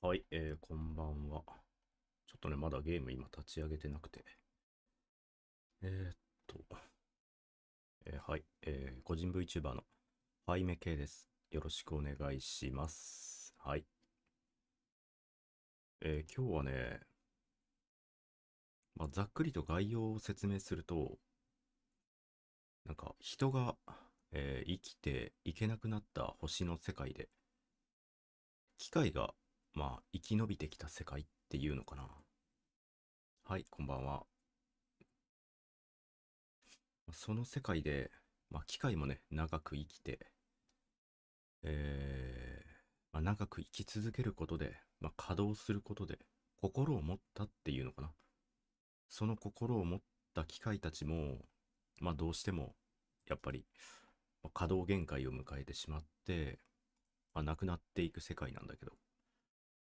はい、こんばんは。ちょっとね、まだゲーム今立ち上げてなくて。えーっと、はい、個人 VTuber のファイメ系です。よろしくお願いします。はい。今日はね、ざっくりと概要を説明すると、なんか人が、生きていけなくなった星の世界で、機械が、生き延びてきた世界っていうのかな。はい、こんばんは。その世界で、機械もね、長く生きて、長く生き続けることで、稼働することで、心を持ったっていうのかな。その心を持った機械たちも、どうしても、やっぱり、稼働限界を迎えてしまって、亡くなっていく世界なんだけど、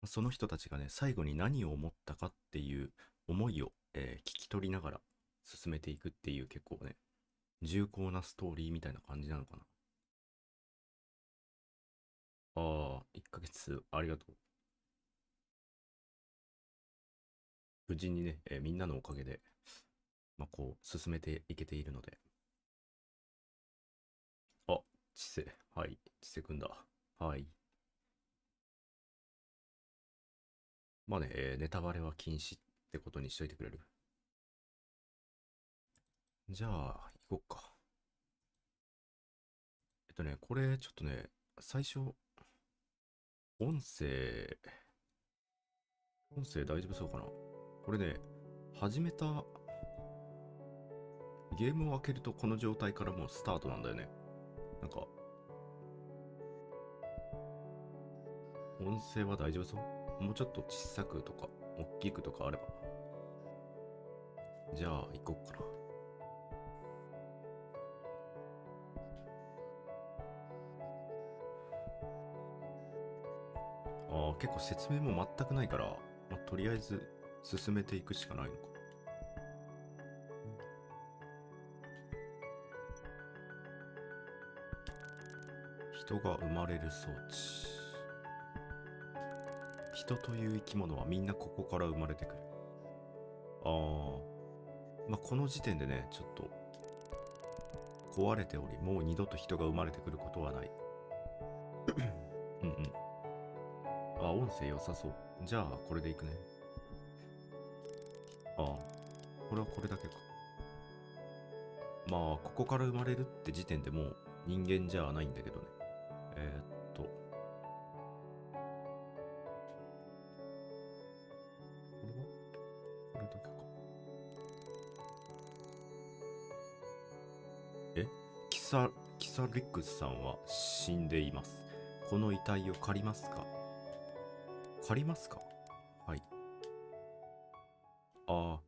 その人たちがね、最後に何を思ったかっていう思いを、聞き取りながら進めていくっていう結構ね、重厚なストーリーみたいな感じなのかな。ああ、1ヶ月ありがとう。無事にね、みんなのおかげで、こう、進めていけているので。あ、知世。はい、知世くんだ。はい。ネタバレは禁止ってことにしといてくれる？じゃあ、行こっか。これ、ちょっとね、最初、音声、音声大丈夫そうかな？これね、始めた、ゲームを開けるとこの状態からもうスタートなんだよね。なんか、音声は大丈夫そう？もうちょっと小さくとか、大きくとかあれば。じゃあ、行こっかな。結構説明も全くないから、とりあえず進めていくしかないのか。人が生まれる装置。人という生き物はみんなここから生まれてくる。あー、この時点でね、ちょっと壊れており、もう二度と人が生まれてくることはない。うんうん。音声良さそう。じゃあ、これでいくね。これはこれだけか。ここから生まれるって時点でもう人間じゃないんだけどね。えーっと、これはこれだけか。えキサ、キサリックスさんは死んでいます。この遺体を借りますか？借りますか？はい。ああ、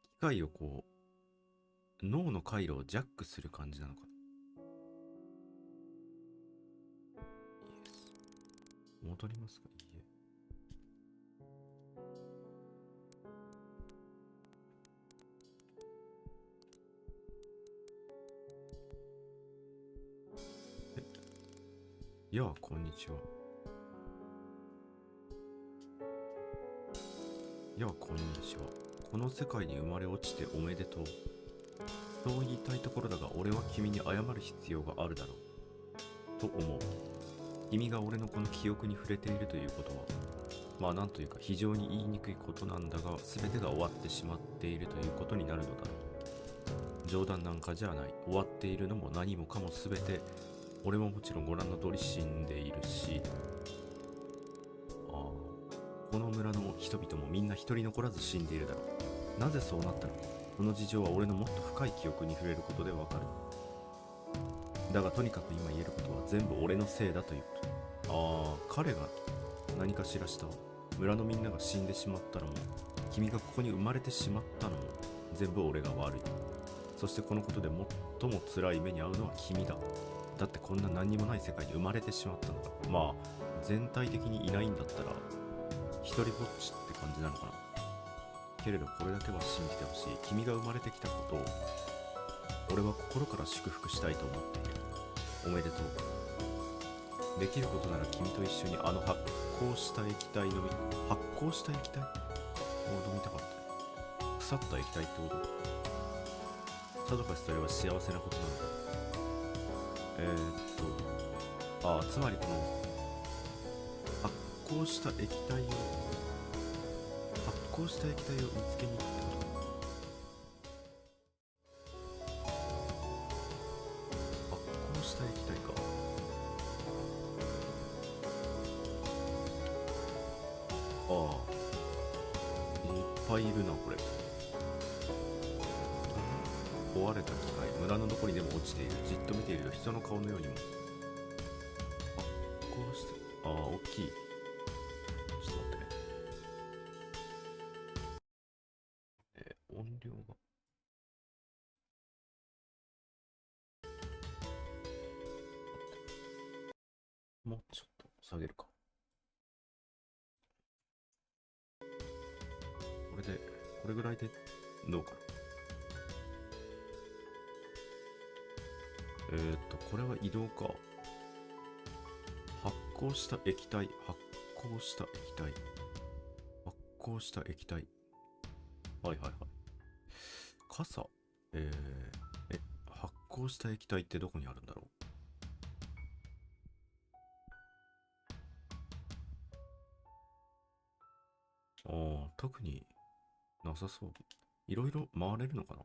機械をこう、脳の回路をジャックする感じなのかな。イエス。戻りますか？いいえ。やあ、こんにちは。やあ、こんにちは。この世界に生まれ落ちておめでとう。そう言いたいところだが、俺は君に謝る必要があるだろう。と思う。君が俺のこの記憶に触れているということは、なんというか非常に言いにくいことなんだが、全てが終わってしまっているということになるのだろう。冗談なんかじゃない。終わっているのも何もかも全て、俺ももちろんご覧の通り死んでいるし、この村の人々もみんな一人残らず死んでいるだろう。なぜそうなったのか。この事情は俺のもっと深い記憶に触れることでわかる。だがとにかく今言えることは全部俺のせいだということ。彼が何かしらした。村のみんなが死んでしまったのも、君がここに生まれてしまったのも、全部俺が悪い。そしてこのことで最も辛い目に遭うのは君だ。だってこんな何にもない世界に生まれてしまったのだ。全体的にいないんだったら、一人ぼっちって感じなのかな。けれどこれだけは信じてほしい。君が生まれてきたことを、俺は心から祝福したいと思っている。おめでとう。できることなら君と一緒にあの発酵した液体飲み、発酵した液体を飲みたかった。腐った液体ってこと。さぞかしそれは幸せなことなんだ。つまりこの発酵した液体を見つけに行ってことか。発酵した液体か。ああ、いっぱいいるなこれ。壊れた機械、村のどこにでも落ちている。じっと見ていると人の顔のようにも。発酵して、ああ、大きい。ちょっと待ってね。音量が。もうちょっと下げるか。これぐらいでどうかな。これは移動か。発酵した液体、発酵した液体、発酵した液体。はいはいはい。傘。発酵した液体ってどこにあるんだろう。ああ、特になさそう。いろいろ回れるのかな。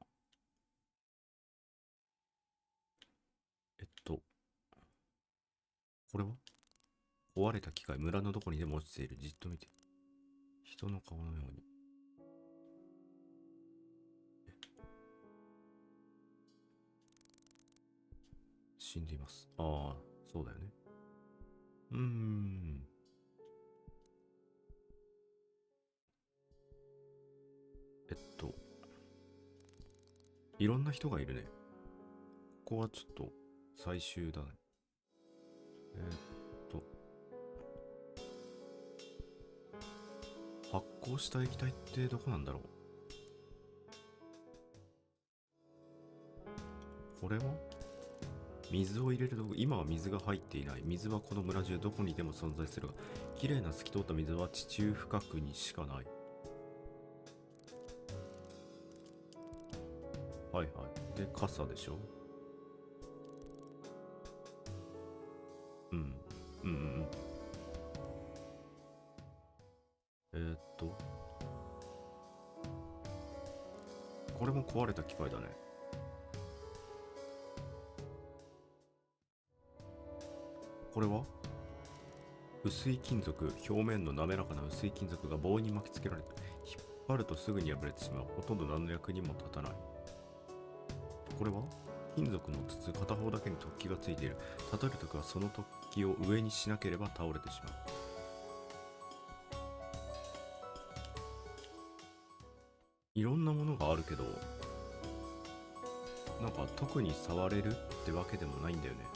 これは壊れた機械、村のどこにでも落ちている。じっと見て。人の顔のように。死んでいます。ああ、そうだよね。うーん。いろんな人がいるね。ここはちょっと最終だね。発酵した液体ってどこなんだろう。これは水を入れるとこ。今は水が入っていない。水はこの村中どこにでも存在するが、綺麗な透き通った水は地中深くにしかない。はいはい。で、傘でしょ。うん。うんうんうん。これも壊れた機械だね。これは薄い金属、表面の滑らかな薄い金属が棒に巻きつけられて、引っ張るとすぐに破れてしまう。ほとんど何の役にも立たない。これは金属の筒、片方だけに突起がついている。例えるときはその突起を上にしなければ倒れてしまう。いろんなものがあるけど、なんか特に触れるってわけでもないんだよね。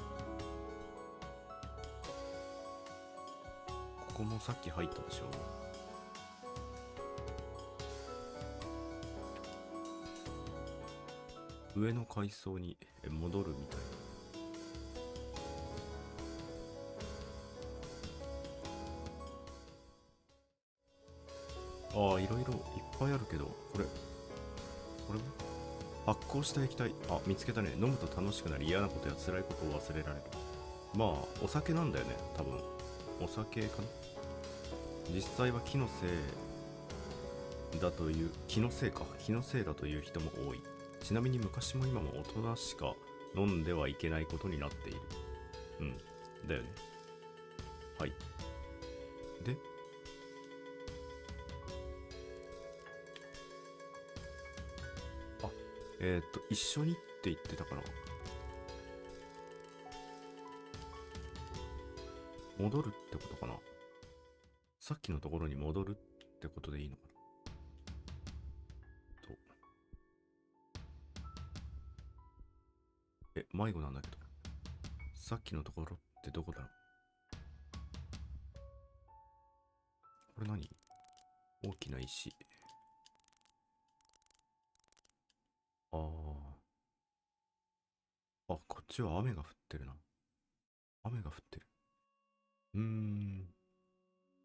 ここもさっき入ったでしょ。上の階層に戻るみたい。ああ、いろいろいっぱいあるけど、これも発酵した液体。あ、見つけたね。飲むと楽しくなり、嫌なことや辛いことを忘れられる。まあ、お酒なんだよね、多分。お酒かな。実際は気のせいだという、気のせいか。気のせいだという人も多い。ちなみに昔も今も大人しか飲んではいけないことになっている。うん。だよね。はい。で、あ、一緒にって言ってたから、戻るってことかな。さっきのところに戻るってことでいいのかな。迷子なんだけど。さっきのところってどこだろう。これ何？大きな石。ああ。あ、こっちは雨が降ってるな。雨が降ってる。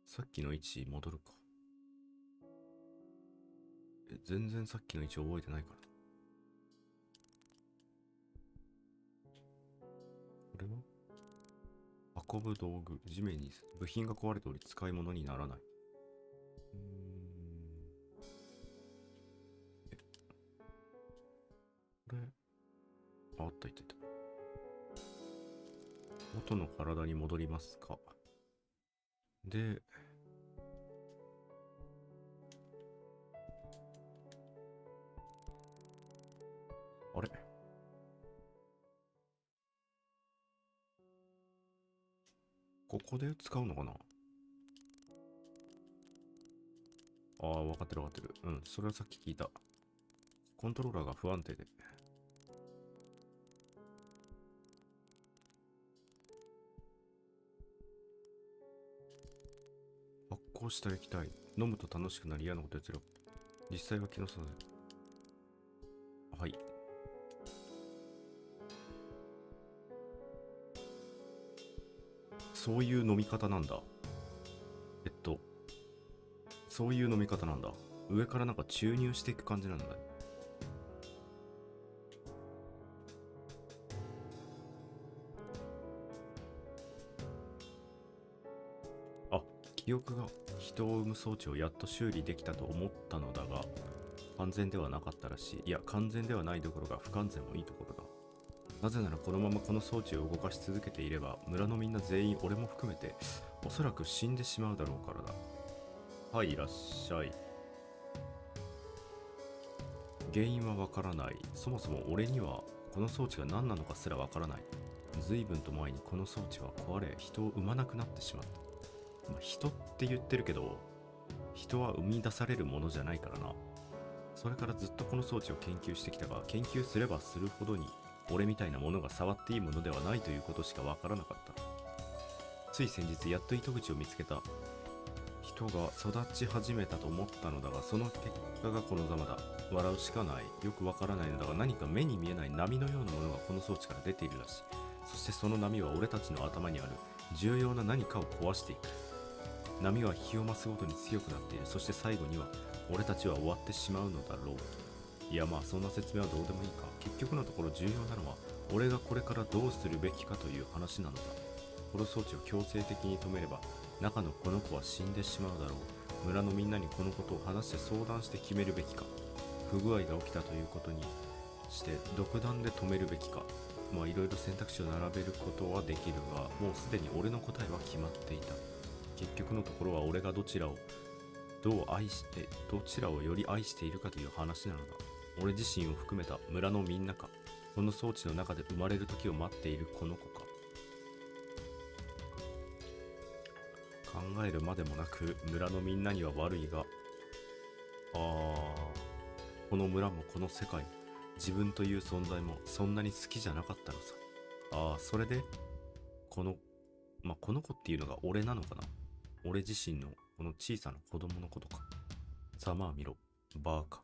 さっきの位置戻るか。全然さっきの位置覚えてないから。これは運ぶ道具、地面に部品が壊れており使い物にならない。これ、あったいたいた。元の体に戻りますか。で、あれここで使うのかな。ああ、分かってる分かってる。うん、それはさっき聞いた。コントローラーが不安定で。発酵した液体。飲むと楽しくなり嫌なことやつら。実際は気のせい。はい。そういう飲み方なんだ。そういう飲み方なんだ。上からなんか注入していく感じなんだ。あ、記憶が人を生む装置をやっと修理できたと思ったのだが、完全ではなかったらしい。いや、完全ではないどころか不完全もいいところだ。なぜならこのままこの装置を動かし続けていれば、村のみんな全員俺も含めて、おそらく死んでしまうだろうからだ。はい、いらっしゃい。原因はわからない。そもそも俺にはこの装置が何なのかすらわからない。随分と前にこの装置は壊れ、人を生まなくなってしまった。人って言ってるけど、人は生み出されるものじゃないからな。それからずっとこの装置を研究してきたが、研究すればするほどに俺みたいなものが触っていいものではないということしかわからなかった。つい先日やっと糸口を見つけた。人が育ち始めたと思ったのだが、その結果がこのざまだ。笑うしかない。よくわからないのだが、何か目に見えない波のようなものがこの装置から出ているらしい。そしてその波は俺たちの頭にある重要な何かを壊していく。波は日を増すごとに強くなっている。そして最後には俺たちは終わってしまうのだろう。いや、まあそんな説明はどうでもいいか。結局のところ重要なのは俺がこれからどうするべきかという話なのだ。この装置を強制的に止めれば中のこの子は死んでしまうだろう。村のみんなにこのことを話して相談して決めるべきか。不具合が起きたということにして独断で止めるべきか。まあいろいろ選択肢を並べることはできるが、もうすでに俺の答えは決まっていた。結局のところは俺がどちらをどちらをより愛しているかという話なのだ。俺自身を含めた村のみんなか、この装置の中で生まれる時を待っているこの子か。考えるまでもなく村のみんなには悪いが、この村もこの世界も自分という存在もそんなに好きじゃなかったのさ。それでこのこの子っていうのが俺なのかな。俺自身のこの小さな子供のことか。ざまあみろ、バーカ。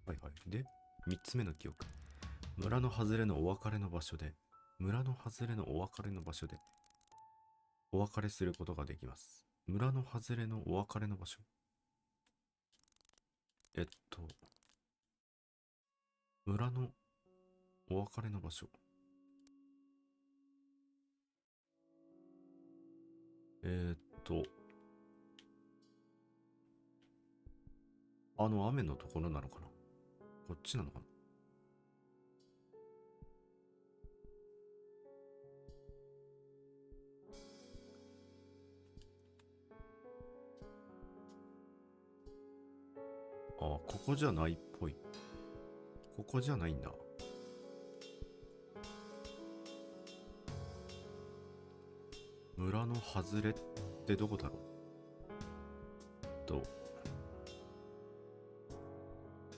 はいはい。で、3つ目の記憶。村の外れのお別れの場所で、お別れすることができます。村の外れのお別れの場所。村のお別れの場所。あの雨のところなのかな。こっちなのかな。ここじゃないっぽい。ここじゃないんだ。村の外れってどこだろう。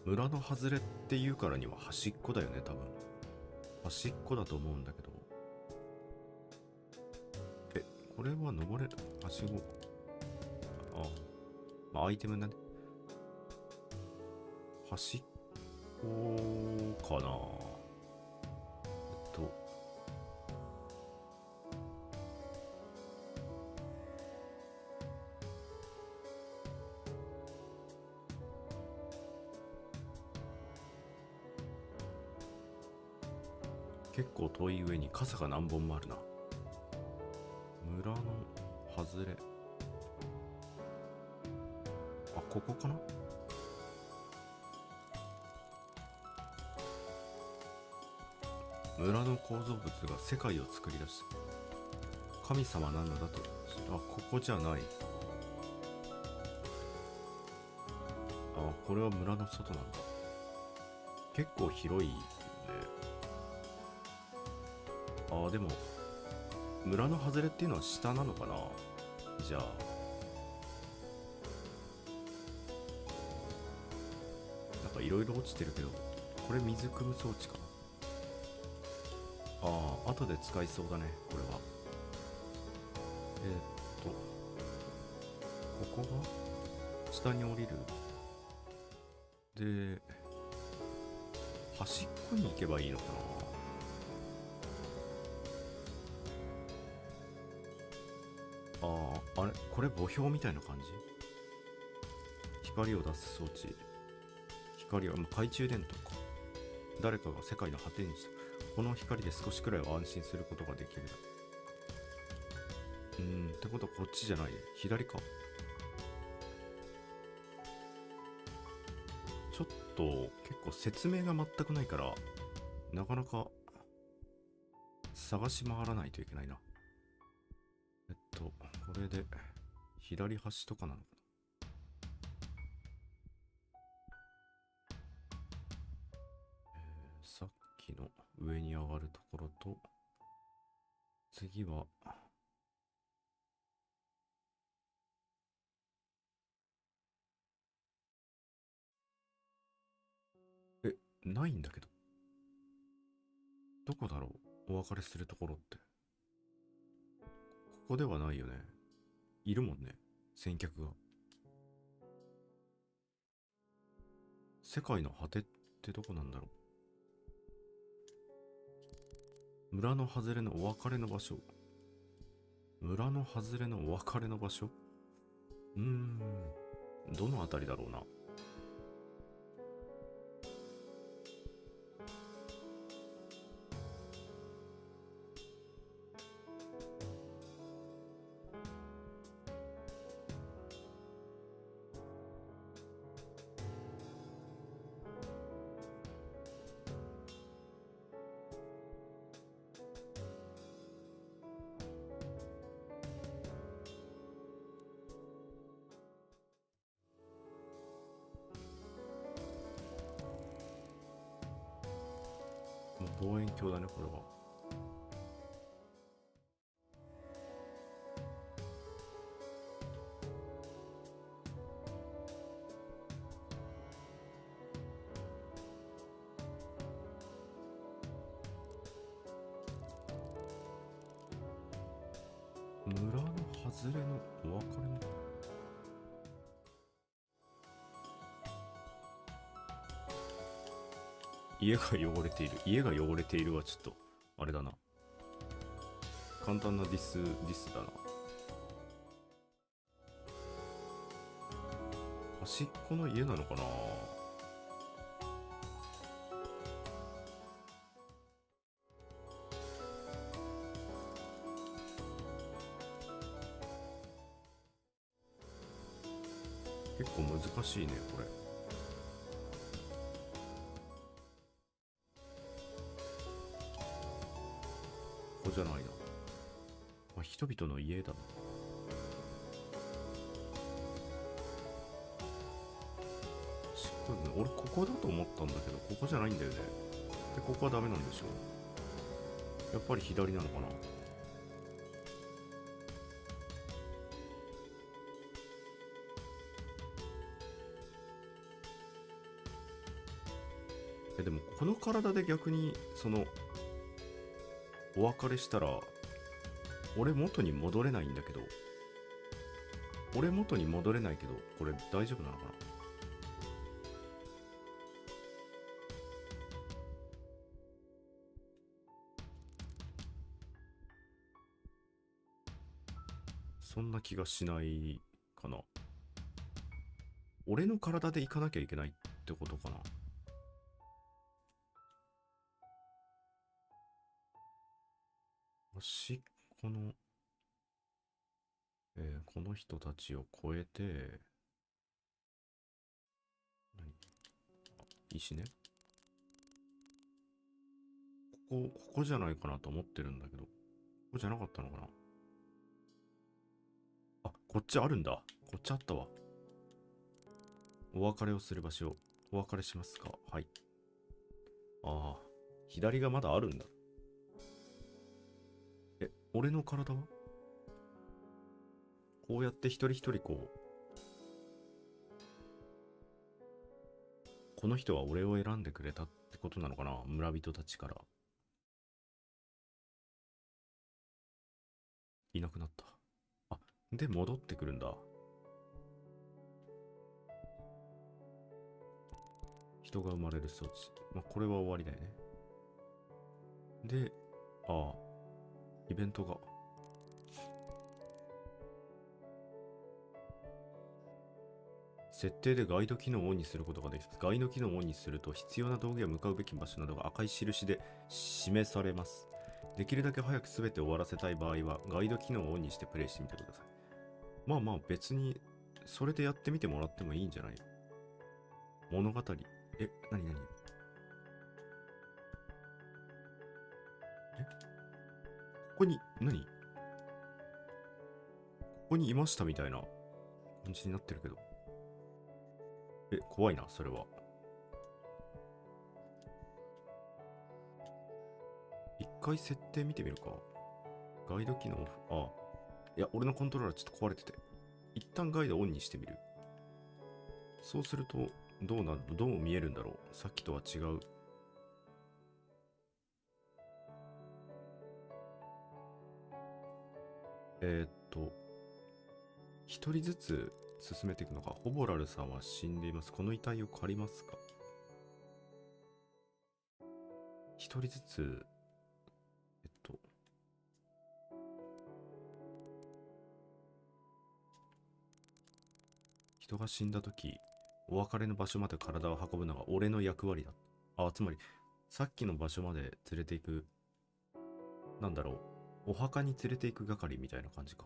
村の外れって言うからには端っこだよね、多分。端っこだと思うんだけど。これは登れる？はしご。アイテムだね。端っこかな。結構遠い上に傘が何本もあるな。村の外れ。あ、ここかな。村の構造物が世界を作り出した。神様なのだと。あ、ここじゃない。あ、これは村の外なんだ。結構広いよね。あ、でも村の外れっていうのは下なのかな。じゃあなんかいろいろ落ちてるけど、これ水汲む装置かな。ああ、後で使いそうだね、これは。ここが下に降りる。で、端っこに行けばいいのかな。ああ、あれこれ墓標みたいな感じ。光を出す装置。光は、懐中電灯か。誰かが世界の果てにした。この光で少しくらいは安心することができる。ってことはこっちじゃないね。左か。ちょっと結構説明が全くないから、なかなか探し回らないといけないな。これで左端とかなのかな。さっきの上に上がるところと、次はないんだけど。どこだろう、お別れするところって。ここではないよね。いるもんね、先客が。世界の果てってどこなんだろう。村の外れのお別れの場所。村の外れのお別れの場所。どのあたりだろうな。望遠鏡だね、これは。村の外れのお別れの。家が汚れている。家が汚れているはちょっとあれだな。簡単なディスだな。端っこの家なのかな。結構難しいね、これ。ここじゃないな。人々の家だな。俺ここだと思ったんだけど、ここじゃないんだよね。で、ここはダメなんでしょ。やっぱり左なのかな。でもこの体で逆にお別れしたら俺元に戻れないんだけど、俺元に戻れないけど、これ大丈夫なのかな。そんな気がしないかな。俺の体で行かなきゃいけないってことかな。端っこの、この人たちを超えて、何石ね。ここじゃないかなと思ってるんだけど、ここじゃなかったのかな。あ、こっちあるんだ。こっちあったわ。お別れをする場所。お別れしますか。はい。ああ、左がまだあるんだ。俺の体はこうやって一人一人こう、この人は俺を選んでくれたってことなのかな、村人たちから。いなくなった。あ、で、戻ってくるんだ。人が生まれる装置。まあ、これは終わりだよね。で、ああ、イベントが。設定でガイド機能をオンにすることができます。ガイド機能をオンにすると必要な道具や向かうべき場所などが赤い印で示されます。できるだけ早く全て終わらせたい場合はガイド機能をオンにしてプレイしてみてください。まあまあ別にそれでやってみてもらってもいいんじゃない？物語。なになに？ここに、ここにいましたみたいな感じになってるけど。怖いな、それは。一回設定見てみるか。ガイド機能オフ。あ、いや、俺のコントローラーちょっと壊れてて。一旦ガイドオンにしてみる。そうすると、どう見えるんだろう。さっきとは違う。一人ずつ進めていくのか。ホボラルさんは死んでいます。この遺体を借りますか？一人ずつ、人が死んだとき、お別れの場所まで体を運ぶのが俺の役割だ。あ、つまり、さっきの場所まで連れていく、なんだろう、お墓に連れていく係みたいな感じか。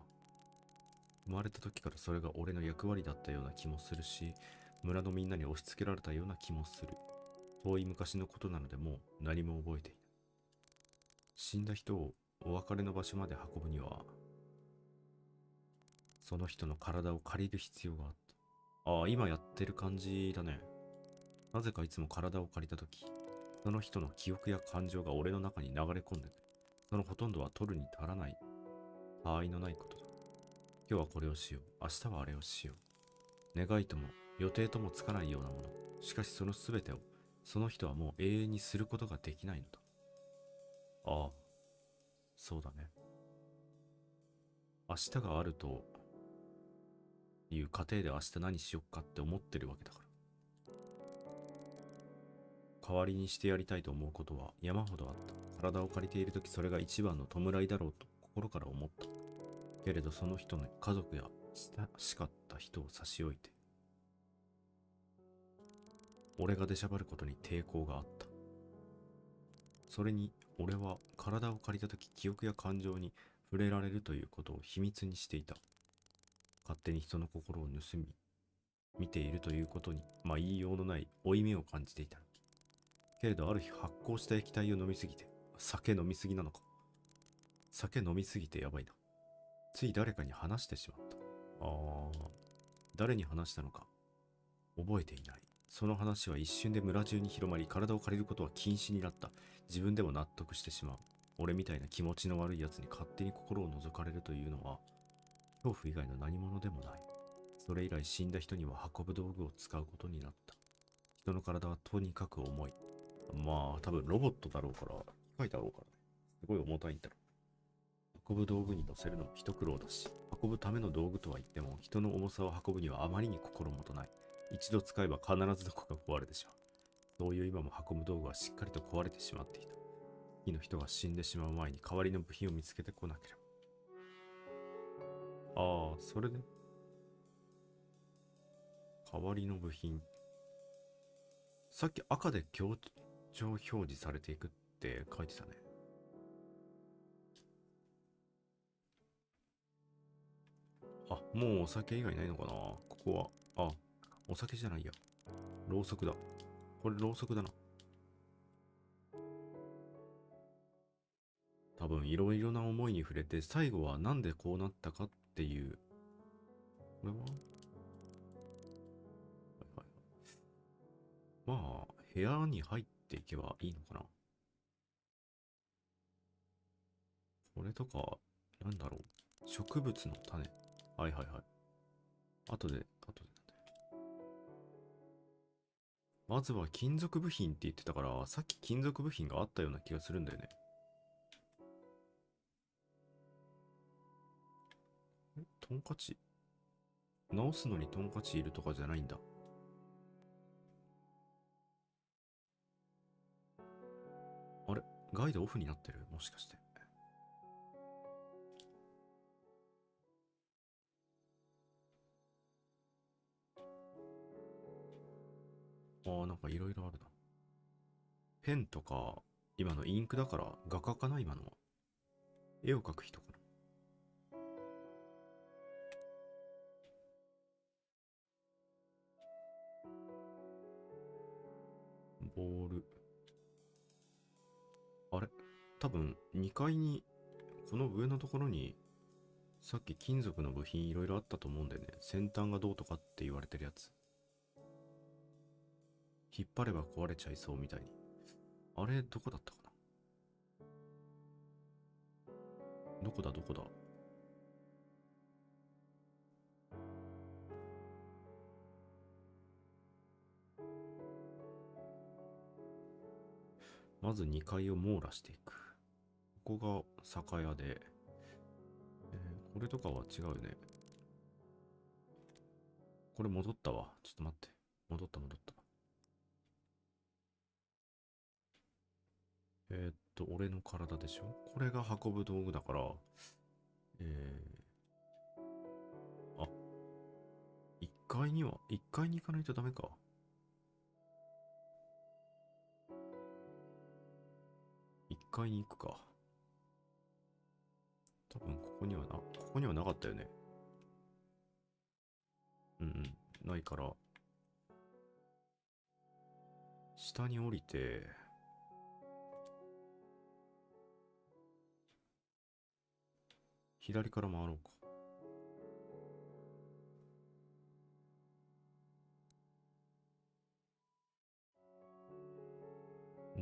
生まれた時からそれが俺の役割だったような気もするし、村のみんなに押し付けられたような気もする。遠い昔のことなのでもう何も覚えていない。死んだ人をお別れの場所まで運ぶには、その人の体を借りる必要があった。ああ、今やってる感じだね。なぜかいつも体を借りたとき、その人の記憶や感情が俺の中に流れ込んでくる。そのほとんどは取るに足らない、他愛のないことだ。今日はこれをしよう。明日はあれをしよう。願いとも予定ともつかないようなもの。しかしその全てを、その人はもう永遠にすることができないのだ。ああ、そうだね。明日があるという過程で明日何しよっかって思ってるわけだから。代わりにしてやりたいと思うことは山ほどあった。体を借りているときそれが一番の弔いだろうと心から思った。けれどその人の家族や親しかった人を差し置いて、俺が出しゃばることに抵抗があった。それに俺は体を借りたとき記憶や感情に触れられるということを秘密にしていた。勝手に人の心を盗み、見ているということに、言いようのない負い目を感じていた。けれどある日発酵した液体を飲みすぎて、酒飲みすぎなのか。酒飲みすぎてやばいな。つい誰かに話してしまった。誰に話したのか覚えていない。その話は一瞬で村中に広まり、体を借りることは禁止になった。自分でも納得してしまう。俺みたいな気持ちの悪い奴に勝手に心を覗かれるというのは、恐怖以外の何者でもない。それ以来死んだ人には運ぶ道具を使うことになった。人の体はとにかく重い。多分ロボットだろうから、機械だろうからね。すごい重たいんだろう。運ぶ道具に乗せるのも一苦労だし、運ぶための道具とは言っても、人の重さを運ぶにはあまりに心もとない。一度使えば必ずどこか壊れてしまう。そういう今も運ぶ道具はしっかりと壊れてしまっていた。次の人が死んでしまう前に代わりの部品を見つけてこなければ。それで代わりの部品。さっき赤で強調表示されていくって書いてたね。もうお酒以外ないのかな。ここは。あ、お酒じゃないや。ろうそくだ。これろうそくだな。多分いろいろな思いに触れて、最後はなんでこうなったかっていう。これは、はいはい、まあ、部屋に入っていけばいいのかな。これとか、なんだろう。植物の種。はいはいはい。後で、後で。まずは金属部品って言ってたから、さっき金属部品があったような気がするんだよね。トンカチ直すのにトンカチいるとかじゃないんだ。あれガイドオフになってるもしかして。なんかいろいろあるな。ペンとか、今のインクだから画家かな今のは。絵を描く人かな。ボール。あれ多分2階に、この上のところに、さっき金属の部品いろいろあったと思うんだよね。先端がどうとかって言われてるやつ。引っ張れば壊れちゃいそうみたいに。あれどこだったかな。どこだどこだ。まず2階を網羅していく。ここが酒屋で、これとかは違うよね。これ戻ったわ。ちょっと待って。戻った戻った。俺の体でしょ。これが運ぶ道具だから、あ、1階に行かないとダメか。1階に行くか。多分ここにはなかったよね。うんうん。ないから、下に降りて、左から回ろうか。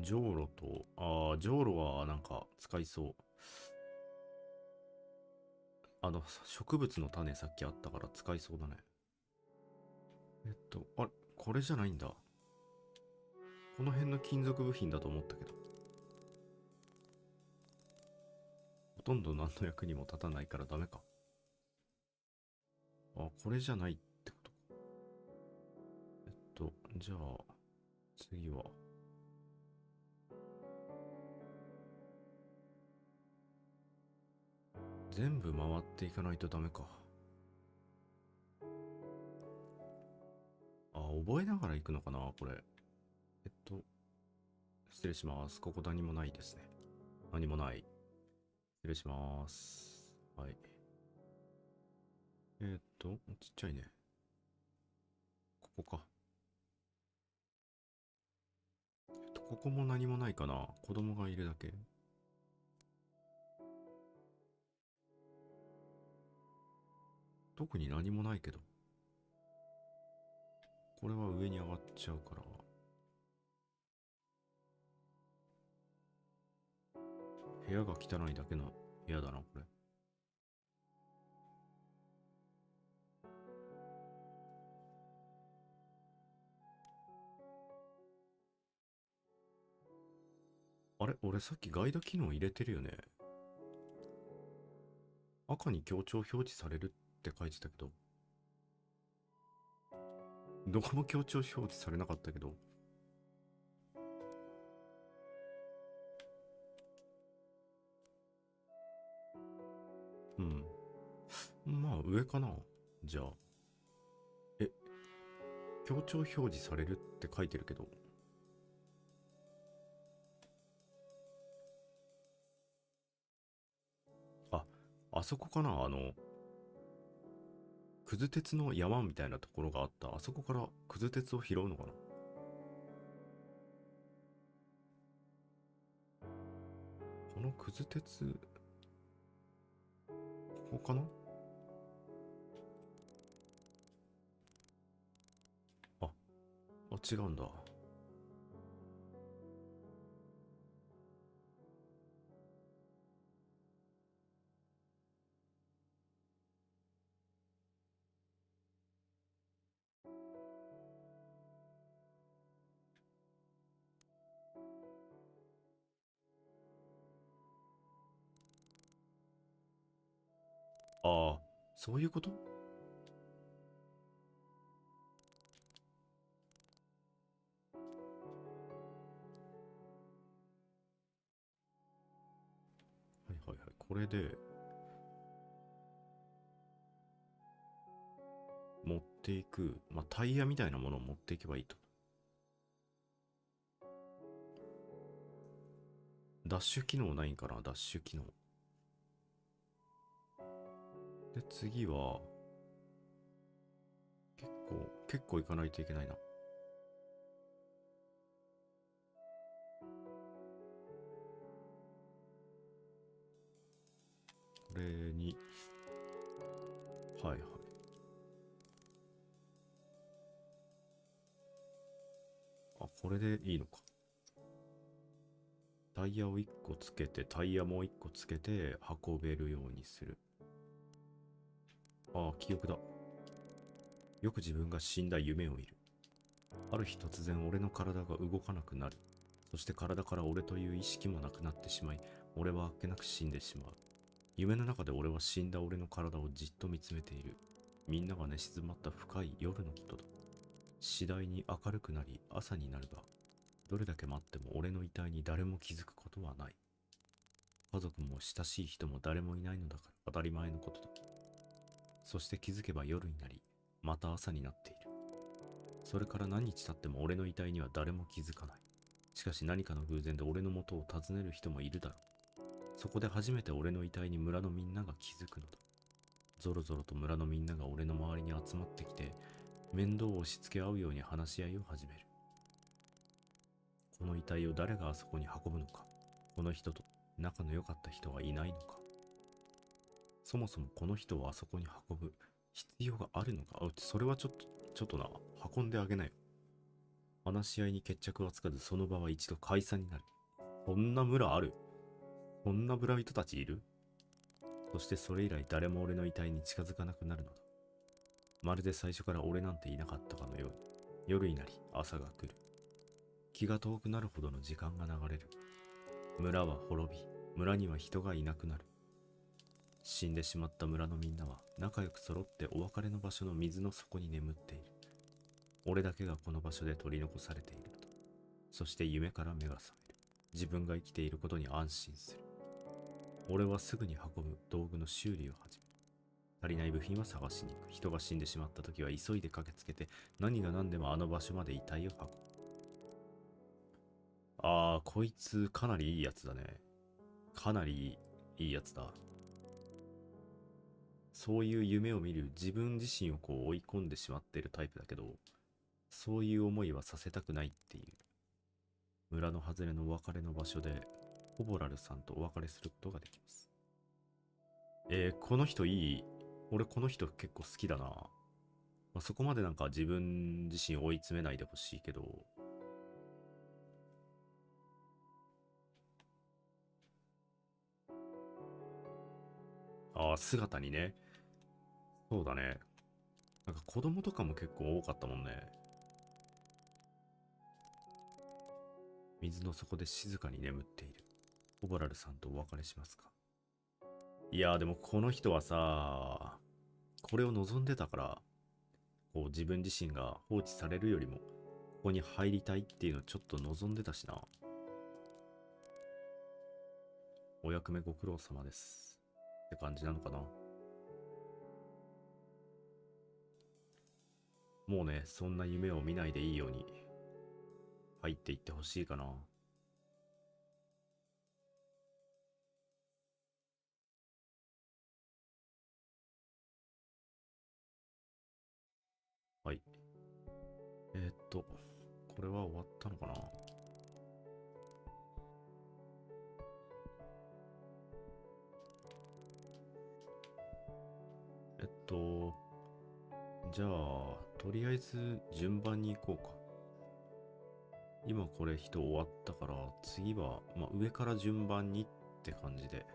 じょうろと、じょうろはなんか使いそう。植物の種さっきあったから使いそうだね。あれ、これじゃないんだ。この辺の金属部品だと思ったけど。ほとんど何の役にも立たないからダメか。これじゃないってことか。じゃあ、次は。全部回っていかないとダメか。覚えながら行くのかなこれ。失礼します。ここ何もないですね。何もない。失礼します。はい。ちっちゃいね。ここか。ここも何もないかな。子供がいるだけ。特に何もないけど。これは上に上がっちゃうから。部屋が汚いだけの部屋だな、これ。あれ俺さっきガイド機能入れてるよね。赤に強調表示されるって書いてたけど。どこも強調表示されなかったけど。うん。まあ上かな。じゃあ。え、強調表示されるって書いてるけど。あ、あそこかな。くず鉄の山みたいなところがあった。あそこからくず鉄を拾うのかな。このくず鉄、ここかな。あ、違うんだ。ああ、そういうこと。はいはいはい。これで持っていく、まあ、タイヤみたいなものを持っていけばいいと。ダッシュ機能ないんかな、ダッシュ機能。で、次は、結構行かないといけないな。これに、はいはい。あ、これでいいのか。タイヤを1個つけて、タイヤも1個つけて、運べるようにする。ああ、記憶だ。よく自分が死んだ夢を見る。ある日突然俺の体が動かなくなる。そして体から俺という意識もなくなってしまい、俺はあっけなく死んでしまう。夢の中で俺は死んだ俺の体をじっと見つめている。みんなが寝静まった深い夜のことだ。次第に明るくなり朝になるが、どれだけ待っても俺の遺体に誰も気づくことはない。家族も親しい人も誰もいないのだから当たり前のことだ。そして気づけば夜になり、また朝になっている。それから何日経っても俺の遺体には誰も気づかない。しかし何かの偶然で俺の元を訪ねる人もいるだろう。そこで初めて俺の遺体に村のみんなが気づくのだ。ぞろぞろと村のみんなが俺の周りに集まってきて、面倒を押し付け合うように話し合いを始める。この遺体を誰があそこに運ぶのか。この人と仲の良かった人はいないのか。そもそもこの人をあそこに運ぶ必要があるのか。それはちょっとな、運んであげなよ。話し合いに決着はつかず、その場は一度解散になる。そんな村ある？そんな村人たちいる？そしてそれ以来誰も俺の遺体に近づかなくなるのだ。まるで最初から俺なんていなかったかのように。夜になり朝が来る。気が遠くなるほどの時間が流れる。村は滅び、村には人がいなくなる。死んでしまった村のみんなは仲良く揃ってお別れの場所の水の底に眠っている。俺だけがこの場所で取り残されているのだ。そして夢から目が覚める。自分が生きていることに安心する。俺はすぐに運ぶ道具の修理を始める。足りない部品は探しに行く。人が死んでしまった時は急いで駆けつけて、何が何でもあの場所まで遺体を運ぶ。こいつかなりいいやつだね。かなりいいやつだ。そういう夢を見る自分自身を追い込んでしまっているタイプだけど、そういう思いはさせたくないっていう。村の外れのお別れの場所で、ホボラルさんとお別れすることができます。この人いい。俺この人結構好きだな。そこまでなんか自分自身追い詰めないでほしいけど、姿にね。そうだね。なんか子供とかも結構多かったもんね。水の底で静かに眠っている。ホボラルさんとお別れしますか。いやーでもこの人はさ、これを望んでたから、自分自身が放置されるよりも、ここに入りたいっていうのをちょっと望んでたしな。お役目ご苦労様です。って感じなのかな。もうね、そんな夢を見ないでいいように入っていってほしいかな。はい。これは終わったのかな。じゃあ、とりあえず順番に行こうか。今これ人終わったから、次は、上から順番にって感じで。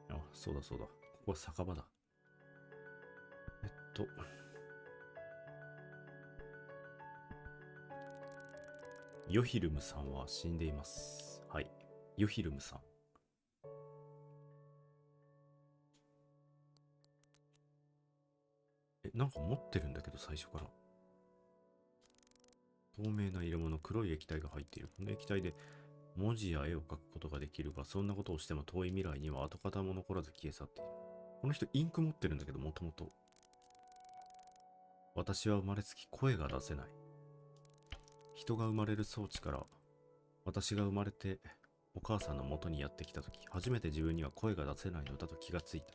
あ、そうだそうだ。ここは酒場だ。えっと、ヨヒルムさんは死んでいます。はい。ヨヒルムさん。なんか持ってるんだけど、最初から。透明な入れ物、黒い液体が入っている。この液体で文字や絵を描くことができるが、そんなことをしても遠い未来には跡形も残らず消え去っている。この人インク持ってるんだけど、もともと。私は生まれつき声が出せない。人が生まれる装置から、私が生まれてお母さんの元にやってきたとき、初めて自分には声が出せないのだと気がついた。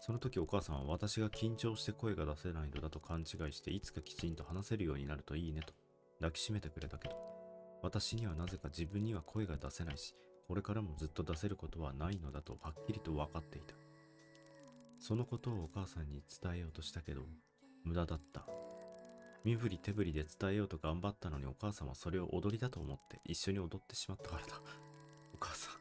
その時お母さんは私が緊張して声が出せないのだと勘違いして、いつかきちんと話せるようになるといいねと抱きしめてくれたけど、私にはなぜか自分には声が出せないし、これからもずっと出せることはないのだとはっきりと分かっていた。そのことをお母さんに伝えようとしたけど、無駄だった。身振り手振りで伝えようと頑張ったのに、お母さんはそれを踊りだと思って一緒に踊ってしまったからだ。お母さん。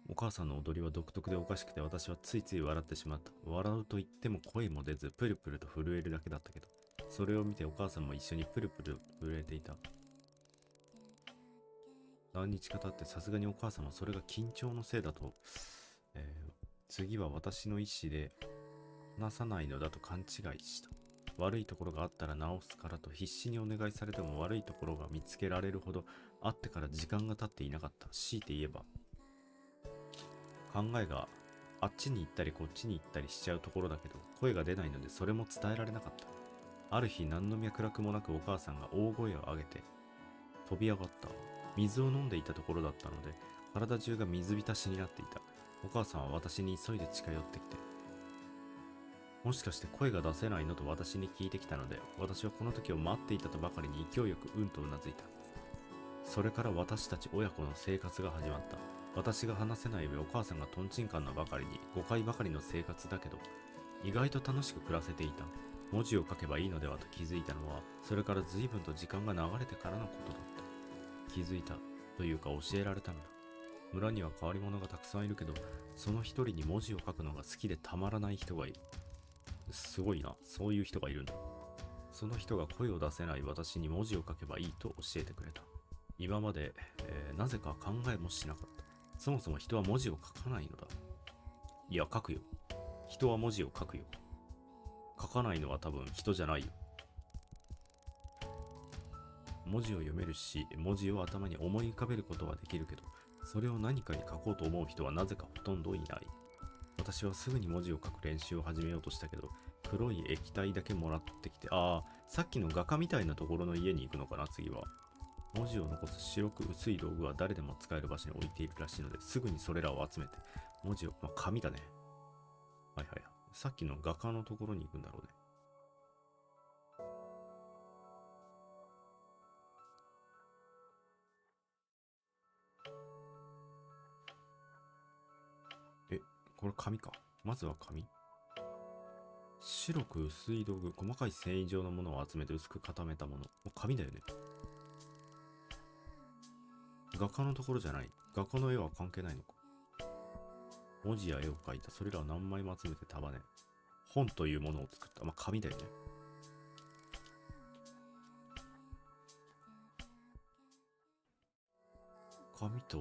お母さんの踊りは独特でおかしくて、私はついつい笑ってしまった。笑うと言っても声も出ず、プルプルと震えるだけだったけど、それを見てお母さんも一緒にプルプル震えていた。何日か経ってさすがにお母さんはそれが緊張のせいだと、次は私の意思で話さないのだと勘違いした。悪いところがあったら直すからと必死にお願いされても、悪いところが見つけられるほどあってから時間が経っていなかった。強いて言えば、考えがあっちに行ったりこっちに行ったりしちゃうところだけど、声が出ないのでそれも伝えられなかった。ある日、何の脈絡もなくお母さんが大声を上げて飛び上がった。水を飲んでいたところだったので、体中が水浸しになっていた。お母さんは私に急いで近寄ってきて、もしかして声が出せないのと私に聞いてきたので、私はこの時を待っていたとばかりに勢いよくうんとうなずいた。それから私たち親子の生活が始まった。私が話せない上、お母さんがトンチンカンなばかりに誤解ばかりの生活だけど、意外と楽しく暮らせていた。文字を書けばいいのではと気づいたのは、それから随分と時間が流れてからのことだった。気づいたというか教えられたのだ。村には変わり者がたくさんいるけど、その一人に文字を書くのが好きでたまらない人がいる。すごいな、そういう人がいるんだ。その人が声を出せない私に文字を書けばいいと教えてくれた。今まで、なぜか考えもしなかった。そもそも人は文字を書かないのだ。いや、書くよ。人は文字を書くよ。書かないのは多分人じゃないよ。文字を読めるし、文字を頭に思い浮かべることはできるけど、それを何かに書こうと思う人はなぜかほとんどいない。私はすぐに文字を書く練習を始めようとしたけど、黒い液体だけもらってきて、さっきの画家みたいなところの家に行くのかな、次は。文字を残す白く薄い道具は誰でも使える場所に置いているらしいので、すぐにそれらを集めて、文字を、紙だね。はいはい。さっきの画家のところに行くんだろうね。これ紙か。まずは紙。白く薄い道具、細かい繊維状のものを集めて薄く固めたもの。紙だよね。画家のところじゃない。画家の絵は関係ないのか。文字や絵を描いた。それらを何枚も集めて束ね。本というものを作った。紙だよね。紙と、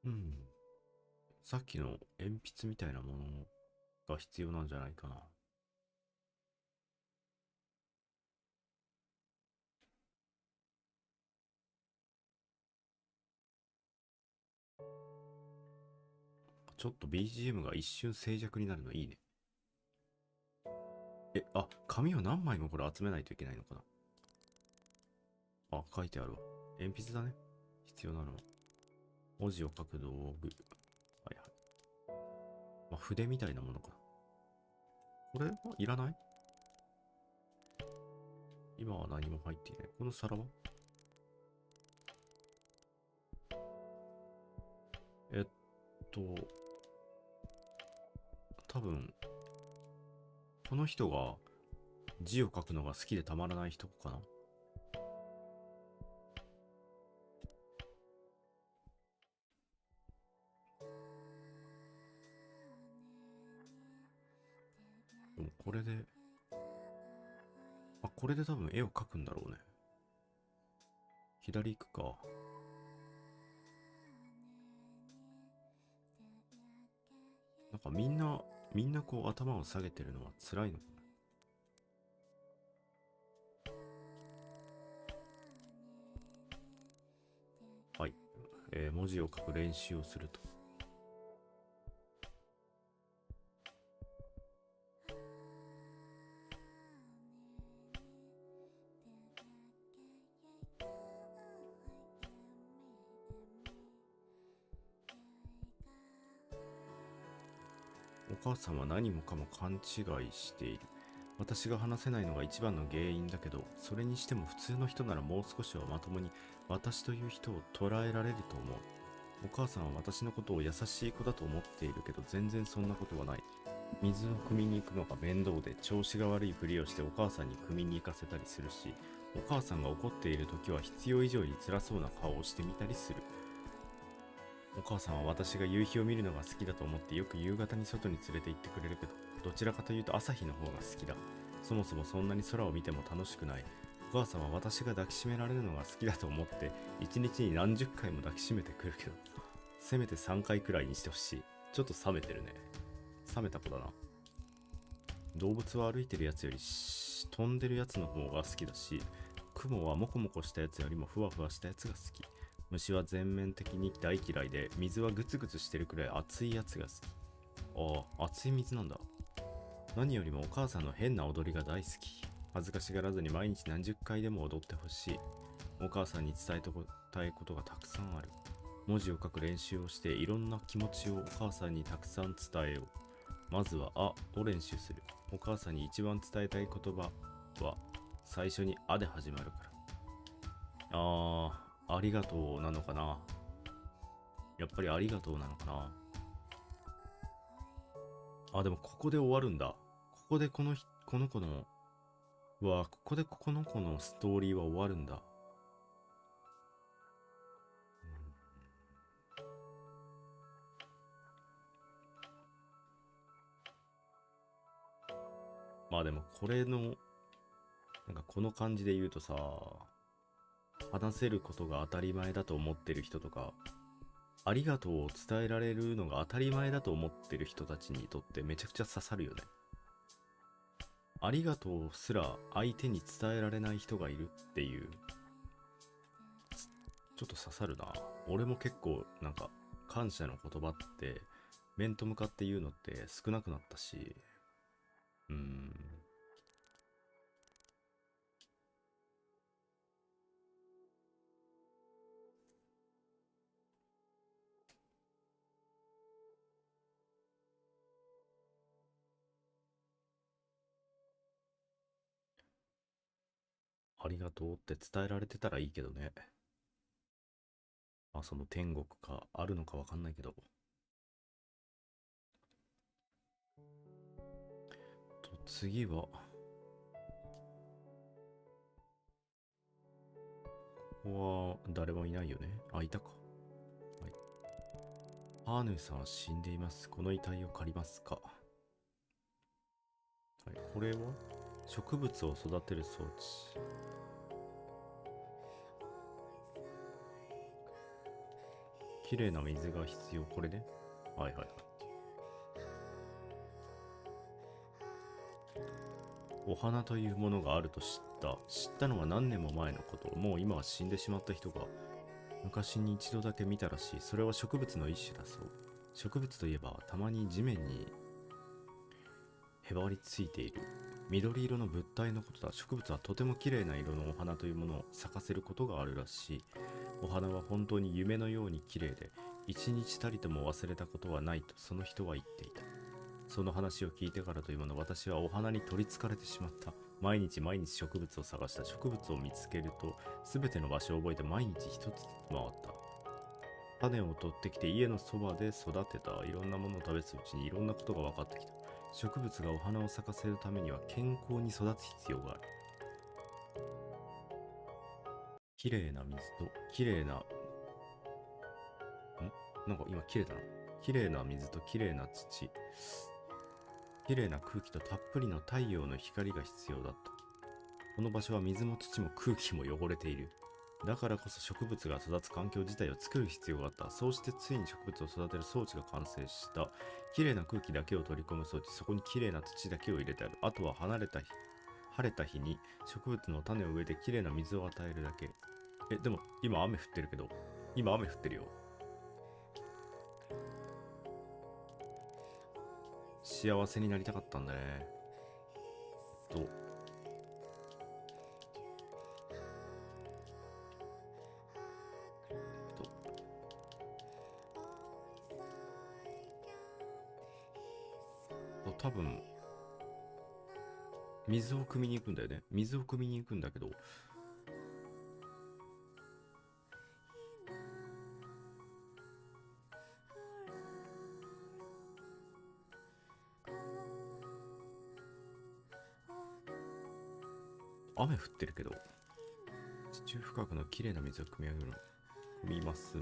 うん。さっきの鉛筆みたいなものが必要なんじゃないかな。ちょっと BGM が一瞬静寂になるのいいね。紙を何枚もこれ集めないといけないのかな。あ、書いてあるわ。鉛筆だね。必要なのは。文字を書く道具。はいはい。まあ、筆みたいなものかな。これはいらない？今は何も入っていない。この皿は多分、この人が字を書くのが好きでたまらない人かな。でもこれで、これで多分絵を描くんだろうね。左行くか。なんかみんなこう頭を下げてるのは辛いのかな。はい。文字を書く練習をすると。お母さんは何もかも勘違いしている。私が話せないのが一番の原因だけど、それにしても普通の人ならもう少しはまともに私という人を捉えられると思う。お母さんは私のことを優しい子だと思っているけど、全然そんなことはない。水を汲みに行くのが面倒で、調子が悪いふりをしてお母さんに汲みに行かせたりするし、お母さんが怒っている時は必要以上に辛そうな顔をしてみたりする。お母さんは私が夕日を見るのが好きだと思ってよく夕方に外に連れて行ってくれるけど、どちらかというと朝日の方が好きだ。そもそもそんなに空を見ても楽しくない。お母さんは私が抱きしめられるのが好きだと思って一日に何十回も抱きしめてくるけど、せめて3回くらいにしてほしい。ちょっと冷めてるね。冷めた子だな。動物は歩いてるやつより飛んでるやつの方が好きだし、雲はモコモコしたやつよりもふわふわしたやつが好き。虫は全面的に大嫌いで、水はグツグツしてるくらい熱いやつが好き。ああ、熱い水なんだ。何よりもお母さんの変な踊りが大好き。恥ずかしがらずに毎日何十回でも踊ってほしい。お母さんに伝えたいことがたくさんある。文字を書く練習をしていろんな気持ちをお母さんにたくさん伝えよう。まずはを練習する。お母さんに一番伝えたい言葉は最初にで始まるから。ありがとうなのかな。やっぱりありがとうなのかな。でもここで終わるんだ。ここでこの子の、ここでこの子のストーリーは終わるんだ。でもこれの、なんかこの感じで言うとさ、話せることが当たり前だと思ってる人とか、ありがとうを伝えられるのが当たり前だと思ってる人たちにとってめちゃくちゃ刺さるよね。ありがとうすら相手に伝えられない人がいるっていう、ちょっと刺さるな。俺も結構なんか感謝の言葉って面と向かって言うのって少なくなったし、ありがとうって伝えられてたらいいけどね。その天国かあるのかわかんないけど。次は、ここは誰もいないよね。いたか。はい。ハーヌーさんは死んでいます。この遺体を借りますか。はい。これは植物を育てる装置。綺麗な水が必要。これね。はいはい。お花というものがあると知ったのは何年も前のこと。もう今は死んでしまった人が昔に一度だけ見たらしい。それは植物の一種だそう。植物といえばたまに地面にへばりついている緑色の物体のことだ。植物はとても綺麗な色のお花というものを咲かせることがあるらしい。お花は本当に夢のように綺麗で、一日たりとも忘れたことはないとその人は言っていた。その話を聞いてからというもの、私はお花に取りつかれてしまった。毎日毎日植物を探した。植物を見つけると全ての場所を覚えて毎日一つずつ回った。種を取ってきて家のそばで育てた。いろんなものを食べつうちにいろんなことが分かってきた。植物がお花を咲かせるためには健康に育つ必要がある。綺麗な水と綺麗な、なんか今綺麗だな。綺麗な水と綺麗な土、綺麗な空気とたっぷりの太陽の光が必要だった。この場所は水も土も空気も汚れている。だからこそ植物が育つ環境自体を作る必要があった。そうしてついに植物を育てる装置が完成した。綺麗な空気だけを取り込む装置、そこに綺麗な土だけを入れてある。あとは晴れた日に植物の種を植えて綺麗な水を与えるだけ。でも今雨降ってるけど、今雨降ってるよ。幸せになりたかったんだね。と多分水を汲みに行くんだよね。水を汲みに行くんだけど、雨降ってるけど、地中深くの綺麗な水を汲み上げる。汲みます。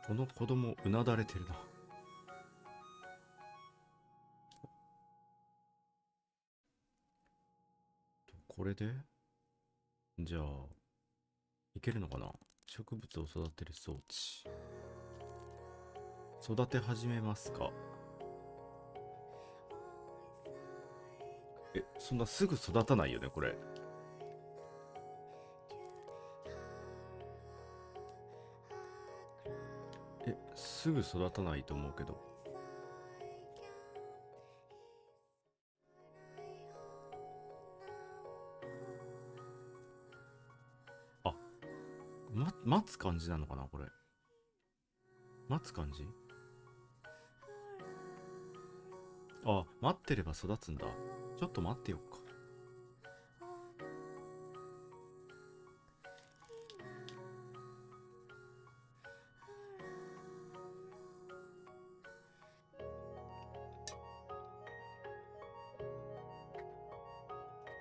この子供うなだれてるな。これでじゃあいけるのかな。植物を育てる装置、育て始めますか。そんなすぐ育たないよねこれ。すぐ育たないと思うけど。あ、待つ感じなのかなこれ。待つ感じ。あ、待ってれば育つんだ。ちょっと待ってよっか。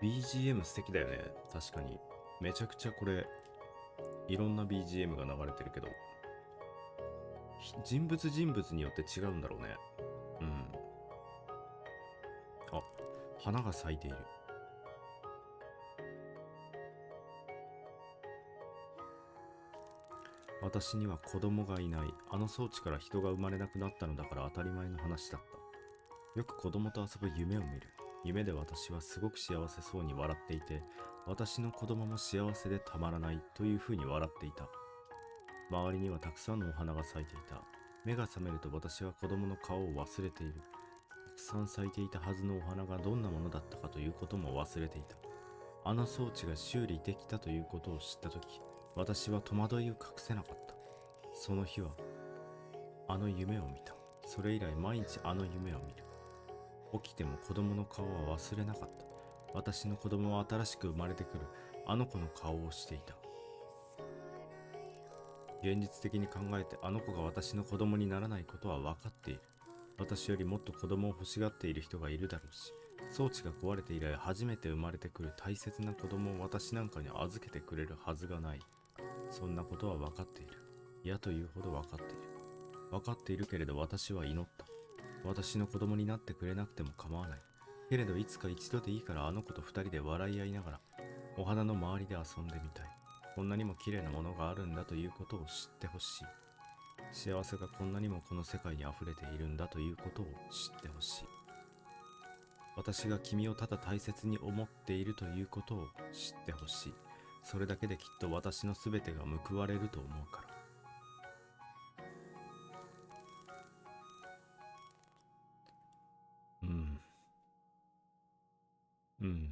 BGM 素敵だよね。確かに。めちゃくちゃこれ、いろんな BGM が流れてるけど、人物によって違うんだろうね。うん。あ、花が咲いている。私には子供がいない。あの装置から人が生まれなくなったのだから当たり前の話だった。よく子供と遊ぶ夢を見る。夢で私はすごく幸せそうに笑っていて、私の子供も幸せでたまらないというふうに笑っていた。周りにはたくさんのお花が咲いていた。目が覚めると私は子供の顔を忘れている。たくさん咲いていたはずのお花がどんなものだったかということも忘れていた。あの装置が修理できたということを知ったとき、私は戸惑いを隠せなかった。その日はあの夢を見た。それ以来毎日あの夢を見る。起きても子供の顔は忘れなかった。私の子供は新しく生まれてくるあの子の顔をしていた。現実的に考えてあの子が私の子供にならないことは分かっている。私よりもっと子供を欲しがっている人がいるだろうし、装置が壊れて以来初めて生まれてくる大切な子供を私なんかに預けてくれるはずがない。そんなことは分かっている。嫌というほど分かっている。分かっているけれど私は祈った。私の子供になってくれなくても構わない。けれどいつか一度でいいからあの子と二人で笑い合いながら、お花の周りで遊んでみたい。こんなにも綺麗なものがあるんだということを知ってほしい。幸せがこんなにもこの世界に溢れているんだということを知ってほしい。私が君をただ大切に思っているということを知ってほしい。それだけできっと私の全てが報われると思うから。うん。うん。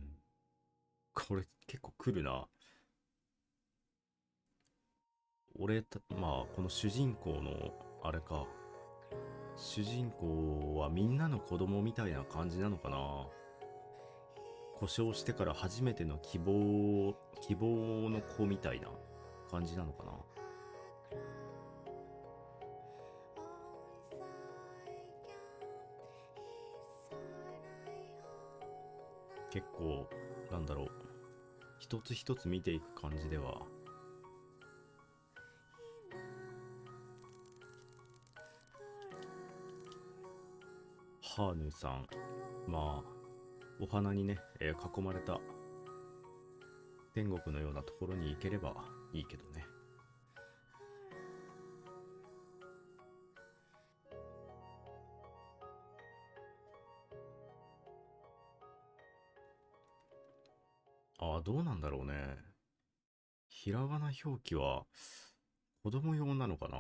これ結構来るな。まあ、この主人公の、あれか。主人公はみんなの子供みたいな感じなのかな。故障してから初めての希望の子みたいな感じなのかな。結構、なんだろう。一つ一つ見ていく感じでは、ハーヌさん、まあ、お花にね、囲まれた天国のようなところに行ければいいけどね。ああ、どうなんだろうね。ひらがな表記は子供用なのかな。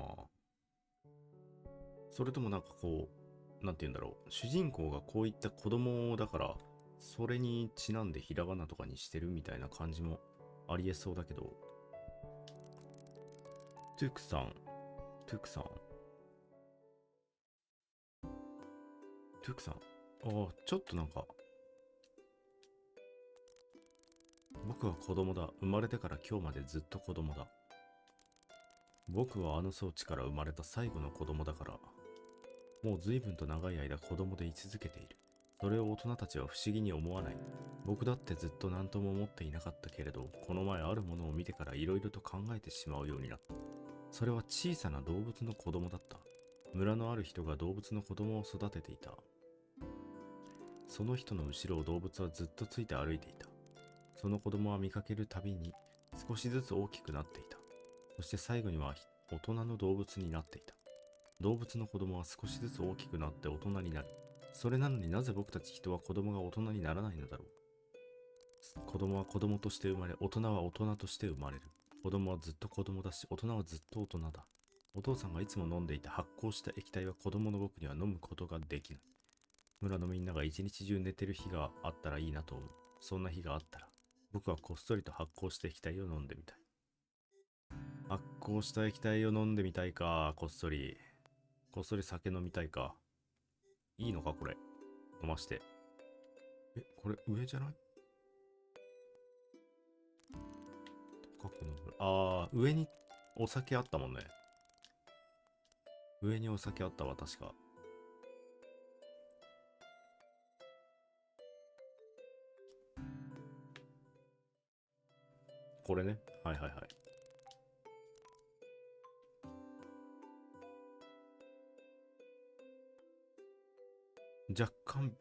それともなんかこう、なんて言うんだろう。主人公がこういった子供だから、それにちなんでひらがなとかにしてるみたいな感じもありえそうだけど。トゥークさん、トゥークさん、トゥークさん。ああ、ちょっとなんか、僕は子供だ。生まれてから今日までずっと子供だ。僕はあの装置から生まれた最後の子供だから、もう随分と長い間子供で居続けている。それを大人たちは不思議に思わない。僕だってずっと何とも思っていなかったけれど、この前あるものを見てから色々と考えてしまうようになった。それは小さな動物の子供だった。村のある人が動物の子供を育てていた。その人の後ろを動物はずっとついて歩いていた。その子供は見かけるたびに少しずつ大きくなっていた。そして最後には大人の動物になっていた。動物の子供は少しずつ大きくなって大人になる。それなのになぜ僕たち人は子供が大人にならないのだろう。子供は子供として生まれ、大人は大人として生まれる。子供はずっと子供だし、大人はずっと大人だ。お父さんがいつも飲んでいた発酵した液体は子供の僕には飲むことができない。村のみんなが一日中寝てる日があったらいいなと思う。そんな日があったら、僕はこっそりと発酵した液体を飲んでみたい。発酵した液体を飲んでみたいか、こっそり。こっそり酒飲みたいか。いいのかこれ。飲まして。これ上じゃない？高く飲む。上にお酒あったもんね。上にお酒あったわ、確か。これね。はいはいはい。若干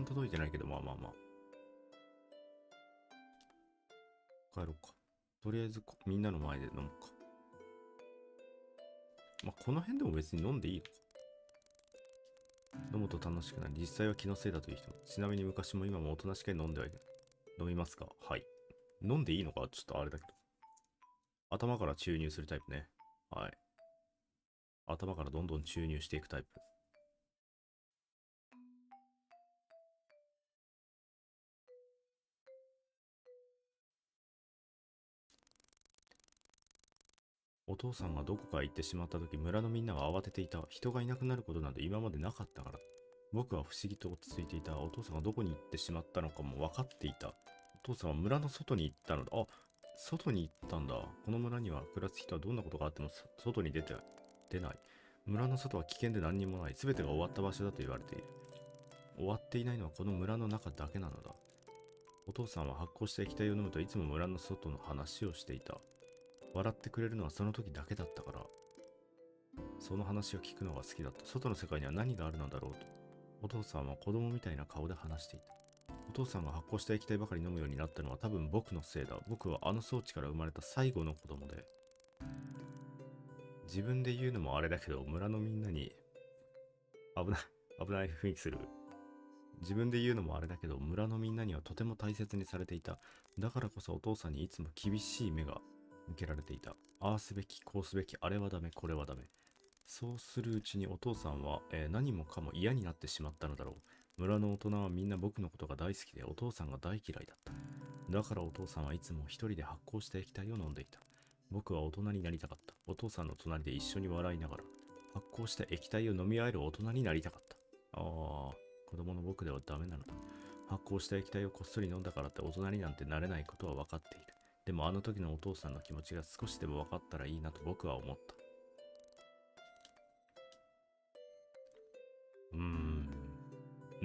届いてないけど、まあまあまあ。帰ろうか。とりあえずみんなの前で飲むか。まあ、この辺でも別に飲んでいいのか。飲むと楽しくなり、実際は気のせいだという人も。ちなみに昔も今もおとなしく飲んではいる。飲みますか？はい。飲んでいいのかちょっとあれだけど。頭から注入するタイプね。はい。頭からどんどん注入していくタイプ。お父さんがどこかへ行ってしまった時、村のみんなが慌てていた。人がいなくなることなんて今までなかったから。僕は不思議と落ち着いていた。お父さんがどこに行ってしまったのかも分かっていた。お父さんは村の外に行ったのだ。あ、外に行ったんだ。この村には暮らす人はどんなことがあっても外に出ない。村の外は危険で何にもない。全てが終わった場所だと言われている。終わっていないのはこの村の中だけなのだ。お父さんは発酵した液体を飲むといつも村の外の話をしていた。笑ってくれるのはその時だけだったから。その話を聞くのが好きだった。外の世界には何があるのだろうと。お父さんは子供みたいな顔で話していた。お父さんが発酵した液体ばかり飲むようになったのは多分僕のせいだ。僕はあの装置から生まれた最後の子供で。自分で言うのもあれだけど、村のみんなに危ない、危ない雰囲気する。自分で言うのもあれだけど、村のみんなにはとても大切にされていた。だからこそお父さんにいつも厳しい目が向けられていた。ああすべき、こうすべき、あれはダメ、これはダメ。そうするうちにお父さんは、何もかも嫌になってしまったのだろう。村の大人はみんな僕のことが大好きで、お父さんが大嫌いだった。だからお父さんはいつも一人で発酵した液体を飲んでいた。僕は大人になりたかった。お父さんの隣で一緒に笑いながら、発酵した液体を飲み合える大人になりたかった。ああ、子供の僕ではダメなのだ。発酵した液体をこっそり飲んだからって大人になんてなれないことは分かっている。でもあの時のお父さんの気持ちが少しでも分かったらいいなと僕は思った。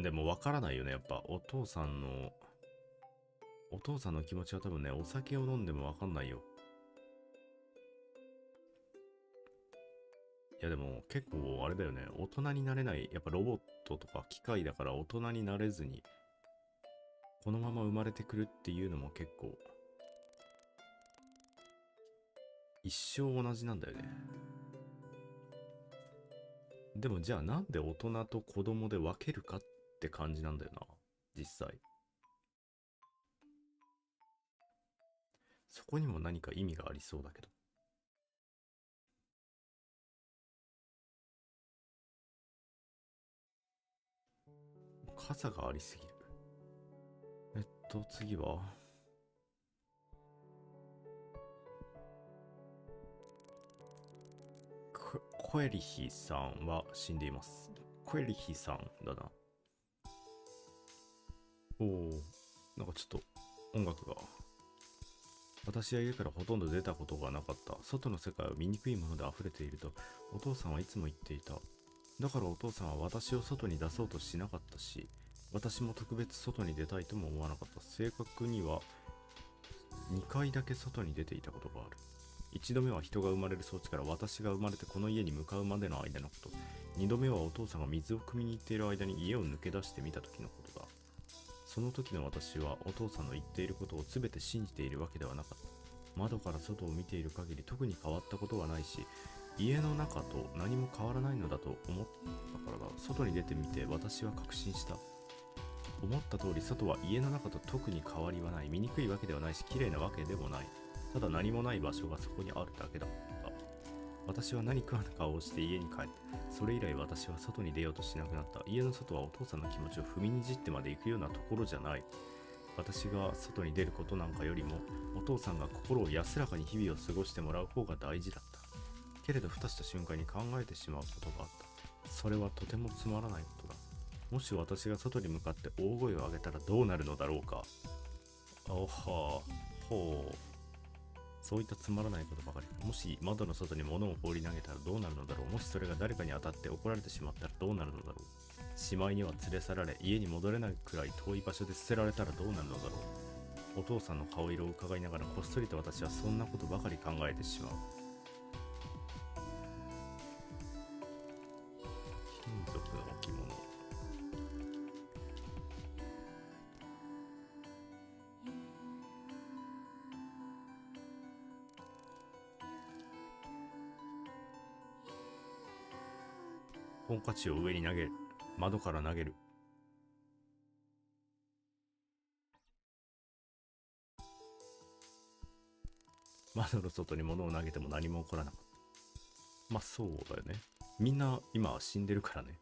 でも分からないよね。やっぱお父さんの気持ちは多分ね、お酒を飲んでも分かんないよ。いやでも結構あれだよね。大人になれない。やっぱロボットとか機械だから大人になれずに、このまま生まれてくるっていうのも結構、一生同じなんだよね。でもじゃあなんで大人と子供で分けるかって感じなんだよな。実際。そこにも何か意味がありそうだけど。傘がありすぎる。次はコエリヒさんは死んでいます。コエリヒさんだな。おお、なんかちょっと音楽が。私は家からほとんど出たことがなかった。外の世界は醜いもので溢れているとお父さんはいつも言っていた。だからお父さんは私を外に出そうとしなかったし、私も特別外に出たいとも思わなかった。正確には2回だけ外に出ていたことがある。1度目は人が生まれる装置から私が生まれてこの家に向かうまでの間のこと。2度目はお父さんが水を汲みに行っている間に家を抜け出してみた時のことだ。その時の私はお父さんの言っていることを全て信じているわけではなかった。窓から外を見ている限り特に変わったことはないし、家の中と何も変わらないのだと思ったからだ。外に出てみて私は確信した。思った通り外は家の中と特に変わりはない。醜いわけではないし綺麗なわけでもない。ただ何もない場所がそこにあるだけだった。私は何食わぬ顔をして家に帰った。それ以来私は外に出ようとしなくなった。家の外はお父さんの気持ちを踏みにじってまで行くようなところじゃない。私が外に出ることなんかよりもお父さんが心を安らかに日々を過ごしてもらう方が大事だった。けれどふとした瞬間に考えてしまうことがあった。それはとてもつまらないことだ。もし私が外に向かって大声を上げたらどうなるのだろうか。おはほう。そういったつまらないことばかり。もし窓の外に物を放り投げたらどうなるのだろう。もしそれが誰かに当たって怒られてしまったらどうなるのだろう。しまいには連れ去られ家に戻れないくらい遠い場所で捨てられたらどうなるのだろう。お父さんの顔色を伺いながらこっそりと私はそんなことばかり考えてしまう。金属の置物。トンカチを上に投げる。窓から投げる。窓の外に物を投げても何も起こらなかった。まあそうだよね。みんな今死んでるからね。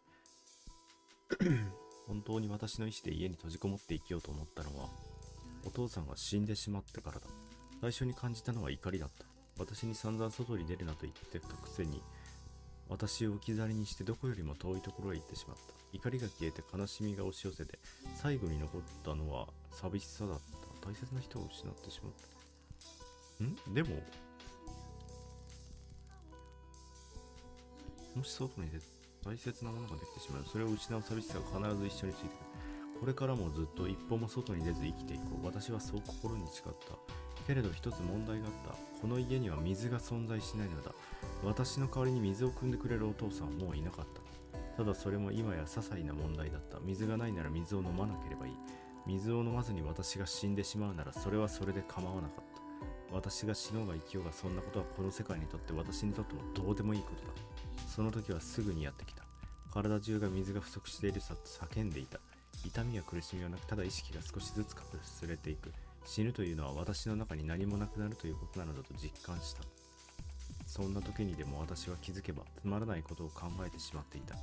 本当に私の意思で家に閉じこもって生きようと思ったのはお父さんが死んでしまってからだ。最初に感じたのは怒りだった。私に散々外に出るなと言ってたくせに私を置き去りにしてどこよりも遠いところへ行ってしまった。怒りが消えて悲しみが押し寄せて最後に残ったのは寂しさだった。大切な人を失ってしまった。でももし外に出て大切なものができてしまう。それを失う寂しさが必ず一緒についてくる。これからもずっと一歩も外に出ず生きていこう。私はそう心に誓った。けれど一つ問題があった。この家には水が存在しないのだ。私の代わりに水を汲んでくれるお父さんはもういなかった。ただそれも今や些細な問題だった。水がないなら水を飲まなければいい。水を飲まずに私が死んでしまうならそれはそれで構わなかった。私が死のうが生きようがそんなことはこの世界にとって私にとってもどうでもいいことだ。その時はすぐにやってきた。体中が水が不足しているさと叫んでいた。痛みや苦しみはなく、ただ意識が少しずつかすれていく。死ぬというのは私の中に何もなくなるということなのだと実感した。そんな時にでも私は気づけばつまらないことを考えてしまっていた。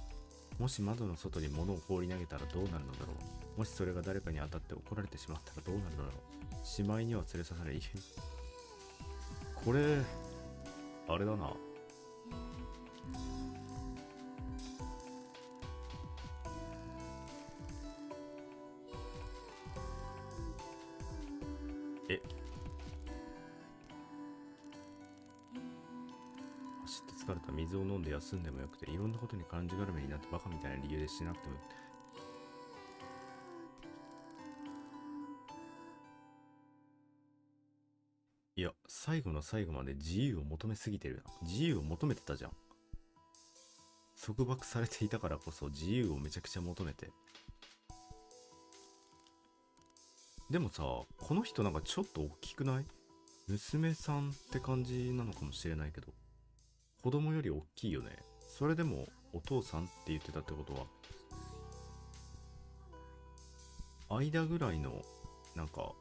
もし窓の外に物を放り投げたらどうなるのだろう。もしそれが誰かに当たって怒られてしまったらどうなるのだろう。しまいには連れ去され、これ、あれだな。え、走って疲れた。水を飲んで休んでもよくて、いろんなことに感じがるめになってバカみたいな理由でしなくても。いや、最後の最後まで自由を求めすぎてるな。自由を求めてたじゃん。束縛されていたからこそ自由をめちゃくちゃ求めて。でもさ、この人なんかちょっと大きくない？娘さんって感じなのかもしれないけど、子供より大きいよね。それでもお父さんって言ってたってことは、間ぐらいの、なんか、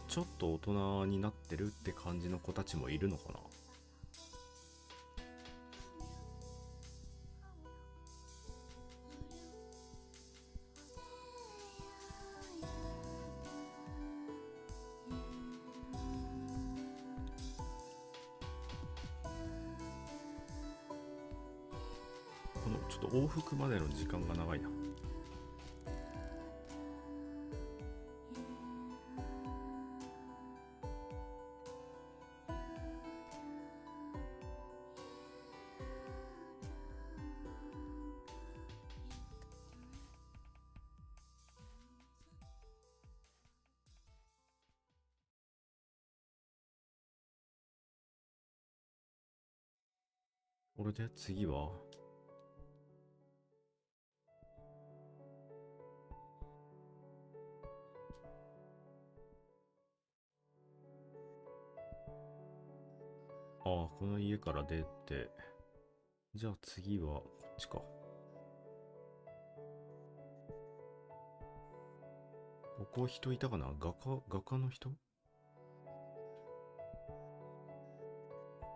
ちょっと大人になってるって感じの子たちもいるのかな。このちょっと往復までの時間が長いな。これで次は、ああ、この家から出て、じゃあ次はこっちか。ここ人いたかな。画家の人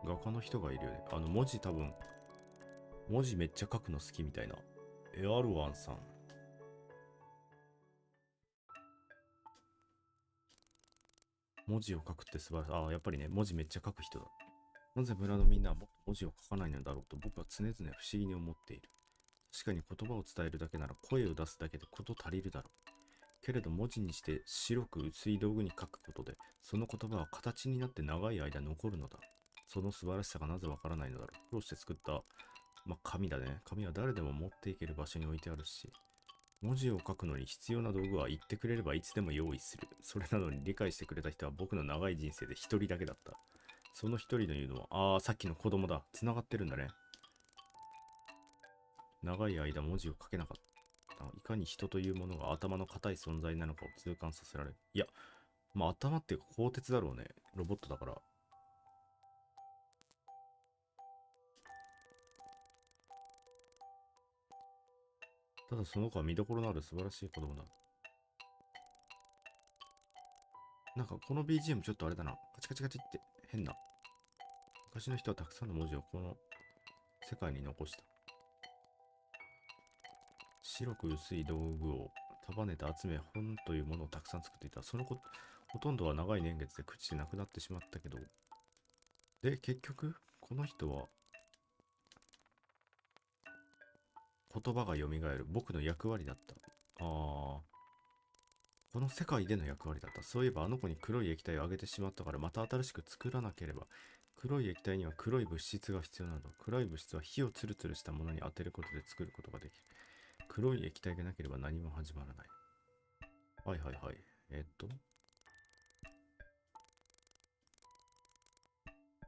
画家の人がいるよね。文字多分、文字めっちゃ書くの好きみたいな。エアルワンさん。文字を書くって素晴らしい。ああ、やっぱりね、文字めっちゃ書く人だ。なぜ村のみんなはもっと文字を書かないのだろうと僕は常々不思議に思っている。確かに言葉を伝えるだけなら声を出すだけで事足りるだろう。けれど文字にして白く薄い道具に書くことで、その言葉は形になって長い間残るのだ。その素晴らしさがなぜわからないのだろう。苦労して作った、紙だね。紙は誰でも持っていける場所に置いてあるし、文字を書くのに必要な道具は言ってくれればいつでも用意する。それなのに理解してくれた人は僕の長い人生で一人だけだった。その一人の言うのは、さっきの子供だ。繋がってるんだね。長い間文字を書けなかった。いかに人というものが頭の固い存在なのかを痛感させられる。いや、頭っていうか鋼鉄だろうね。ロボットだから。ただその子は見どころのある素晴らしい子供だ。なんかこの BGM ちょっとあれだな。カチカチカチって変な。昔の人はたくさんの文字をこの世界に残した。白く薄い道具を束ねて集め本というものをたくさん作っていた。その子、ほとんどは長い年月で朽ちてなくなってしまったけど。で、結局、この人は言葉が蘇る僕の役割だった。この世界での役割だった。そういえばあの子に黒い液体をあげてしまったからまた新しく作らなければ。黒い液体には黒い物質が必要なのだ。黒い物質は火をツルツルしたものに当てることで作ることができる。黒い液体がなければ何も始まらない。はいはいはい。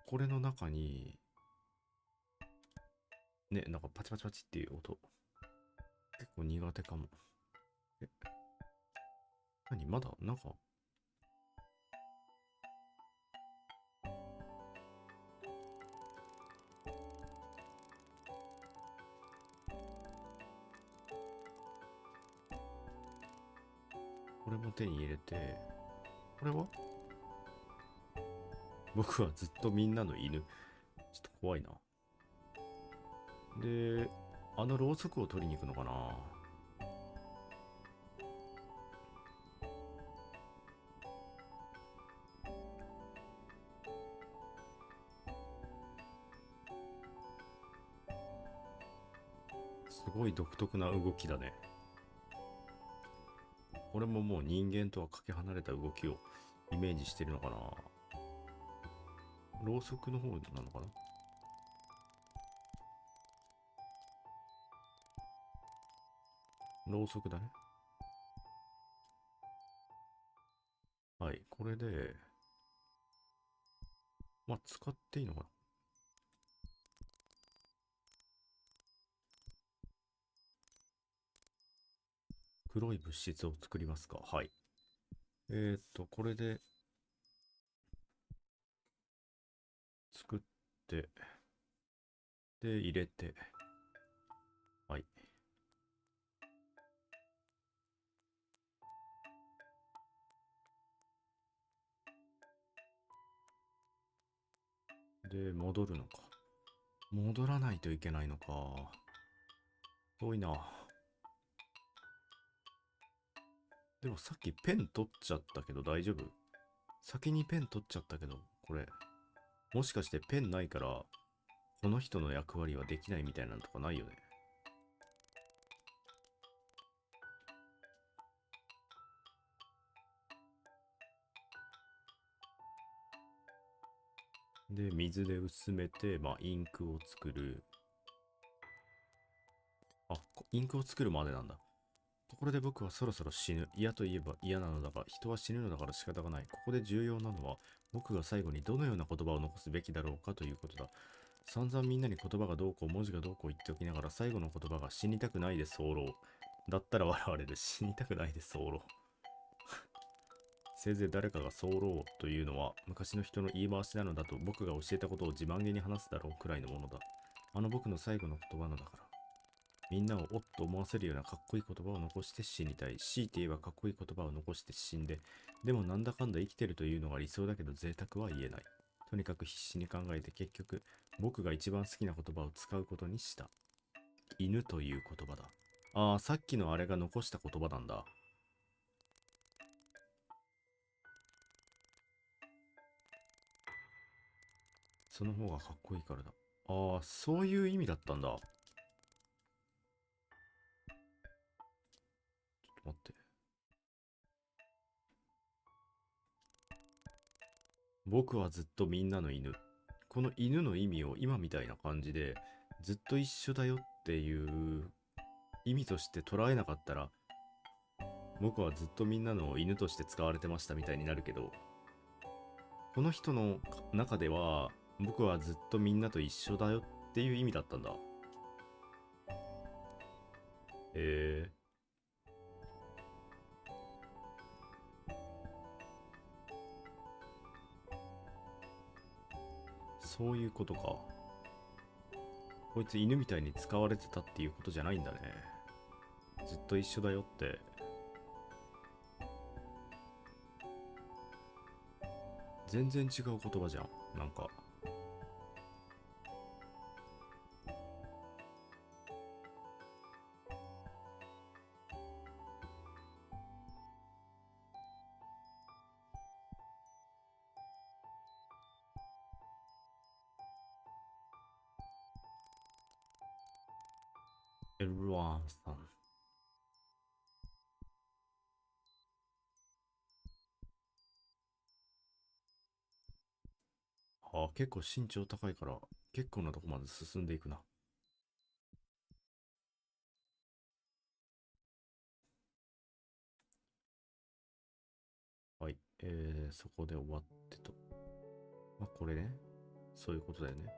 これの中に、ね、なんかパチパチパチっていう音。結構苦手かも。え、何まだなんか、これも手に入れて、これは僕はずっとみんなの犬。ちょっと怖いな。で、あのろうそくを取りに行くのかな。すごい独特な動きだね。これももう人間とはかけ離れた動きをイメージしてるのかな。ろうそくの方なのかな。ろうそくだね。はい、これで、まあ、使っていいのかな。黒い物質を作りますか。はい。これで作って、で、入れて、はい。で、戻るのか。戻らないといけないのか。遠いな。でもさっきペン取っちゃったけど大丈夫？先にペン取っちゃったけど、これ、もしかしてペンないから、この人の役割はできないみたいなのとかないよね。で、水で薄めて、まあ、インクを作る。あ、インクを作るまでなんだ。ところで僕はそろそろ死ぬ。嫌といえば嫌なのだが、人は死ぬのだから仕方がない。ここで重要なのは、僕が最後にどのような言葉を残すべきだろうかということだ。散々みんなに言葉がどうこう、文字がどうこう言っておきながら、最後の言葉が死にたくないで候。だったら笑われる。死にたくないで候。せいぜい誰かが候というのは昔の人の言い回しなのだと僕が教えたことを自慢げに話すだろうくらいのものだ。あの僕の最後の言葉のだから。みんなをおっと思わせるようなかっこいい言葉を残して死にたい。強いて言えばかっこいい言葉を残して死んで。でもなんだかんだ生きてるというのが理想だけど贅沢は言えない。とにかく必死に考えて結局僕が一番好きな言葉を使うことにした。犬という言葉だ。ああ、さっきのあれが残した言葉なんだ。その方がかっこいいからだ。ああ、そういう意味だったんだ。ちょっと待って。僕はずっとみんなの犬。この犬の意味を今みたいな感じで、ずっと一緒だよっていう意味として捉えなかったら、僕はずっとみんなの犬として使われてましたみたいになるけど、この人の中では、僕はずっとみんなと一緒だよっていう意味だったんだ。えそういうことか。こいつ犬みたいに使われてたっていうことじゃないんだね。ずっと一緒だよって。全然違う言葉じゃん。なんか。エルワンさん。あ、結構身長高いから、結構なとこまで進んでいくな。はい。そこで終わってと。まあ、これね。そういうことだよね。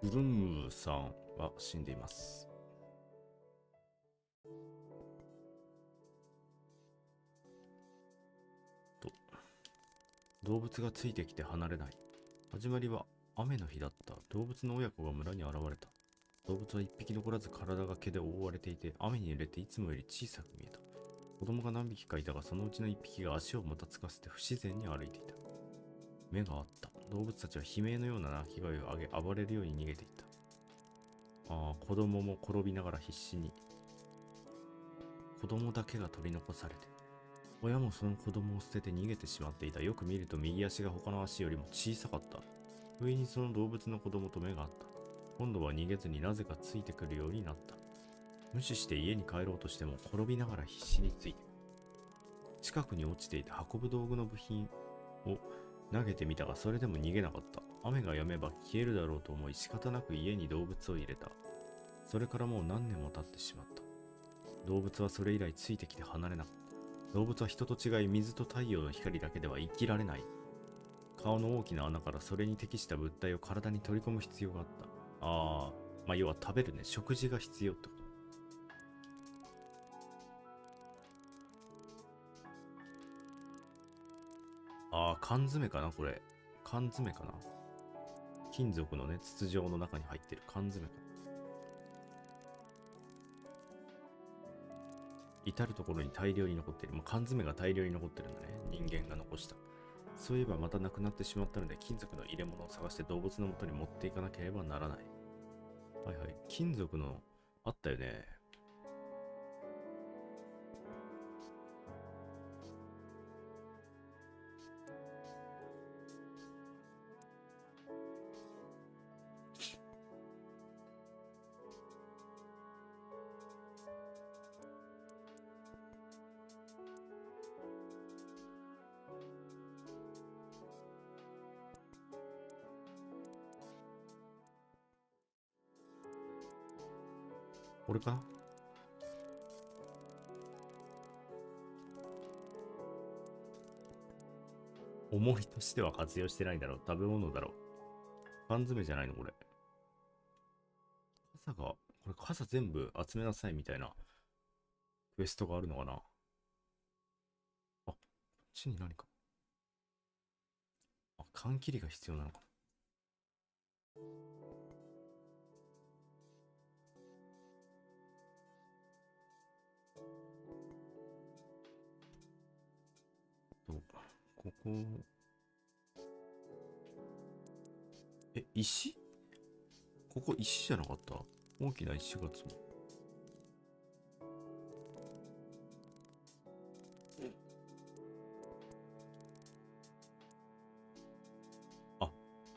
ウルムーさんは死んでいます。と、動物がついてきて離れない。始まりは雨の日だった。動物の親子が村に現れた。動物は一匹残らず体が毛で覆われていて、雨に濡れていつもより小さく見えた。子供が何匹かいたが、そのうちの一匹が足をもたつかせて不自然に歩いていた。目があった。動物たちは悲鳴のような鳴き声を上げ、暴れるように逃げていった。子供も転びながら必死に。子供だけが取り残されて。親もその子供を捨てて逃げてしまっていた。よく見ると右足が他の足よりも小さかった。不意にその動物の子供と目があった。今度は逃げずになぜかついてくるようになった。無視して家に帰ろうとしても転びながら必死について。近くに落ちていた運ぶ道具の部品を投げてみたが、それでも逃げなかった。雨が止めば消えるだろうと思い、仕方なく家に動物を入れた。それからもう何年も経ってしまった。動物はそれ以来ついてきて離れなかった。動物は人と違い、水と太陽の光だけでは生きられない。顔の大きな穴からそれに適した物体を体に取り込む必要があった。要は食べるね。食事が必要ってこと。缶詰かなこれ。缶詰かな。金属のね、筒状の中に入ってる缶詰かな。至るところに大量に残っている。缶詰が大量に残ってるんだね。人間が残した。そういえばまたなくなってしまったので、金属の入れ物を探して動物の元に持っていかなければならない。はいはい。金属の、あったよね。これかな。重りとしては活用してないだろう。食べ物だろう。缶詰じゃないのこれ。これ傘全部集めなさいみたいなクエストがあるのかな。こっちに何か。缶切りが必要なのか。ここ。石？ここ石じゃなかった？大きな石が積む。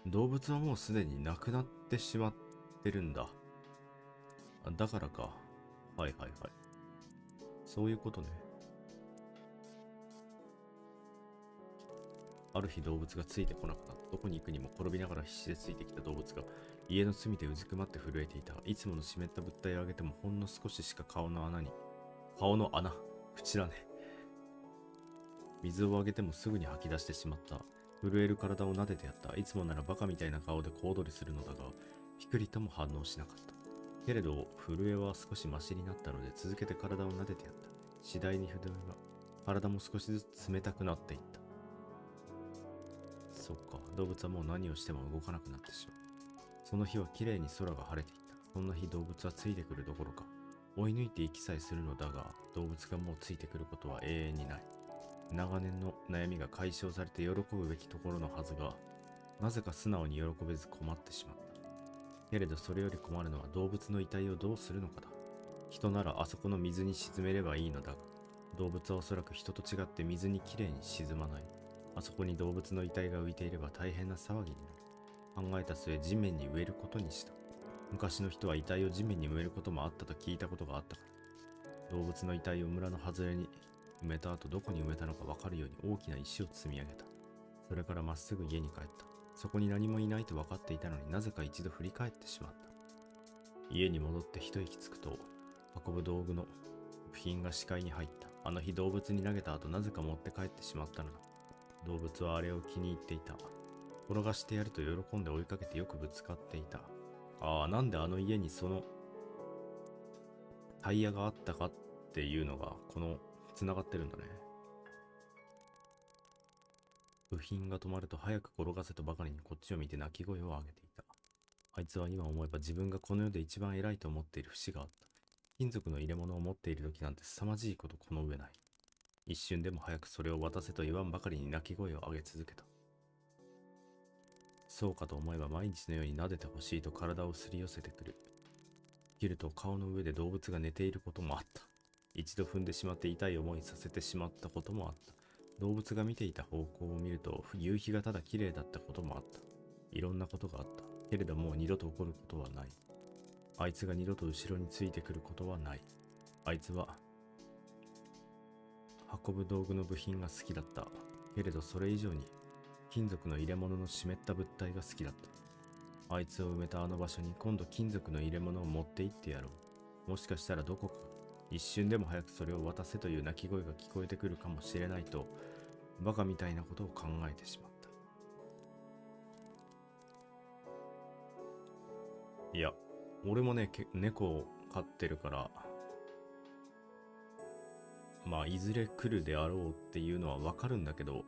動物はもうすでに亡くなってしまってるんだ。だからか。はいはいはい。そういうことね。ある日動物がついてこなくなった。どこに行くにも転びながら必死でついてきた動物が家の隅でうずくまって震えていた。いつもの湿った物体を上げてもほんの少ししか顔の穴、口だね。水をあげてもすぐに吐き出してしまった。震える体を撫でてやった。いつもならバカみたいな顔で小躍りするのだが、ピクリとも反応しなかった。けれど、震えは少しマシになったので続けて体を撫でてやった。次第に体も少しずつ冷たくなっていった。そっか、動物はもう何をしても動かなくなってしまう。その日はきれいに空が晴れていた。そんな日動物はついてくるどころか、追い抜いて息さえするのだが、動物がもうついてくることは永遠にない。長年の悩みが解消されて喜ぶべきところのはずが、なぜか素直に喜べず困ってしまった。けれどそれより困るのは動物の遺体をどうするのかだ。人ならあそこの水に沈めればいいのだが、動物はおそらく人と違って水にきれいに沈まない。あそこに動物の遺体が浮いていれば大変な騒ぎになる。考えた末、地面に植えることにした。昔の人は遺体を地面に植えることもあったと聞いたことがあったから。動物の遺体を村の外れに埋めた後、どこに埋めたのか分かるように大きな石を積み上げた。それからまっすぐ家に帰った。そこに何もいないと分かっていたのになぜか一度振り返ってしまった。家に戻って一息つくと、運ぶ道具の部品が視界に入った。あの日動物に投げた後、なぜか持って帰ってしまったのだ。動物はあれを気に入っていた。転がしてやると喜んで追いかけてよくぶつかっていた。ああ、なんであの家にそのタイヤがあったかっていうのが、繋がってるんだね。部品が止まると早く転がせとばかりにこっちを見て泣き声を上げていた。あいつは今思えば自分がこの世で一番偉いと思っている節があった。金属の入れ物を持っている時なんて凄まじいことこの上ない。一瞬でも早くそれを渡せと言わんばかりに泣き声を上げ続けた。そうかと思えば毎日のように撫でてほしいと体をすり寄せてくる。切ると顔の上で動物が寝ていることもあった。一度踏んでしまって痛い思いさせてしまったこともあった。動物が見ていた方向を見ると夕日がただ綺麗だったこともあった。いろんなことがあった。けれどもう二度と起こることはない。あいつが二度と後ろについてくることはない。あいつは運ぶ道具の部品が好きだった。けれどそれ以上に金属の入れ物の湿った物体が好きだった。あいつを埋めたあの場所に今度金属の入れ物を持って行ってやろう。もしかしたらどこか一瞬でも早くそれを渡せという鳴き声が聞こえてくるかもしれないと、バカみたいなことを考えてしまった。いや、俺もね、猫を飼ってるから、まあ、いずれ来るであろうっていうのはわかるんだけど、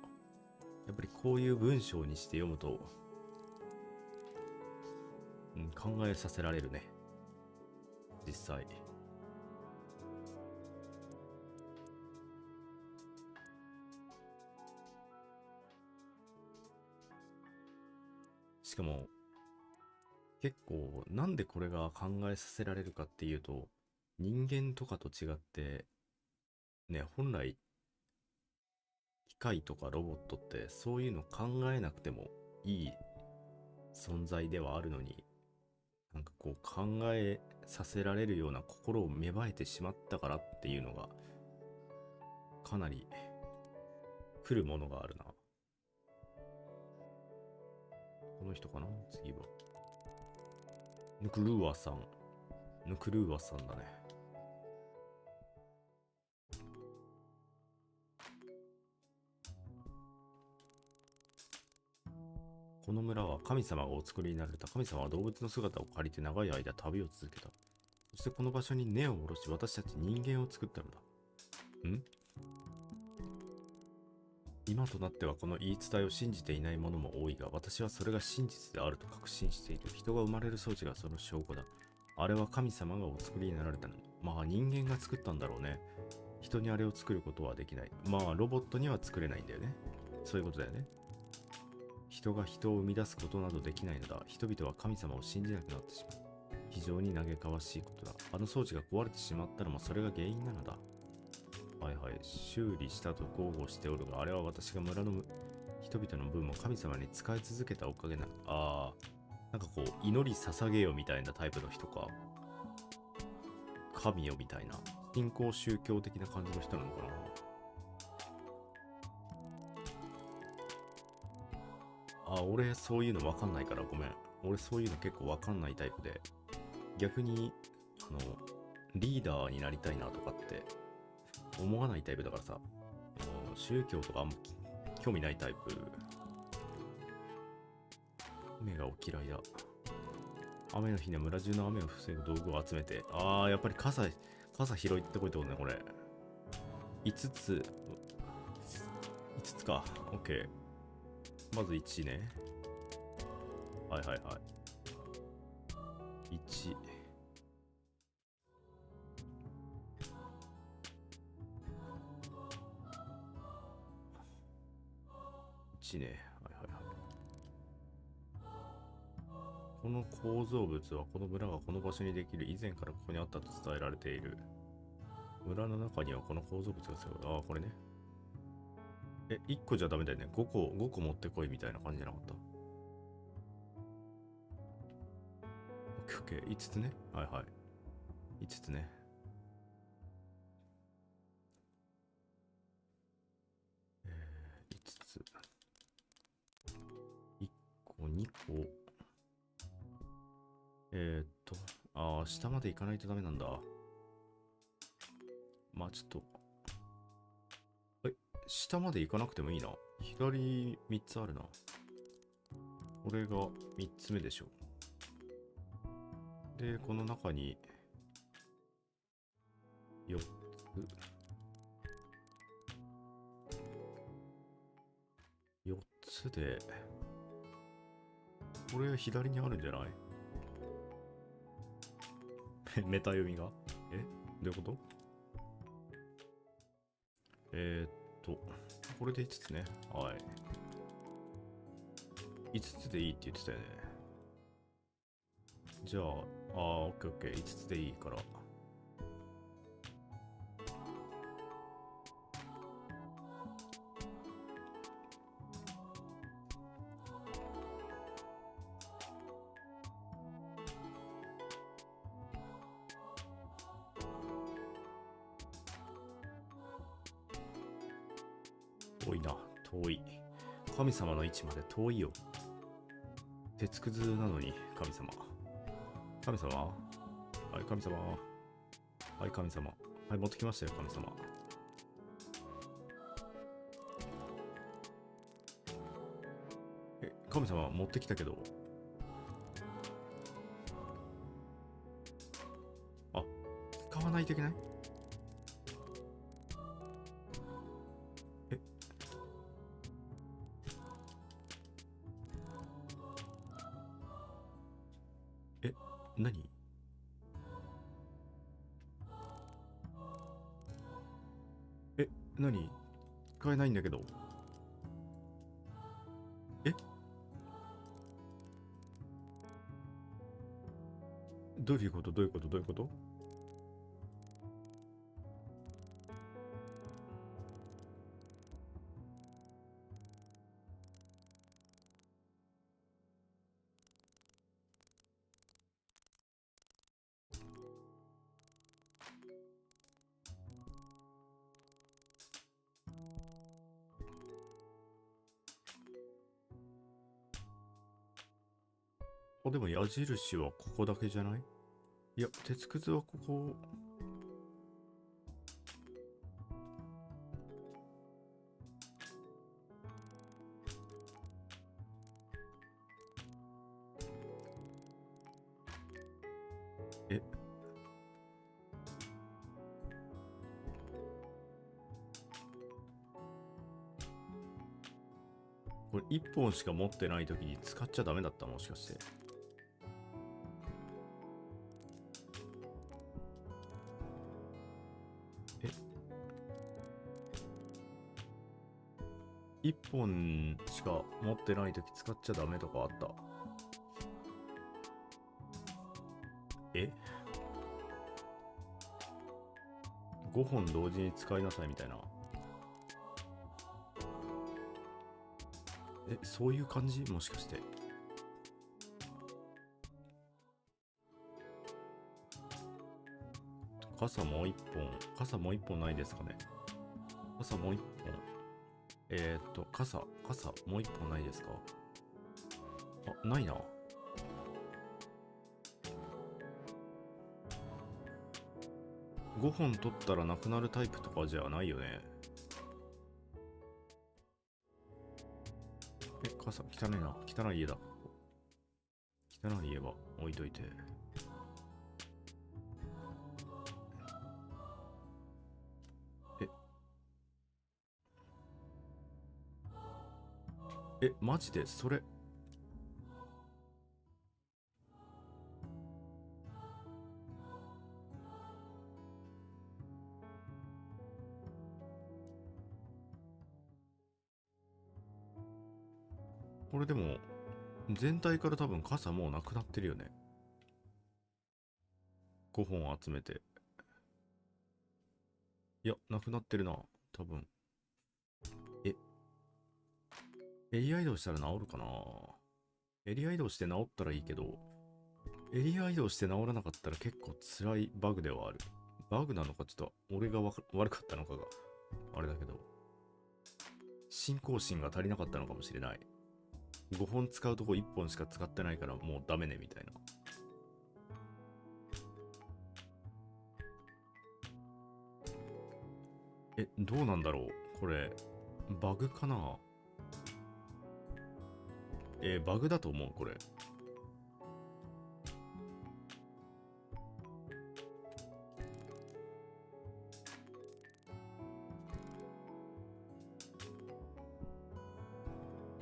やっぱりこういう文章にして読むと、考えさせられるね。実際。しかも、結構、なんでこれが考えさせられるかっていうと、人間とかと違って、ね、本来、機械とかロボットってそういうの考えなくてもいい存在ではあるのに、なんかこう考えさせられるような心を芽生えてしまったからっていうのが、かなり来るものがあるな。この人かな次は。ヌクルーワさん。ヌクルーワさんだね。この村は神様がお作りになられた。神様は動物の姿を借りて長い間旅を続けた。そしてこの場所に根を下ろし私たち人間を作ったのだ。今となってはこの言い伝えを信じていない者も多いが、私はそれが真実であると確信している。人が生まれる装置がその証拠だ。あれは神様がお作りになられたの。まあ人間が作ったんだろうね。人にあれを作ることはできない。まあロボットには作れないんだよね。そういうことだよね。人が人を生み出すことなどできないのだ。人々は神様を信じなくなってしまう。非常に嘆かわしいことだ。あの装置が壊れてしまったのもそれが原因なのだ。はいはい。修理したと豪語しておるが、あれは私が村の人々の分も神様に使い続けたおかげな。なんかこう、祈り捧げよみたいなタイプの人か。神よみたいな。信仰宗教的な感じの人なのかな。俺そういうのわかんないからごめん。俺そういうの結構わかんないタイプで。逆に、リーダーになりたいなとかって思わないタイプだからさ。宗教とかあんま興味ないタイプ。雨がお嫌いだ。雨の日には村中の雨を防ぐ道具を集めて。やっぱり傘拾いってこいってことね、これ。5つ。5つか。OK。まず1ね。はいはいはい。1。1ね。はいはいはい。この構造物はこの村がこの場所にできる以前からここにあったと伝えられている。村の中にはこの構造物がすごい。これね。1個じゃダメだよね。5個持ってこいみたいな感じじゃなかった。オッケーオッケー。5つね。はいはい。5つね。5つ。1個、2個。下まで行かないとダメなんだ。まあちょっと。下まで行かなくてもいいな。左3つあるな。これが3つ目でしょ。で、この中に4つ。4つで、これ左にあるんじゃない？メタ読みが？どういうこと？これで5つね。はい。5つでいいって言ってたよね。じゃあ、オッケーオッケー。5つでいいから。遠いな、遠い。神様の位置まで遠いよ。鉄くずなのに、神様。神様？はい、神様。はい、神様。はい、持ってきましたよ、神様。神様持ってきたけど。あ、使わないといけない？何？何？使えないんだけど。どういうこと？どういうこと？どういうこと？でも矢印はここだけじゃない？いや、鉄くずはここ。これ1本しか持ってないときに使っちゃダメだった？もしかして。1本しか持ってないとき使っちゃダメとかあった？5本同時に使いなさいみたいな。そういう感じ？もしかして。傘もう1本。傘もう1本ないですかね？傘もう1本。傘もう1本ないですか？ないな。5本取ったらなくなるタイプとかじゃないよね。傘、汚いな。汚い家だ。汚い家は置いといて。マジでそれ。これでも、全体から多分傘もうなくなってるよね。5本集めて。いや、なくなってるな。多分。エリア移動したら治るかな？エリア移動して治ったらいいけど、エリア移動して治らなかったら結構辛いバグではある。バグなのかちょっと俺が悪かったのかがあれだけど、信仰心が足りなかったのかもしれない。5本使うとこ1本しか使ってないからもうダメねみたいな。どうなんだろうこれ。バグかな？バグだと思うこれ。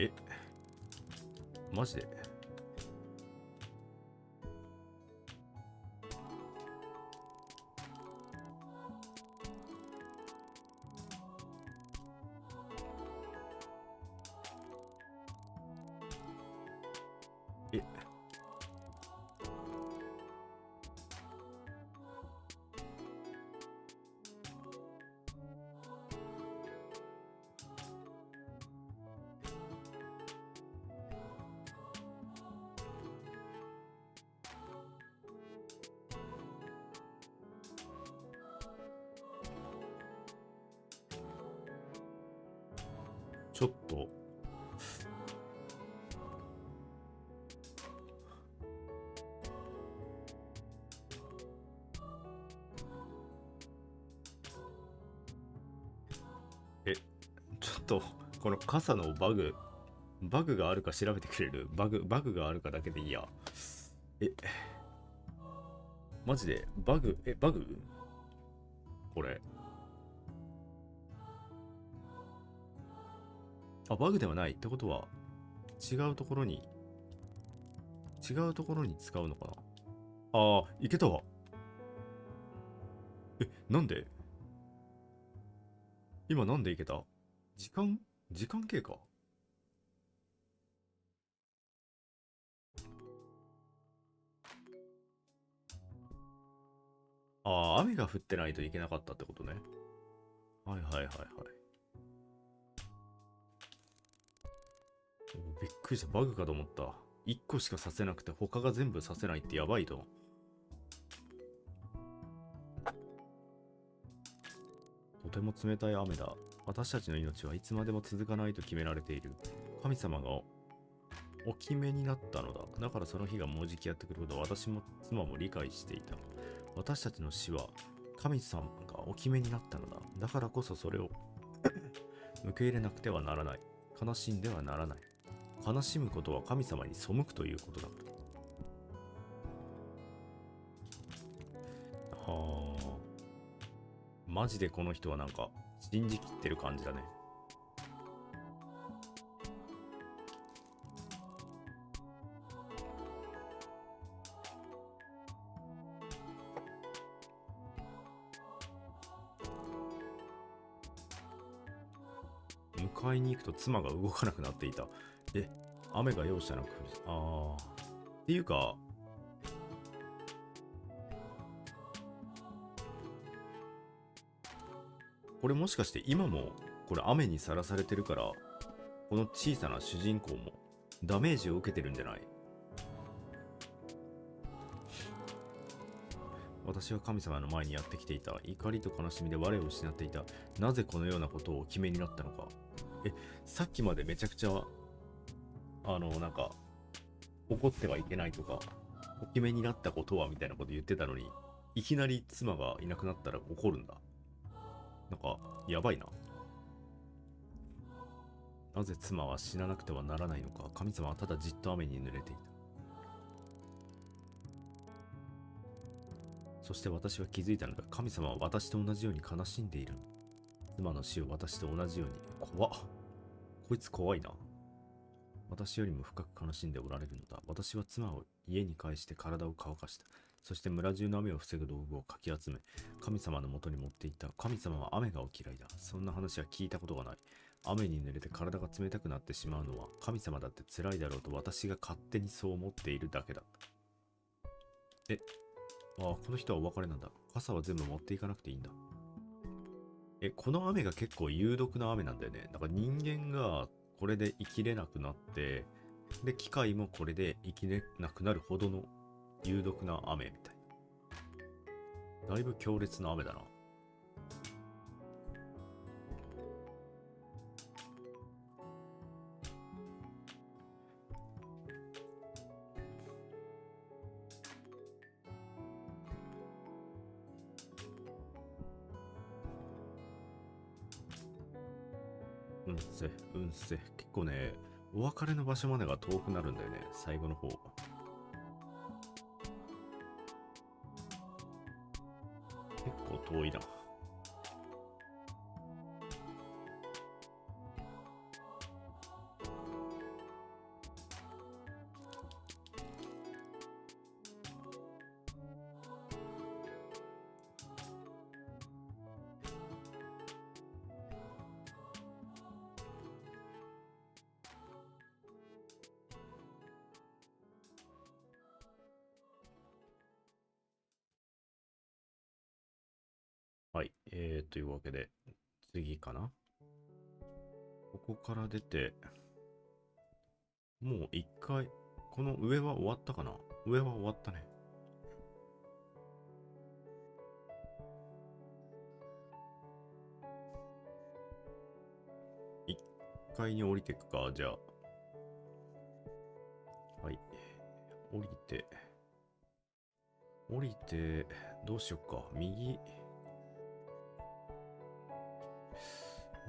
え、マジで？え、ちょっと、え、ちょっと、この傘のバグがあるか調べてくれる？バグがあるかだけでいいや。え、マジでバグこれ。あ、バグではないってことは、違うところに、違うところに使うのかな？ああ、いけたわ。なんで今なんでいけた？時間時間経過？ああ、雨が降ってないといけなかったってことね。はいはいはいはい。びっくりした。バグかと思った。1個しかさせなくて他が全部させないってやばいと。とても冷たい雨だ。私たちの命はいつまでも続かないと決められている。神様がお決めになったのだ。だからその日がもうじきやってくることを私も妻も理解していた。私たちの死は神様がお決めになったのだ。だからこそそれを受け入れなくてはならない。悲しんではならない。悲しむことは神様に背くということだから。はあ。マジでこの人はなんか信じきってる感じだね。迎えに行くと妻が動かなくなっていた。雨が容赦なく降る。ああ。っていうか、これもしかして今もこれ雨にさらされてるから、この小さな主人公もダメージを受けてるんじゃない？私は神様の前にやってきていた。怒りと悲しみで我を失っていた。なぜこのようなことをお決めになったのか。さっきまでめちゃくちゃ、なんか、怒ってはいけないとか、お決めになったことはみたいなこと言ってたのに、いきなり妻がいなくなったら怒るんだ。なんか、やばいな。なぜ妻は死ななくてはならないのか。神様はただじっと雨に濡れていた。そして私は気づいたのだ。神様は私と同じように悲しんでいる。妻の死を私と同じように。怖っ。こいつ怖いな。私よりも深く悲しんでおられるのだ。私は妻を家に帰して体を乾かした。そして村中の雨を防ぐ道具をかき集め、神様のもとに持っていった。神様は雨がお嫌いだ。そんな話は聞いたことがない。雨に濡れて体が冷たくなってしまうのは神様だって辛いだろうと私が勝手にそう思っているだけだ。この人はお別れなんだ。傘は全部持っていかなくていいんだ。この雨が結構有毒な雨なんだよね。だから人間がこれで生きれなくなって、で、機械もこれで生きれなくなるほどの有毒な雨みたいな。だいぶ強烈な雨だな。うんせ。結構ね、お別れの場所までが遠くなるんだよね、最後の方。結構遠いな。はい。というわけで、次かな。ここから出て、もう一回、この上は終わったかな。上は終わったね。一階に降りてくか、じゃあ。はい。降りて、どうしよっか。右、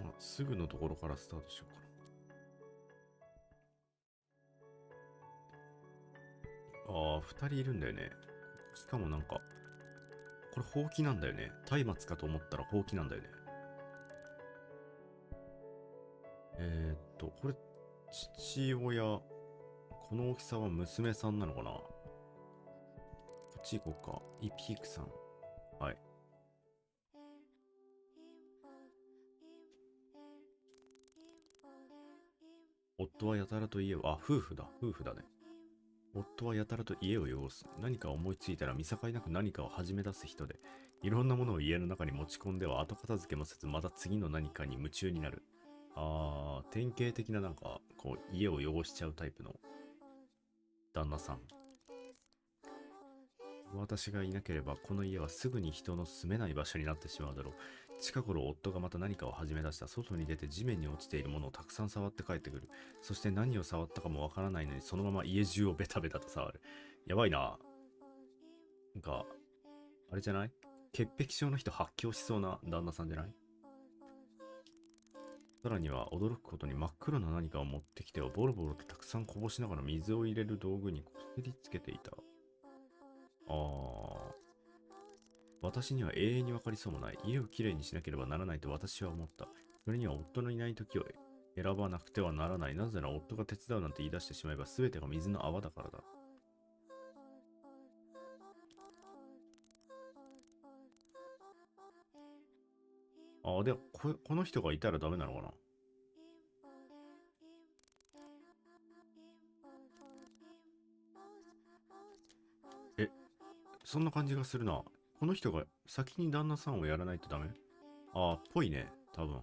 まあ、すぐのところからスタートしようかな。ああ、二人いるんだよね。しかもなんか、これほうきなんだよね。松明かと思ったらほうきなんだよね。これ、父親、この大きさは娘さんなのかな。こっち行こうか。イピークさん。はい。夫はやたらと家を、あ、夫婦だね。夫はやたらと家を汚す。何か思いついたら見境なく何かを始め出す人で、いろんなものを家の中に持ち込んでは後片付けもせず、また次の何かに夢中になる。典型的ななんか、こう、家を汚しちゃうタイプの旦那さん。私がいなければ、この家はすぐに人の住めない場所になってしまうだろう。近頃夫がまた何かを始め出した。外に出て地面に落ちているものをたくさん触って帰ってくる。そして何を触ったかもわからないのに、そのまま家中をベタベタと触る。やばいな。なんか、あれじゃない？潔癖症の人発狂しそうな旦那さんじゃない？さらには驚くことに真っ黒な何かを持ってきてはボロボロとたくさんこぼしながら水を入れる道具にこすりつけていた。私には永遠にわかりそうもない。家をきれいにしなければならないと私は思った。それには夫のいない時を選ばなくてはならない。なぜなら夫が手伝うなんて言い出してしまえば全てが水の泡だからだ。で、この人がいたらダメなのかな。え、そんな感じがするな。この人が先に旦那さんをやらないとダメ？ぽいね。多分。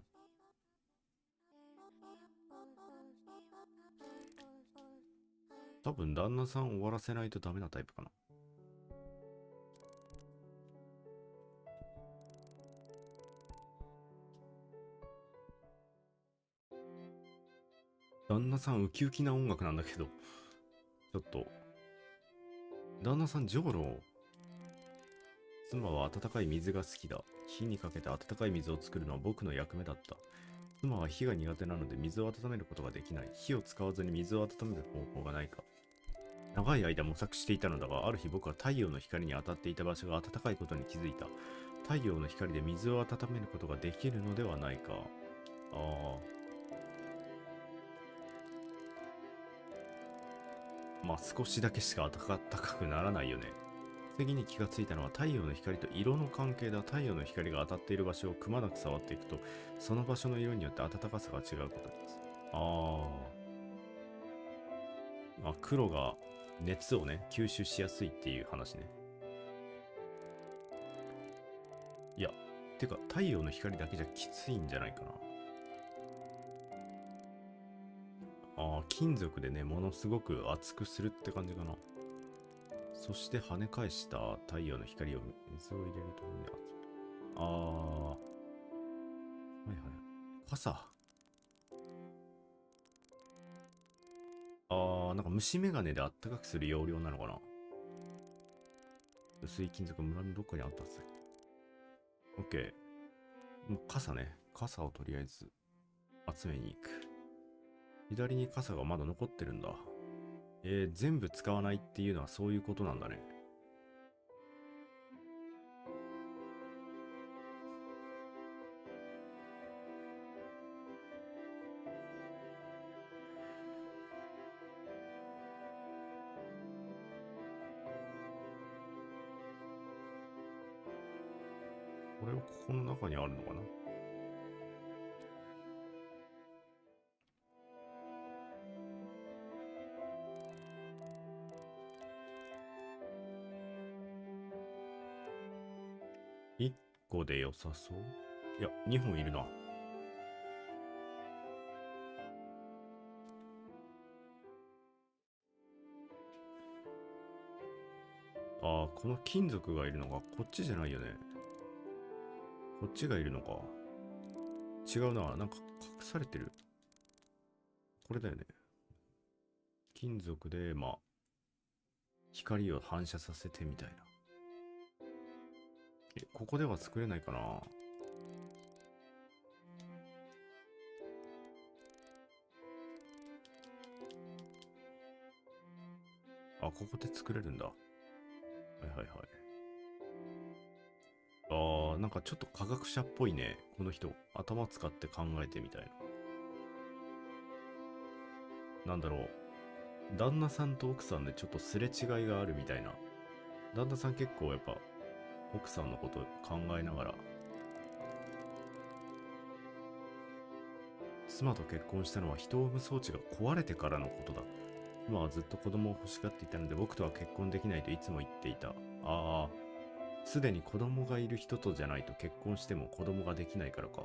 多分旦那さんを終わらせないとダメなタイプかな。旦那さんウキウキな音楽なんだけど、ちょっと、旦那さんジョロ、妻は温かい水が好きだ。火にかけて温かい水を作るのは僕の役目だった。妻は火が苦手なので水を温めることができない。火を使わずに水を温める方法がないか。長い間模索していたのだが、ある日僕は太陽の光に当たっていた場所が暖かいことに気づいた。太陽の光で水を温めることができるのではないか。まあ少しだけしか暖かくならないよね。次に気がついたのは太陽の光と色の関係だ。太陽の光が当たっている場所をくまなく触っていくと、その場所の色によって暖かさが違うことです。黒が熱をね、吸収しやすいっていう話ね。いや、てか太陽の光だけじゃきついんじゃないかな。金属でね、ものすごく熱くするって感じかな。そして跳ね返した太陽の光を水を入れるときに熱い。はいはい。傘。なんか虫眼鏡であったかくする容量なのかな。薄い金属村のどっかにあったはずだ。オッケー。もう傘ね。傘をとりあえず集めに行く。左に傘がまだ残ってるんだ。全部使わないっていうのはそういうことなんだね。これはここの中にあるのかな。一個で良さそう。いや、2本いるな。ああ、この金属がいるのがこっちじゃないよね。こっちがいるのか。違うな。なんか隠されてる。これだよね。金属で、まあ、光を反射させてみたいな。ここでは作れないかな。あ、ここで作れるんだ。はいはいはい。あー、なんかちょっと科学者っぽいね。この人。頭使って考えてみたいな。なんだろう。旦那さんと奥さんでちょっとすれ違いがあるみたいな。旦那さん結構やっぱ奥さんのこと考えながら、妻と結婚したのは人を産む装置が壊れてからのことだ。妻はずっと子供を欲しがっていたので僕とは結婚できないといつも言っていた。ああ、すでに子供がいる人とじゃないと結婚しても子供ができないからか。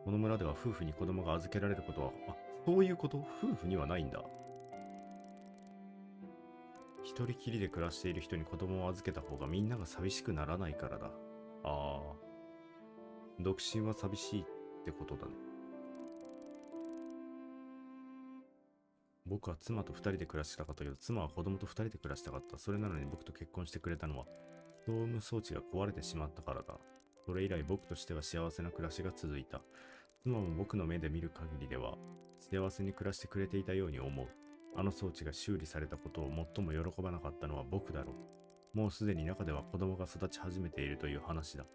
この村では夫婦に子供が預けられることは、あ、そういうこと？夫婦にはないんだ。一人きりで暮らしている人に子供を預けた方がみんなが寂しくならないからだ。ああ、独身は寂しいってことだね。僕は妻と二人で暮らしたかったけど、妻は子供と二人で暮らしたかった。それなのに僕と結婚してくれたのは、人を産む装置が壊れてしまったからだ。それ以来僕としては幸せな暮らしが続いた。妻も僕の目で見る限りでは、幸せに暮らしてくれていたように思う。あの装置が修理されたことを最も喜ばなかったのは僕だろう。もうすでに中では子供が育ち始めているという話だ。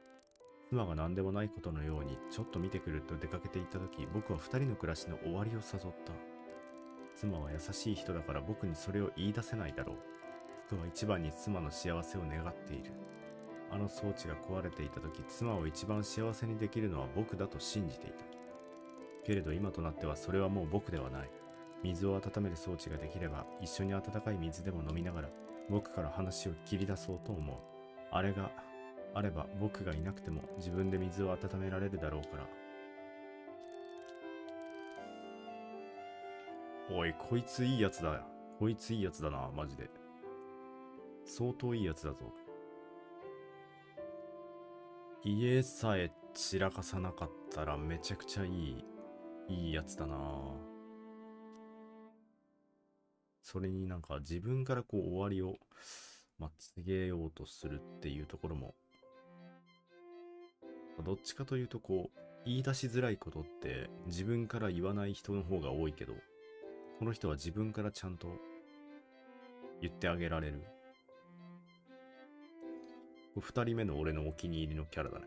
妻が何でもないことのようにちょっと見てくると出かけていった時、僕は二人の暮らしの終わりを誘った。妻は優しい人だから僕にそれを言い出せないだろう。僕は一番に妻の幸せを願っている。あの装置が壊れていた時、妻を一番幸せにできるのは僕だと信じていた。けれど今となってはそれはもう僕ではない。水を温める装置ができれば一緒に温かい水でも飲みながら僕から話を切り出そうと思う。あれがあれば僕がいなくても自分で水を温められるだろうから。おい、こいついいやつだ。こいついいやつだな、マジで。相当いいやつだぞ。家さえ散らかさなかったらめちゃくちゃいいやつだな。それになんか自分からこう終わりを、告げようとするっていうところも、どっちかというとこう、言い出しづらいことって自分から言わない人の方が多いけど、この人は自分からちゃんと言ってあげられる。二人目の俺のお気に入りのキャラだね。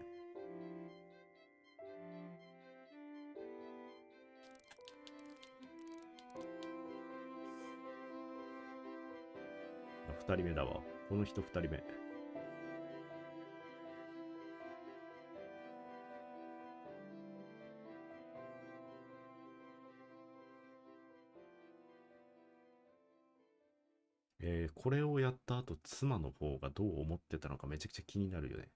二人目だわ。この人二人目。これをやった後、妻の方がどう思ってたのかめちゃくちゃ気になるよね。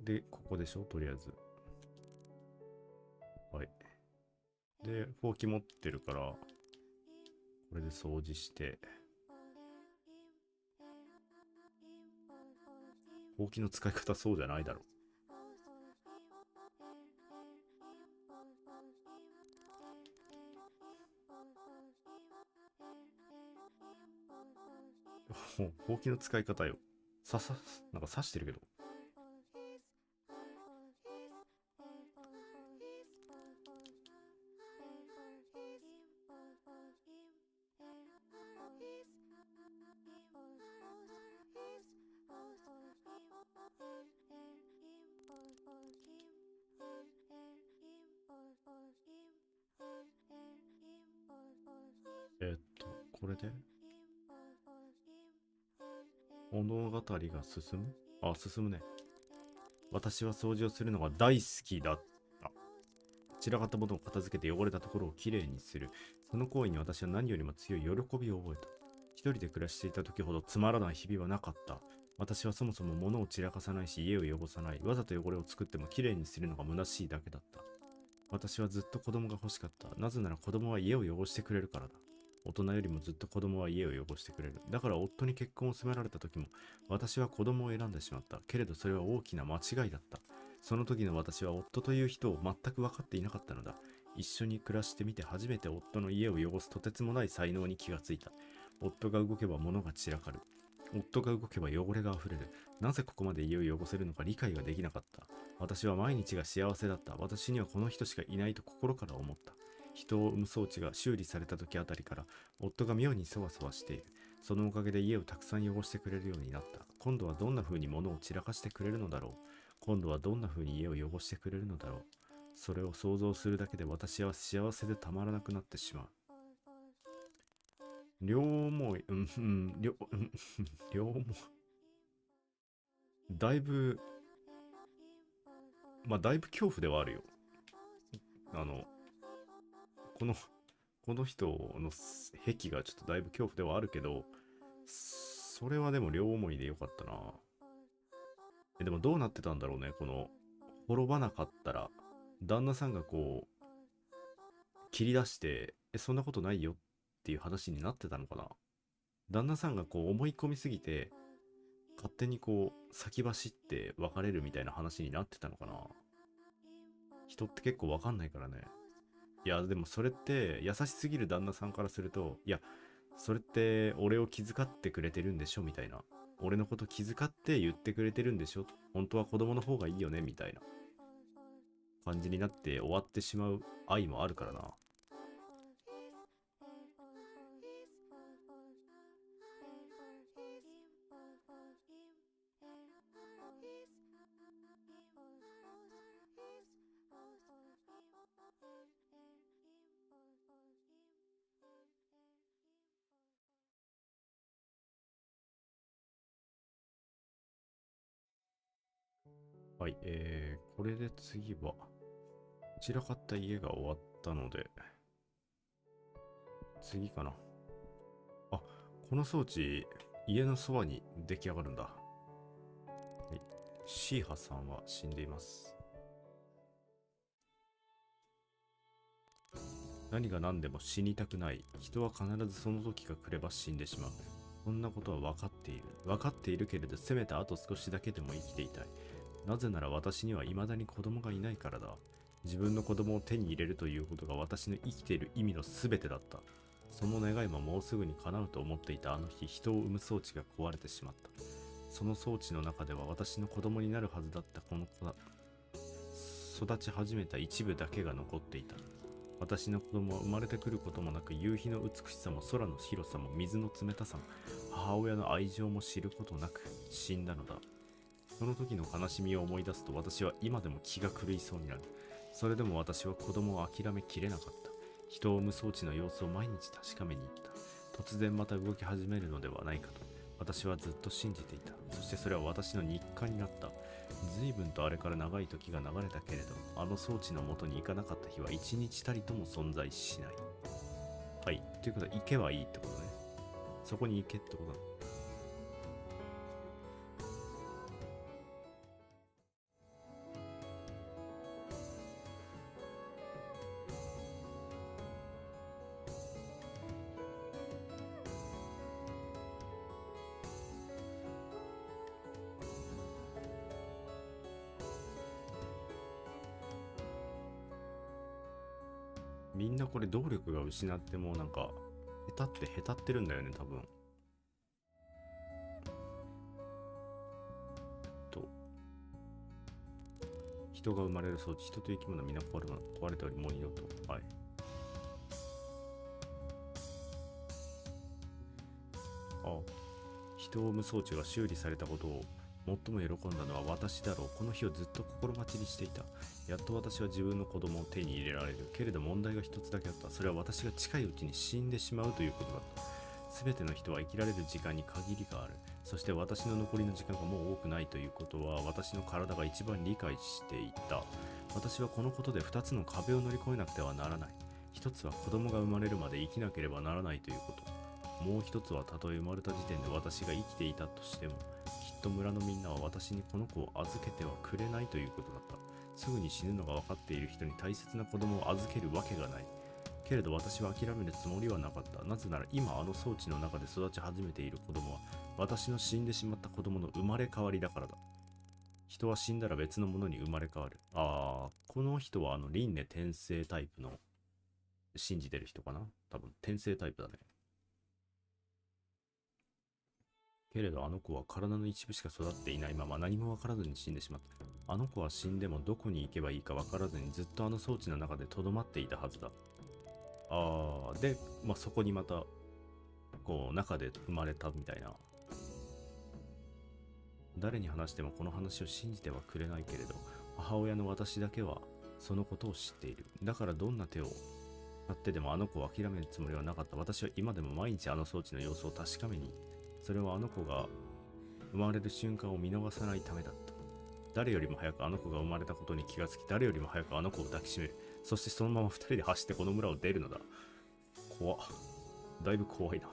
で、ここでしょ、とりあえず。はい。で、ほうき持ってるから、これで掃除して、ほうきの使い方そうじゃないだろ。ほうきの使い方よ。なんか刺してるけど。これで物語が進む？あ、進むね。私は掃除をするのが大好きだった。散らかったものを片付けて汚れたところをきれいにする。その行為に私は何よりも強い喜びを覚えた。一人で暮らしていた時ほどつまらない日々はなかった。私はそもそも物を散らかさないし家を汚さない。わざと汚れを作ってもきれいにするのが虚しいだけだった。私はずっと子供が欲しかった。なぜなら子供は家を汚してくれるからだ。大人よりもずっと子供は家を汚してくれる。だから夫に結婚を迫られた時も私は子供を選んでしまった。けれどそれは大きな間違いだった。その時の私は夫という人を全く分かっていなかったのだ。一緒に暮らしてみて初めて夫の家を汚すとてつもない才能に気がついた。夫が動けば物が散らかる。夫が動けば汚れが溢れる。なぜここまで家を汚せるのか理解ができなかった。私は毎日が幸せだった。私にはこの人しかいないと心から思った。人を産む装置が修理された時あたりから夫が妙にそわそわしている。そのおかげで家をたくさん汚してくれるようになった。今度はどんな風に物を散らかしてくれるのだろう。今度はどんな風に家を汚してくれるのだろう。それを想像するだけで私は幸せでたまらなくなってしまう。両思い、両思い。だいぶ、だいぶ恐怖ではあるよ。あの、この、この人の癖がちょっとだいぶ恐怖ではあるけど、それはでも両思いでよかったな。でもどうなってたんだろうね、この、滅ばなかったら、旦那さんがこう、切り出して、そんなことないよっていう話になってたのかな。旦那さんがこう思い込みすぎて、勝手にこう、先走って別れるみたいな話になってたのかな。人って結構わかんないからね。いや、でもそれって優しすぎる旦那さんからすると、いや、それって俺を気遣ってくれてるんでしょみたいな。俺のこと気遣って言ってくれてるんでしょ。本当は子供の方がいいよねみたいな感じになって終わってしまう愛もあるからな。はい、これで次は、散らかった家が終わったので、次かな。あ、この装置、家のそばに出来上がるんだ。はい。シーハさんは死んでいます。何が何でも死にたくない。人は必ずその時が来れば死んでしまう。そんなことは分かっている。分かっているけれど、せめてあと少しだけでも生きていたい。なぜなら私には未だに子供がいないからだ。自分の子供を手に入れるということが私の生きている意味の全てだった。その願いももうすぐに叶うと思っていたあの日、人を産む装置が壊れてしまった。その装置の中では私の子供になるはずだったこの子が育ち始めた一部だけが残っていた。私の子供は生まれてくることもなく、夕日の美しさも空の広さも水の冷たさも母親の愛情も知ることなく死んだのだ。その時の悲しみを思い出すと私は今でも気が狂いそうになる。それでも私は子供を諦めきれなかった。人を産む装置の様子を毎日確かめに行った。突然また動き始めるのではないかと私はずっと信じていた。そしてそれは私の日課になった。随分とあれから長い時が流れたけれど、あの装置の元に行かなかった日は一日たりとも存在しない。はい。ということは行けばいいってことね。そこに行けってことだ。みんなこれ動力が失ってもうなんか、へたってるんだよね、多分。と、人が生まれる装置、人と生き物は皆壊れておりもう二度と。はい。あ、人を産む装置が修理されたことを最も喜んだのは私だろう。この日をずっと心待ちにしていた。やっと私は自分の子供を手に入れられる。けれど問題が一つだけあった。それは私が近いうちに死んでしまうということだった。すべての人は生きられる時間に限りがある。そして私の残りの時間がもう多くないということは私の体が一番理解していた。私はこのことで2つの壁を乗り越えなくてはならない。一つは子供が生まれるまで生きなければならないということ。もう一つはたとえ生まれた時点で私が生きていたとしても、きっっと村のみんなは私にこの子を預けてはくれないということだった。すぐに死ぬのが分かっている人に大切な子供を預けるわけがない。けれど私は諦めるつもりはなかった。なぜなら今あの装置の中で育ち始めている子供は私の死んでしまった子供の生まれ変わりだからだ。人は死んだら別のものに生まれ変わる。この人は輪廻転生タイプの信じてる人かな。多分転生タイプだね。けれどあの子は体の一部しか育っていないまま何も分からずに死んでしまった。あの子は死んでもどこに行けばいいか分からずにずっとあの装置の中で留まっていたはずだ。で、そこにまたこう中で生まれたみたいな。誰に話してもこの話を信じてはくれないけれど、母親の私だけはそのことを知っている。だからどんな手を使ってでもあの子を諦めるつもりはなかった。私は今でも毎日あの装置の様子を確かめに、それはあの子が生まれる瞬間を見逃さないためだった。誰よりも早くあの子が生まれたことに気がつき、誰よりも早くあの子を抱きしめる。そしてそのまま二人で走ってこの村を出るのだ。怖っ。だいぶ怖いな。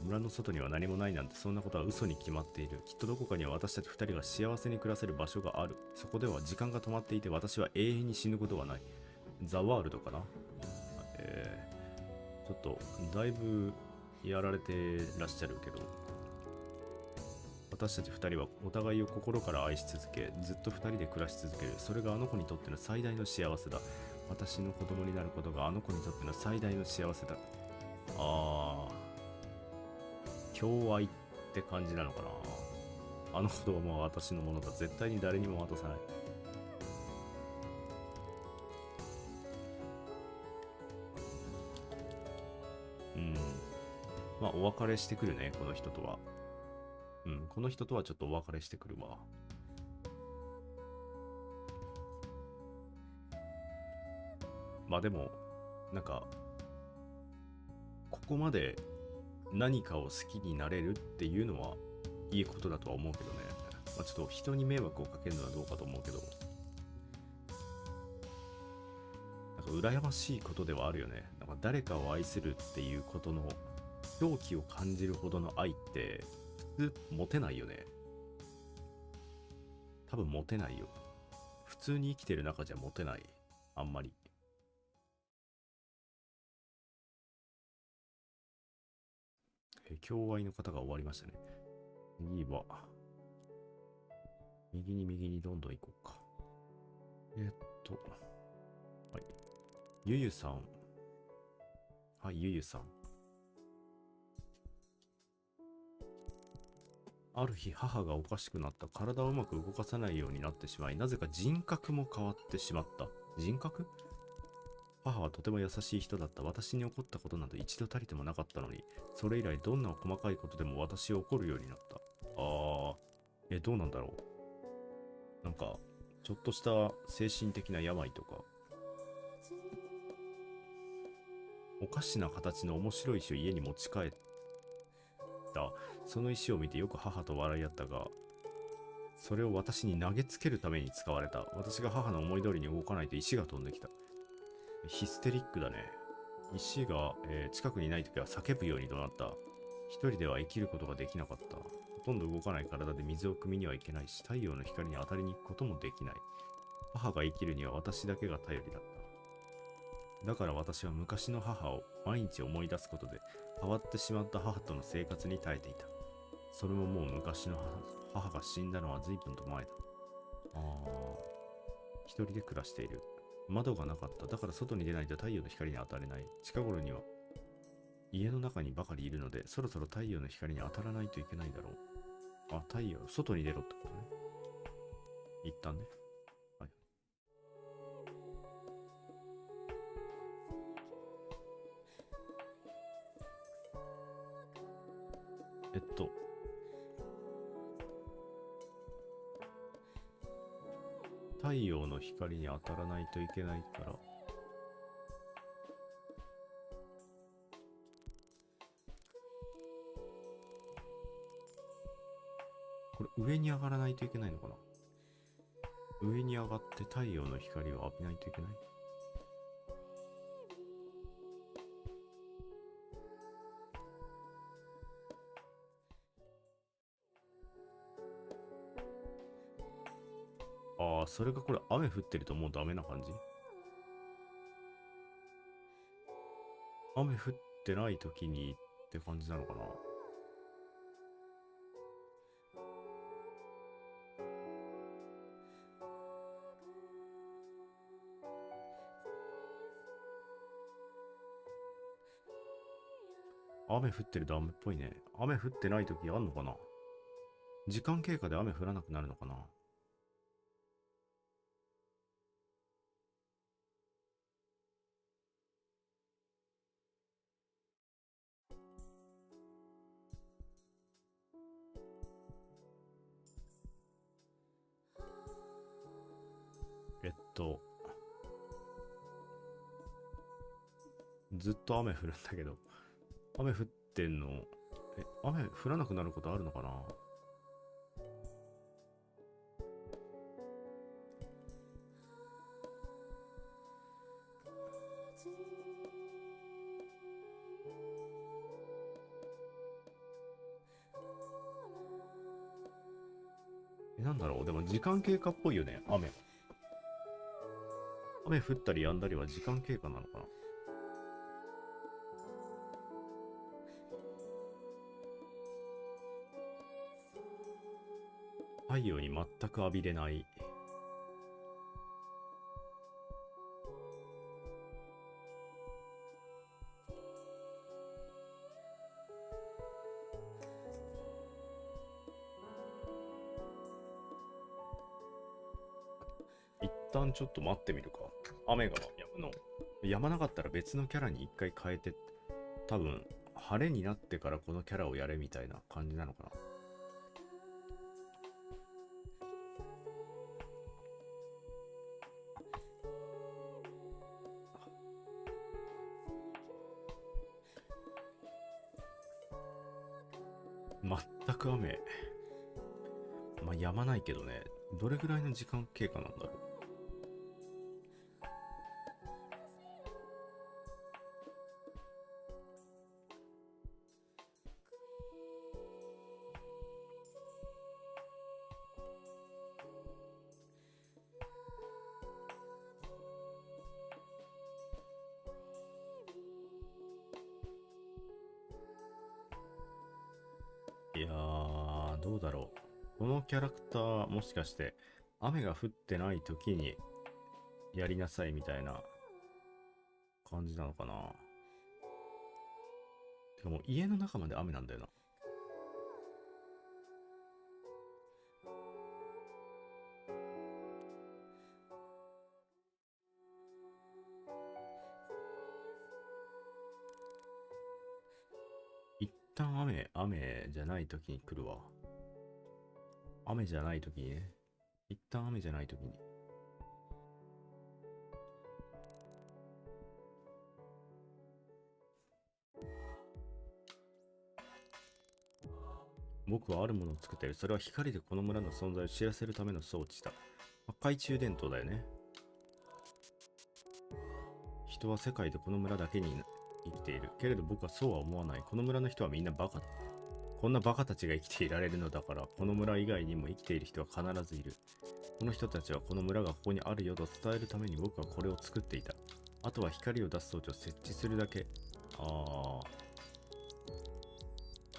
村の外には何もないなんて、そんなことは嘘に決まっている。きっとどこかには私たち二人が幸せに暮らせる場所がある。そこでは時間が止まっていて私は永遠に死ぬことはない。ザワールドかな。ちょっとだいぶやられてらっしゃるけど、私たち二人はお互いを心から愛し続け、ずっと二人で暮らし続ける。それがあの子にとっての最大の幸せだ。私の子供になることがあの子にとっての最大の幸せだ。共愛って感じなのかな。あの子供は私のものだ。絶対に誰にも渡さない。お別れしてくるね、この人とは。この人とはちょっとお別れしてくるわ。でも、なんか、ここまで何かを好きになれるっていうのはいいことだとは思うけどね。ちょっと人に迷惑をかけるのはどうかと思うけど、なんか羨ましいことではあるよね。なんか誰かを愛するっていうことの狂気を感じるほどの愛って普通持てないよね。多分持てないよ。普通に生きてる中じゃ持てない。あんまり。共愛の方が終わりましたね。次は、右に右にどんどん行こうか。はい。ゆゆさん。はい、ゆゆさん。ある日、母がおかしくなった。体をうまく動かさないようになってしまい、なぜか人格も変わってしまった。人格？母はとても優しい人だった。私に怒ったことなど一度たりともなかったのに、それ以来どんな細かいことでも私を怒るようになった。どうなんだろう。なんか、ちょっとした精神的な病とか、おかしな形の面白い石を家に持ち帰った。その石を見てよく母と笑い合ったが、それを私に投げつけるために使われた。私が母の思い通りに動かないと石が飛んできた。ヒステリックだね。石が、近くにないときは叫ぶように怒鳴った。一人では生きることができなかった。ほとんど動かない体で水を汲みにはいけないし、太陽の光に当たりに行くこともできない。母が生きるには私だけが頼りだった。だから私は昔の母を毎日思い出すことで、変わってしまった母との生活に耐えていた。それももう昔の母が死んだのは随分と前だ。一人で暮らしている。窓がなかった。だから外に出ないと太陽の光に当たれない。近頃には家の中にばかりいるので、そろそろ太陽の光に当たらないといけないだろう。太陽、外に出ろってことね。一旦ね。はい。太陽の光に当たらないといけないから、これ上に上がらないといけないのかな。上に上がって太陽の光を浴びないといけない。ああ、それがこれ雨降ってるともうダメな感じ？雨降ってない時にって感じなのかな？雨降ってると雨っぽいね。雨降ってない時あんのかな？時間経過で雨降らなくなるのかな？えっと、ずっと雨降るんだけど、雨降ってんの、雨降らなくなることあるのかな？なんだろう、でも時間経過っぽいよね、雨。雨降ったり止んだりは時間経過なのかな？太陽に全く浴びれない。一旦ちょっと待ってみるか。雨が止むの。止まなかったら別のキャラに一回変えて、多分、晴れになってからこのキャラをやれみたいな感じなのかな。全く雨。まあ、止まないけどね。どれぐらいの時間経過なんだろう。いやー、どうだろう。このキャラクター、もしかして、雨が降ってない時にやりなさいみたいな感じなのかな。てかもう家の中まで雨なんだよな。一旦雨じゃない時に来るわ。雨じゃない時にね。一旦雨じゃない時に。僕はあるものを作っている。それは光でこの村の存在を知らせるための装置だ。懐中電灯だよね。人は世界でこの村だけに生きている。けれど僕はそうは思わない。この村の人はみんなバカだ。こんなバカたちが生きていられるのだから、この村以外にも生きている人は必ずいる。この人たちはこの村がここにあるよと伝えるために僕はこれを作っていた。あとは光を出す装置を設置するだけ。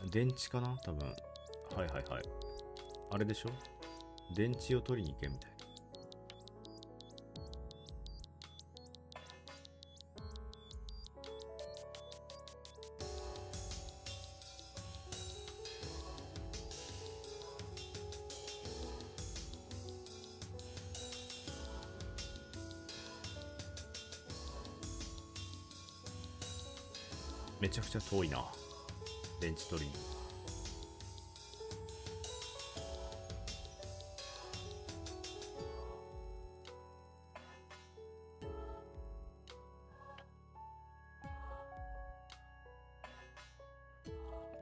電池かな多分。はいはいはい。あれでしょ？電池を取りに行けみたいな。めちゃくちゃ遠いな。電池取りに。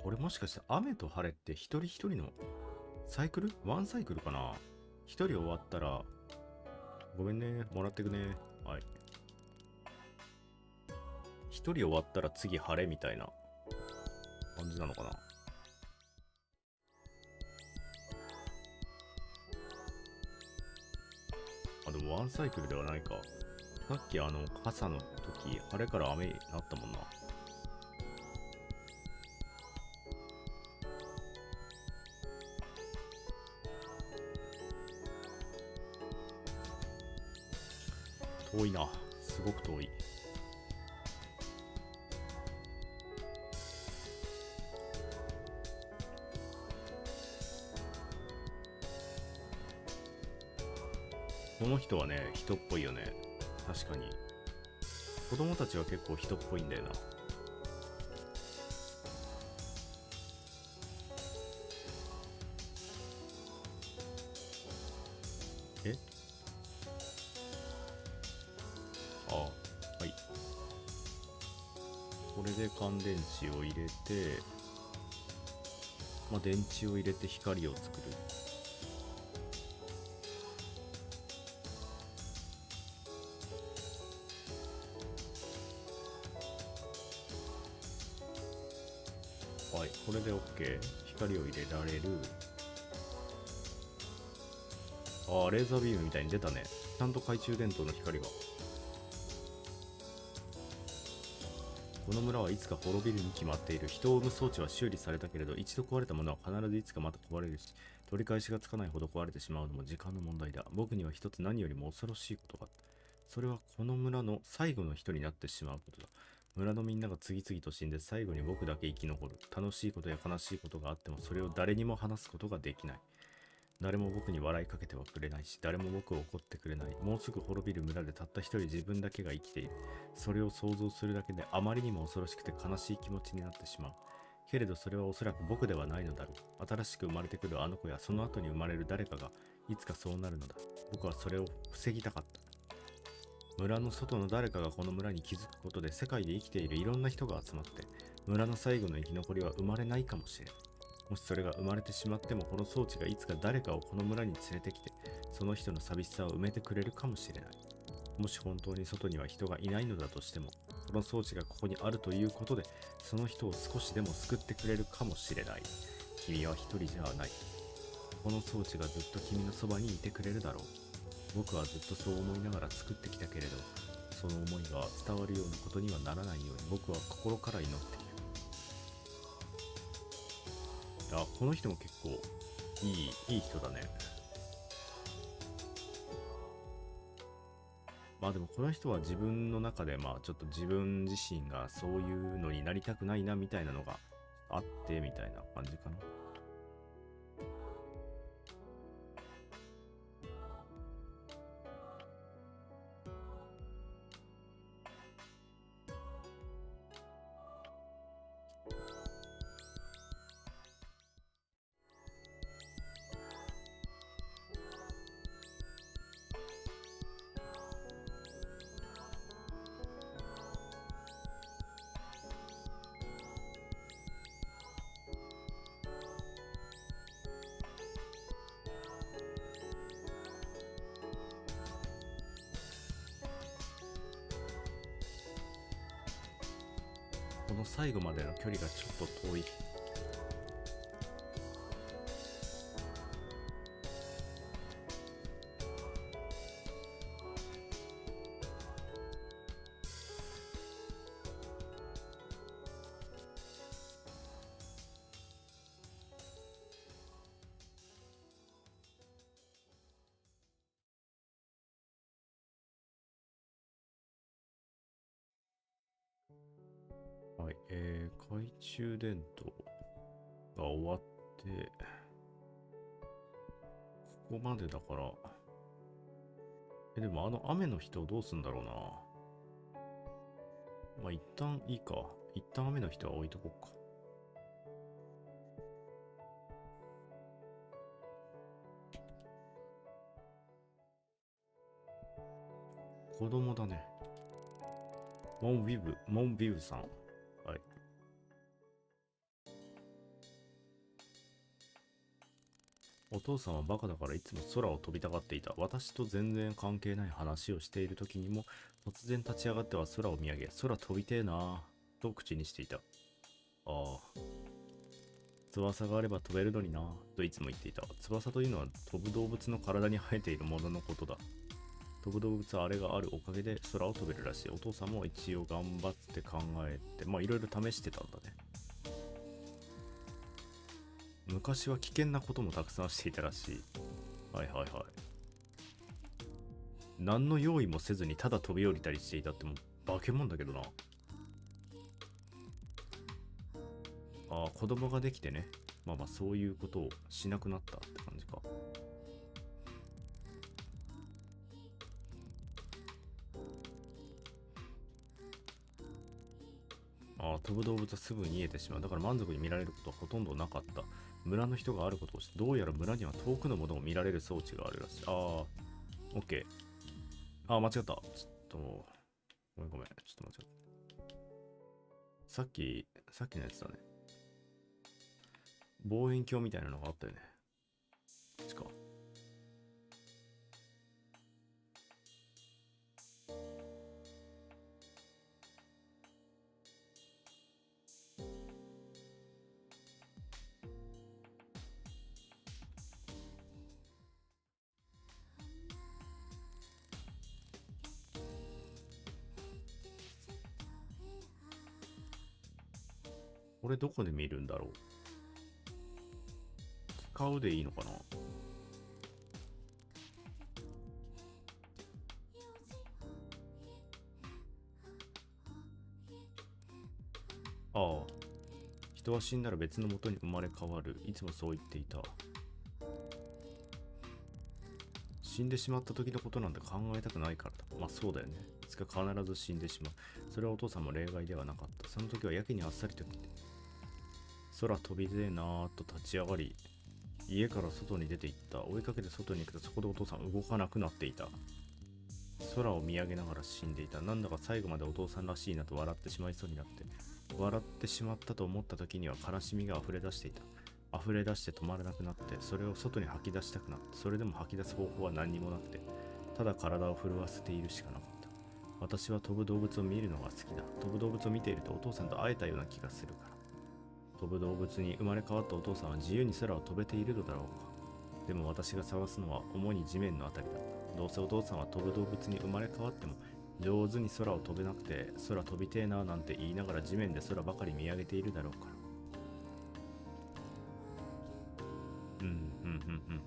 これもしかして雨と晴れって一人一人のサイクル？ワンサイクルかな？一人終わったら、ごめんね、もらってくね。はい。一人終わったら次晴れみたいな感じなのかな？でもワンサイクルではないか。さっき傘の時、晴れから雨になったもんな。遠いな。すごく遠い。この人はね、人っぽいよね。確かに。子供たちは結構人っぽいんだよな。えああ、はい。これで乾電池を入れて、電池を入れて光を作る。はい、これで OK。光を入れられる。ああ、レーザービームみたいに出たね。ちゃんと懐中電灯の光が。この村はいつか滅びるに決まっている。人を生む装置は修理されたけれど、一度壊れたものは必ずいつかまた壊れるし、取り返しがつかないほど壊れてしまうのも時間の問題だ。僕には一つ何よりも恐ろしいことがあった。それはこの村の最後の人になってしまうことだ。村のみんなが次々と死んで最後に僕だけ生き残る。楽しいことや悲しいことがあってもそれを誰にも話すことができない。誰も僕に笑いかけてはくれないし、誰も僕を怒ってくれない。もうすぐ滅びる村でたった一人自分だけが生きている。それを想像するだけであまりにも恐ろしくて悲しい気持ちになってしまう。けれどそれはおそらく僕ではないのだろう。新しく生まれてくるあの子やその後に生まれる誰かがいつかそうなるのだ。僕はそれを防ぎたかった。村の外の誰かがこの村に気づくことで世界で生きているいろんな人が集まって村の最後の生き残りは生まれないかもしれない。もしそれが生まれてしまってもこの装置がいつか誰かをこの村に連れてきてその人の寂しさを埋めてくれるかもしれない。もし本当に外には人がいないのだとしてもこの装置がここにあるということでその人を少しでも救ってくれるかもしれない。君は一人じゃない。この装置がずっと君のそばにいてくれるだろう。僕はずっとそう思いながら作ってきたけれどその思いが伝わるようなことにはならないように僕は心から祈っている。あ、この人も結構いい人だね。でもこの人は自分の中でちょっと自分自身がそういうのになりたくないなみたいなのがあってみたいな感じかな。この最後までの距離がちょっと遠い。はい、懐中電灯が終わって、ここまでだから、でも雨の人どうすんだろうな。一旦いいか。一旦雨の人は置いとこうか。子供だね。モンビブさん。はい。お父さんはバカだからいつも空を飛びたがっていた。私と全然関係ない話をしている時にも、突然立ち上がっては空を見上げ、空飛びてえなぁ、と口にしていた。ああ。翼があれば飛べるのになぁ、といつも言っていた。翼というのは飛ぶ動物の体に生えているもののことだ。飛ぶ動物はあれがあるおかげで空を飛べるらしい。お父さんも一応頑張って考えて、まあいろいろ試してたんだね。昔は危険なこともたくさんしていたらしい。はいはいはい。何の用意もせずにただ飛び降りたりしていたってもう化け物だけどな。ああ、子供ができてね。まあまあそういうことをしなくなったって感じか。ああ、飛ぶ動物はすぐに逃げてしまう。だから満足に見られることはほとんどなかった。村の人があることをして、どうやら村には遠くのものを見られる装置があるらしい。ああ、オッケー。ああ、間違った。ちょっと、ごめんごめん。ちょっと間違った。さっきのやつだね。望遠鏡みたいなのがあったよね。こっちか。これどこで見るんだろう。使うでいいのかな。ああ、人は死んだら別の元に生まれ変わる。いつもそう言っていた。死んでしまった時のことなんて考えたくないからだ。まあそうだよね。いつか必ず死んでしまう。それはお父さんも例外ではなかった。その時はやけにあっさりと見て、空飛びでなーっと立ち上がり、家から外に出て行った。追いかけて外に行くとそこでお父さん動かなくなっていた。空を見上げながら死んでいた。なんだか最後までお父さんらしいなと笑ってしまいそうになって、笑ってしまったと思った時には悲しみが溢れ出していた。溢れ出して止まらなくなって、それを外に吐き出したくなって、それでも吐き出す方法は何にもなくて、ただ体を震わせているしかなかった。私は飛ぶ動物を見るのが好きだ。飛ぶ動物を見ているとお父さんと会えたような気がするから。飛ぶ動物に生まれ変わったお父さんは自由に空を飛べているのだろうか。でも私が探すのは主に地面のあたりだった。どうせお父さんは飛ぶ動物に生まれ変わっても上手に空を飛べなくて、空飛びてえななんて言いながら地面で空ばかり見上げているだろうから。うんうんうんうん。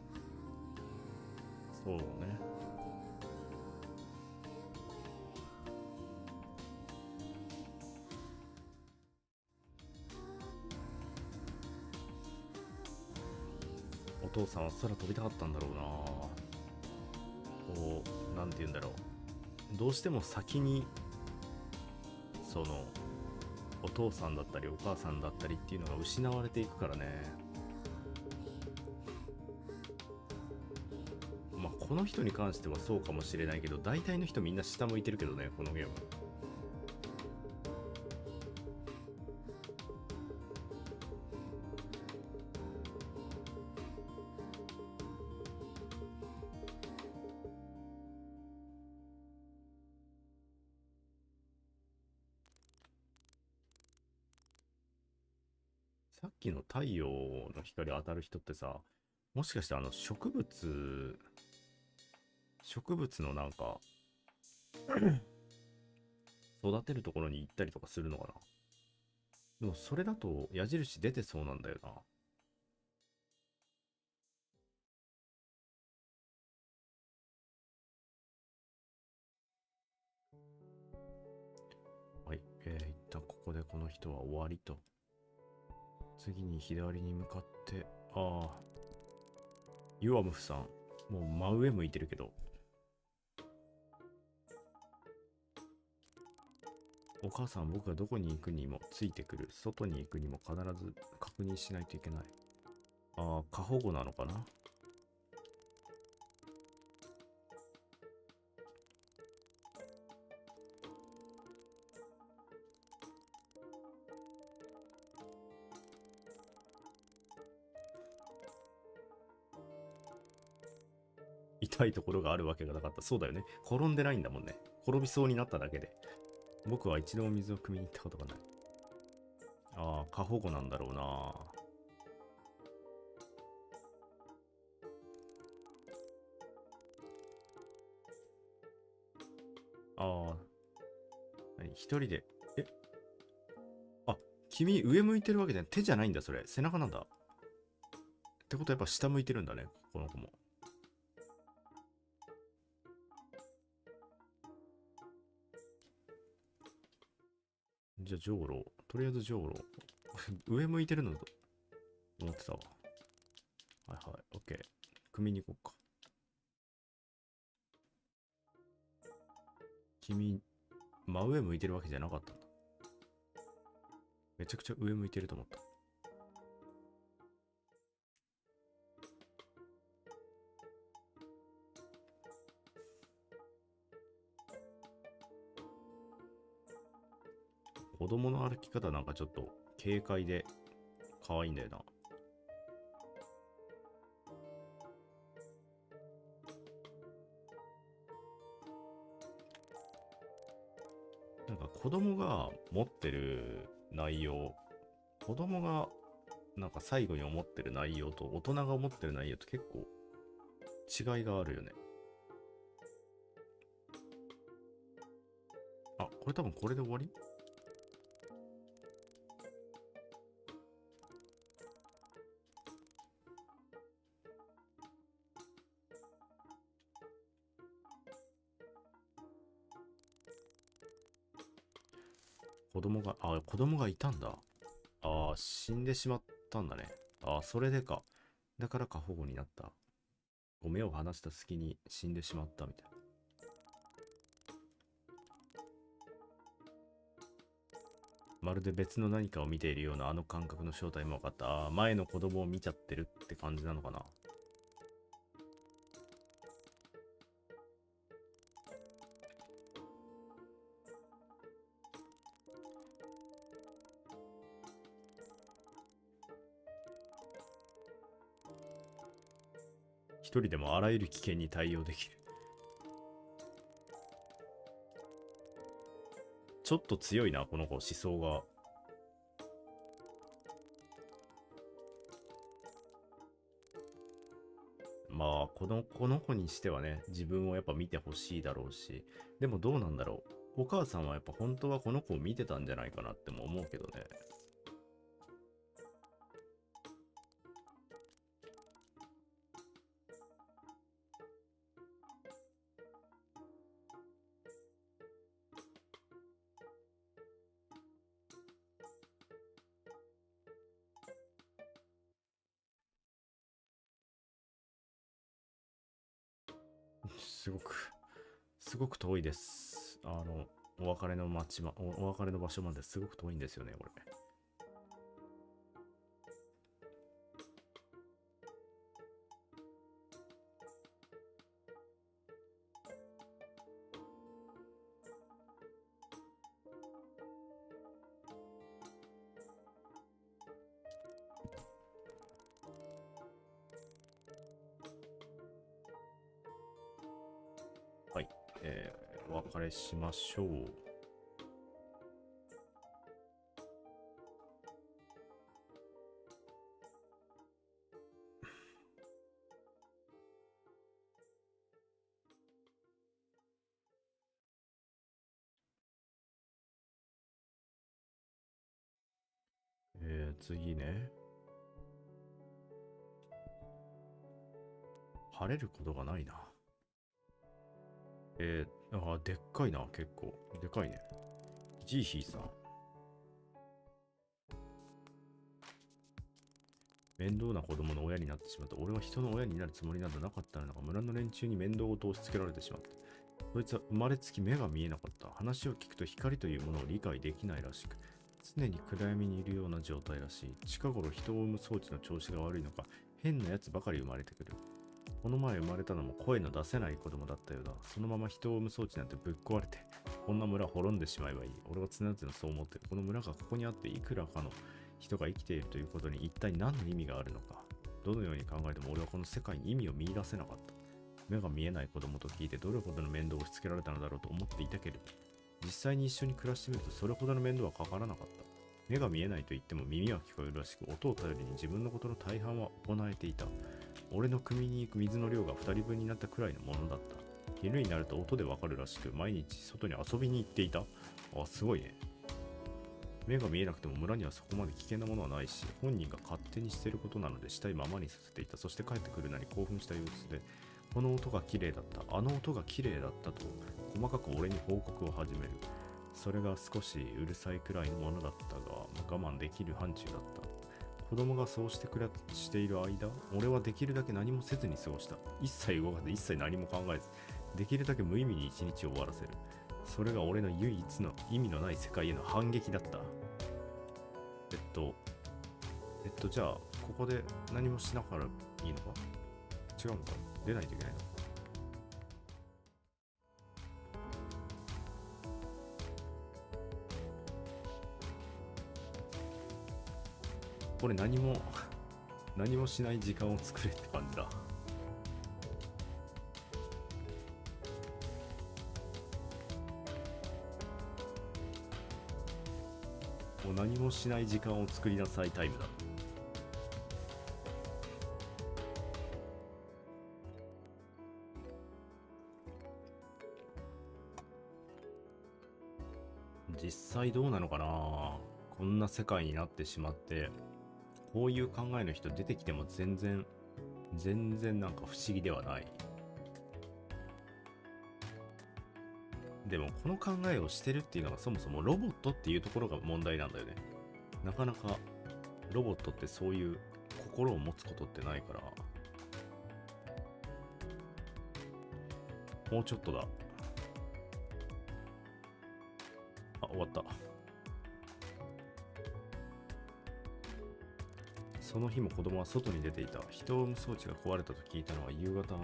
そうね。お父さんは空飛びたかったんだろうな。こう、なんて言うんだろう。どうしても先に、その、お父さんだったりお母さんだったりっていうのが失われていくからね。まあ、この人に関してはそうかもしれないけど、大体の人みんな下向いてるけどね、このゲーム。さっきの太陽の光当たる人ってさ、もしかして植物のなんか、育てるところに行ったりとかするのかな。でもそれだと矢印出てそうなんだよな。はい、一旦ここでこの人は終わりと。次に左に向かって、ああ、ユアムフさん、もう真上向いてるけど、お母さん僕がどこに行くにもついてくる。外に行くにも必ず確認しないといけない。ああ、過保護なのかな。痛いところがあるわけがなかった。そうだよね。転んでないんだもんね。転びそうになっただけで。僕は一度も水を汲みに行ったことがない。ああ、過保護なんだろうな。ああ、一人で、え、あ、君上向いてるわけじゃない。手じゃないんだ、それ。背中なんだ。ってことはやっぱ下向いてるんだね、この子も。じゃあ、上路。とりあえず上路。上向いてるのと思ってたわ。はいはい、オッケー。組みに行こうか。君、真上向いてるわけじゃなかったんだ。めちゃくちゃ上向いてると思った。子供の歩き方なんかちょっと軽快で可愛いんだよな。なんか子供が持ってる内容、子供がなんか最後に思ってる内容と大人が思ってる内容と結構違いがあるよね。あ、これ多分これで終わり。子供がいたんだ。ああ、死んでしまったんだね。ああ、それでか。だから過保護になった。目を離した隙に死んでしまったみたいな。まるで別の何かを見ているようなあの感覚の正体も分かった。ああ、前の子供を見ちゃってるって感じなのかな。一人でもあらゆる危険に対応できる。ちょっと強いな、この子、思想が。まあ、この子にしてはね、自分をやっぱ見てほしいだろうし、でもどうなんだろう。お母さんはやっぱ本当はこの子を見てたんじゃないかなっても思うけどね。すごく、すごく遠いです。お別れのお別れの場所まですごく遠いんですよね、これ。はい。お別れしましょう。次ね。晴れることがないな。でっかいな、結構。でかいね。ジーヒーさん。面倒な子供の親になってしまった。俺は人の親になるつもりなどなかったのだが、村の連中に面倒を押し付けられてしまった。そいつは生まれつき目が見えなかった。話を聞くと光というものを理解できないらしく、常に暗闇にいるような状態らしい。近頃人を産む装置の調子が悪いのか、変なやつばかり生まれてくる。この前生まれたのも声の出せない子供だったようだ。そのまま人を産む装置なんてぶっ壊れて、こんな村滅んでしまえばいい。俺は常々そう思ってる。この村がここにあっていくらかの人が生きているということに一体何の意味があるのか。どのように考えても俺はこの世界に意味を見出せなかった。目が見えない子供と聞いてどれほどの面倒を押し付けられたのだろうと思っていたけれど、実際に一緒に暮らしてみるとそれほどの面倒はかからなかった。目が見えないと言っても耳は聞こえるらしく、音を頼りに自分のことの大半は行えていた。俺の汲みに行く水の量が2人分になったくらいのものだった。昼になると音でわかるらしく、毎日外に遊びに行っていた。あ、すごいね。目が見えなくても村にはそこまで危険なものはないし、本人が勝手にしていることなのでしたいままにさせていた。そして帰ってくるなり興奮した様子で、この音が綺麗だった、あの音が綺麗だったと細かく俺に報告を始める。それが少しうるさいくらいのものだったが、我慢できる範疇だった。子供がそうしている間、俺はできるだけ何もせずに過ごした。一切動かず、一切何も考えず、できるだけ無意味に一日を終わらせる。それが俺の唯一の意味のない世界への反撃だった。じゃあ、ここで何もしながらいいのか？違うのか？出ないといけないの？これ何も何もしない時間を作れって感じだ。もう何もしない時間を作りなさいタイムだ。実際どうなのかな。こんな世界になってしまって、こういう考えの人出てきても全然なんか不思議ではない。でもこの考えをしてるっていうのがそもそもロボットっていうところが問題なんだよね。なかなかロボットってそういう心を持つことってないから。もうちょっとだ。あ、終わった。その日も子供は外に出ていた。人を産む装置が壊れたと聞いたのは夕方。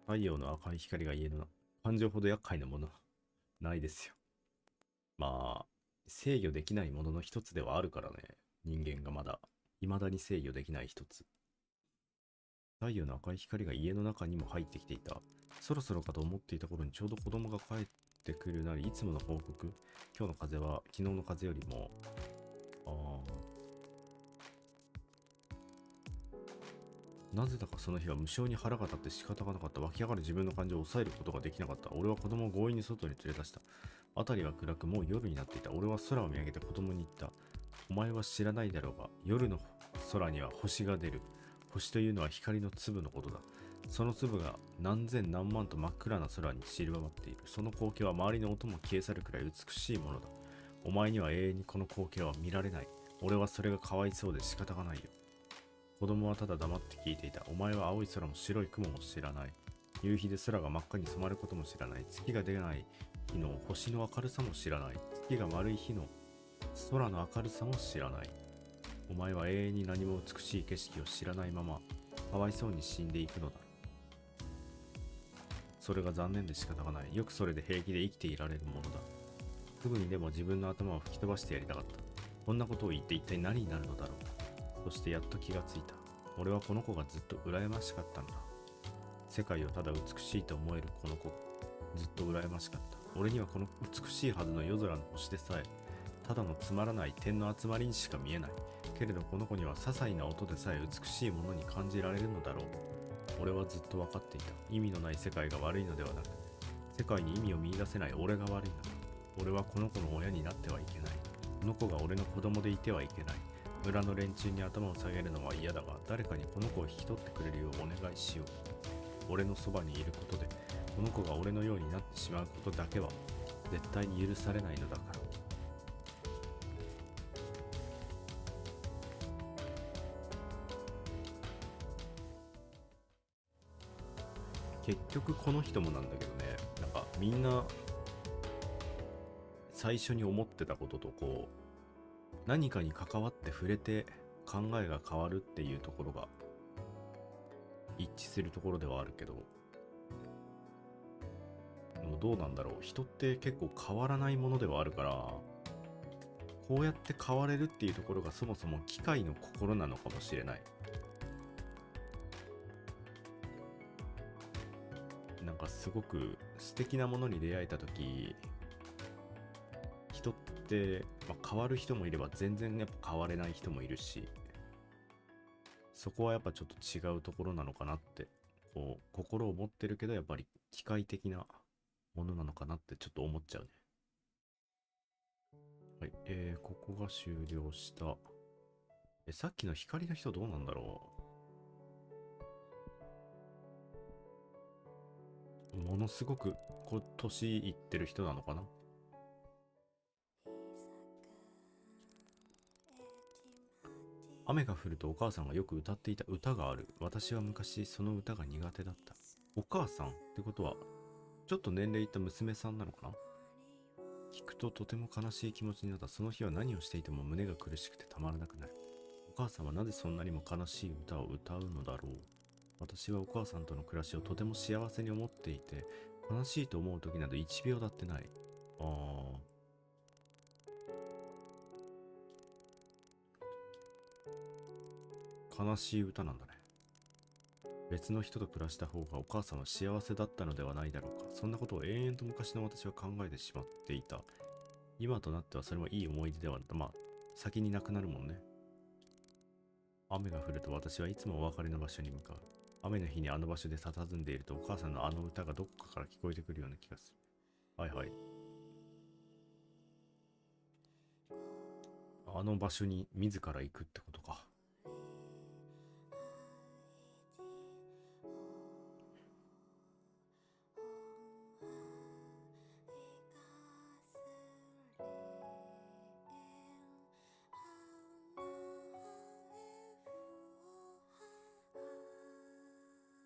太陽の赤い光が家の感情ほど厄介なものないですよ。まあ、制御できないものの一つではあるからね。人間が未だに制御できない一つ。太陽の赤い光が家の中にも入ってきていた。そろそろかと思っていた頃にちょうど子供が帰ってくるなり、いつもの報告。今日の風は昨日の風よりも、なぜだかその日は無性に腹が立って仕方がなかった。湧き上がる自分の感情を抑えることができなかった。俺は子供を強引に外に連れ出した。辺りは暗く、もう夜になっていた。俺は空を見上げて子供に言った。お前は知らないだろうが、夜の空には星が出る。星というのは光の粒のことだ。その粒が何千何万と真っ暗な空に散りばまっている。その光景は周りの音も消え去るくらい美しいものだ。お前には永遠にこの光景は見られない。俺はそれがかわいそうで仕方がないよ。子供はただ黙って聞いていた。お前は青い空も白い雲も知らない。夕日で空が真っ赤に染まることも知らない。月が出ない日の星の明るさも知らない。月が丸い日の空の明るさも知らない。お前は永遠に何も美しい景色を知らないまま、かわいそうに死んでいくのだ。それが残念で仕方がない。よくそれで平気で生きていられるものだ。すぐにでも自分の頭を吹き飛ばしてやりたかった。こんなことを言って一体何になるのだろう。そしてやっと気がついた。俺はこの子がずっと羨ましかったんだ。世界をただ美しいと思えるこの子がずっと羨ましかった。俺にはこの美しいはずの夜空の星でさえ、ただのつまらない点の集まりにしか見えない。けれどこの子には些細な音でさえ美しいものに感じられるのだろう。俺はずっと分かっていた。意味のない世界が悪いのではなく、世界に意味を見出せない俺が悪いのだ。俺はこの子の親になってはいけない。この子が俺の子供でいてはいけない。村の連中に頭を下げるのは嫌だが、誰かにこの子を引き取ってくれるようお願いしよう。俺のそばにいることで、この子が俺のようになってしまうことだけは絶対に許されないのだから。結局この人もなんだけどね、なんかみんな最初に思ってたこととこう何かに関わって触れて考えが変わるっていうところが一致するところではあるけど、でもどうなんだろう。人って結構変わらないものではあるから、こうやって変われるっていうところがそもそも機械の心なのかもしれない。なんかすごく素敵なものに出会えた時、人っ、変わる人もいれば全然やっぱ変われない人もいるし、そこはやっぱちょっと違うところなのかなって、こう心を持ってるけどやっぱり機械的なものなのかなってちょっと思っちゃうね。はい、ここが終了した。さっきの光の人どうなんだろう。ものすごく年いってる人なのかな。雨が降るとお母さんがよく歌っていた歌がある。私は昔その歌が苦手だった。お母さんってことはちょっと年齢いった娘さんなのかな。聞くととても悲しい気持ちになった。その日は何をしていても胸が苦しくてたまらなくなる。お母さんはなぜそんなにも悲しい歌を歌うのだろう。私はお母さんとの暮らしをとても幸せに思っていて、悲しいと思う時など1秒だってない。ああ、悲しい歌なんだね。別の人と暮らした方がお母さんは幸せだったのではないだろうか。そんなことを延々と昔の私は考えてしまっていた。今となってはそれもいい思い出では、先になくなるもんね。雨が降ると私はいつもお別れの場所に向かう。雨の日にあの場所で佇んでいるとお母さんのあの歌がどこかから聞こえてくるような気がする。はいはい。あの場所に自ら行くってことか。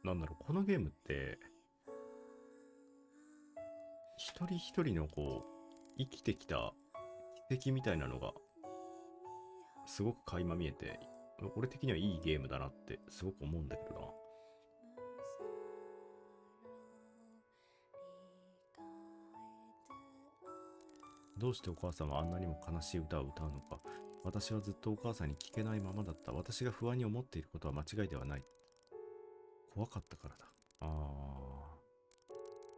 なんだろう、このゲームって一人一人の生きてきた奇跡みたいなのがすごく垣間見えて、俺的にはいいゲームだなってすごく思うんだけどな。どうしてお母さんはあんなにも悲しい歌を歌うのか。私はずっとお母さんに聞けないままだった。私が不安に思っていることは間違いではない。怖かったからだ。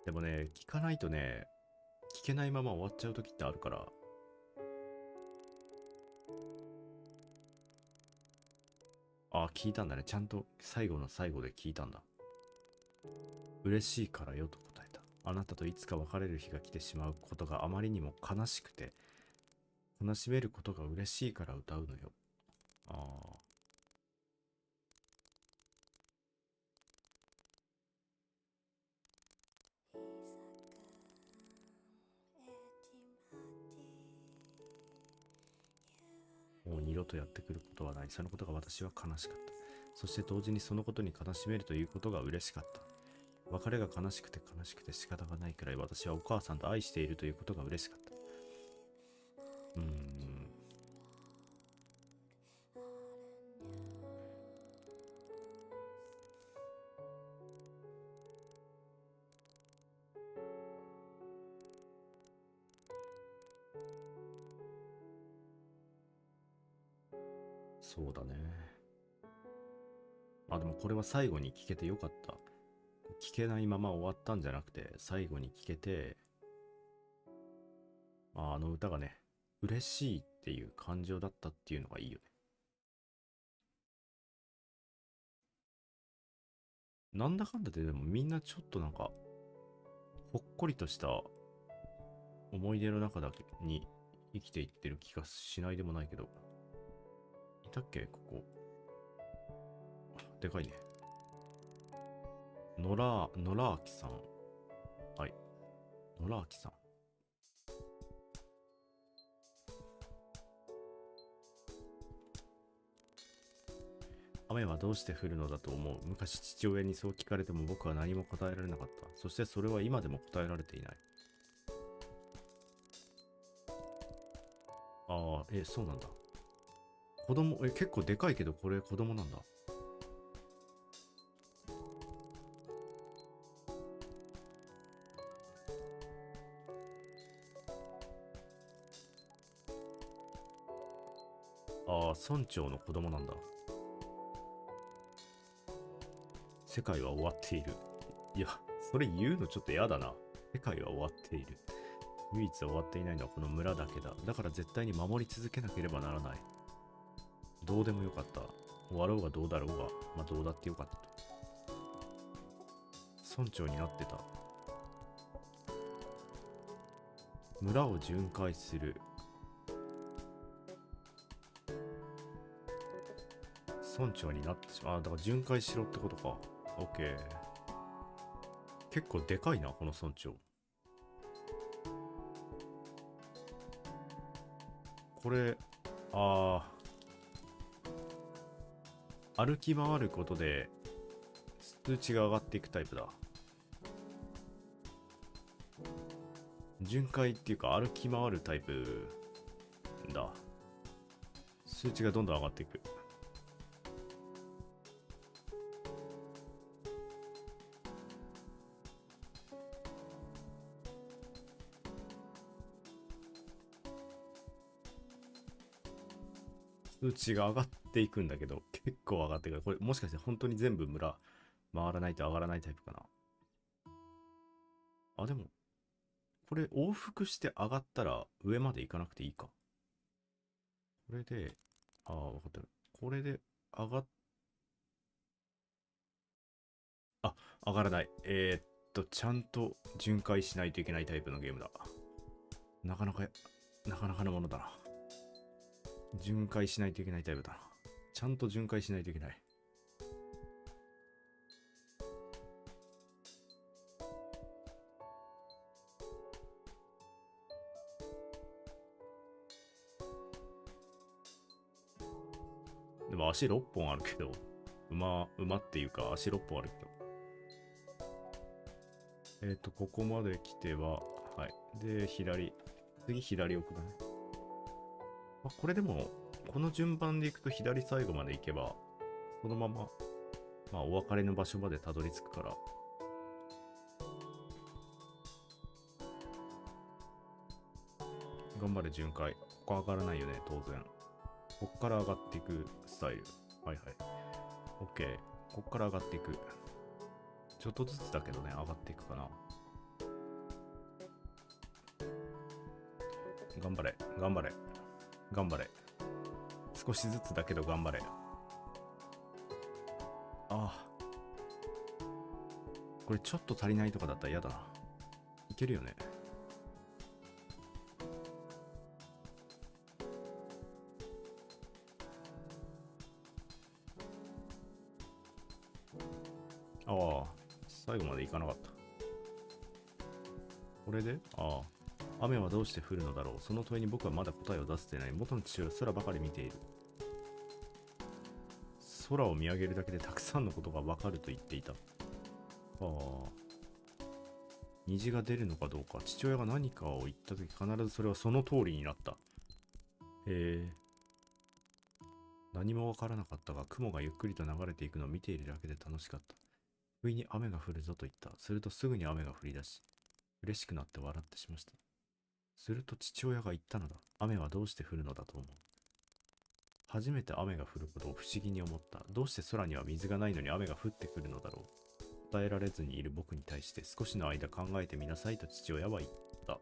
でもね、聞かないとね、聞けないまま終わっちゃう時ってあるから。聞いたんだね。ちゃんと最後の最後で聞いたんだ。嬉しいからよと答えた。あなたといつか別れる日が来てしまうことがあまりにも悲しくて、悲しめることが嬉しいから歌うのよ。もう二度とやってくることはない。そのことが私は悲しかった。そして同時にそのことに悲しめるということが嬉しかった。別れが悲しくて悲しくて仕方がないくらい私はお母さんと愛しているということが嬉しかった。そうだね。でもこれは最後に聞けてよかった。聞けないまま終わったんじゃなくて、最後に聞けて、あの歌がね、嬉しいっていう感情だったっていうのがいいよね。なんだかんだででもみんなちょっとなんか、ほっこりとした思い出の中だけに生きていってる気がしないでもないけど。いたっけここ。でかいね。野良明さん。はい。野良明さん。雨はどうして降るのだと思う。昔父親にそう聞かれても僕は何も答えられなかった。そしてそれは今でも答えられていない。そうなんだ。子供、結構でかいけどこれ子供なんだ。村長の子供なんだ。世界は終わっている。いや、それ言うのちょっと嫌だな。世界は終わっている。唯一終わっていないのはこの村だけだ。だから絶対に守り続けなければならない。どうでもよかった。終わろうがどうだろうが、まあどうだってよかったと。村長になってた。村を巡回する。村長になってしまう。あ、だから巡回しろってことか。オッケー。結構でかいな、この村長。これ、歩き回ることで数値が上がっていくタイプだ。巡回っていうか歩き回るタイプだ。数値がどんどん上がっていく。数値が上がっていくんだけど、結構上がってくる。これもしかして本当に全部村回らないと上がらないタイプかな。あ、でも、これ往復して上がったら上まで行かなくていいか。これで、分かった。これで上がっ、上がらない。ちゃんと巡回しないといけないタイプのゲームだ。なかなかなものだな。巡回しないといけないタイプだな。ちゃんと巡回しないといけない。でも足6本あるけど、馬っていうか足6本あるけど。ここまで来ては、はい。で、次左奥だね。これでも、この順番で行くと左最後まで行けば、そのまま、お別れの場所までたどり着くから。頑張れ、巡回。ここ上がらないよね、当然。こっから上がっていくスタイル。はいはい。OK。こっから上がっていく。ちょっとずつだけどね、上がっていくかな。頑張れ、頑張れ、頑張れ。少しずつだけど頑張れ。これちょっと足りないとかだったら嫌だな。いけるよね。最後までいかなかった。これで雨はどうして降るのだろう。その問いに僕はまだ答えを出せてない。元の父親は空ばかり見ている。空を見上げるだけでたくさんのことがわかると言っていた。虹が出るのかどうか。父親が何かを言ったとき必ずそれはその通りになった。何もわからなかったが、雲がゆっくりと流れていくのを見ているだけで楽しかった。不意に雨が降るぞと言った。するとすぐに雨が降り出し、嬉しくなって笑ってしました。すると父親が言ったのだ。雨はどうして降るのだと思う。初めて雨が降ることを不思議に思った。どうして空には水がないのに雨が降ってくるのだろう。答えられずにいる僕に対して少しの間考えてみなさいと父親は言った。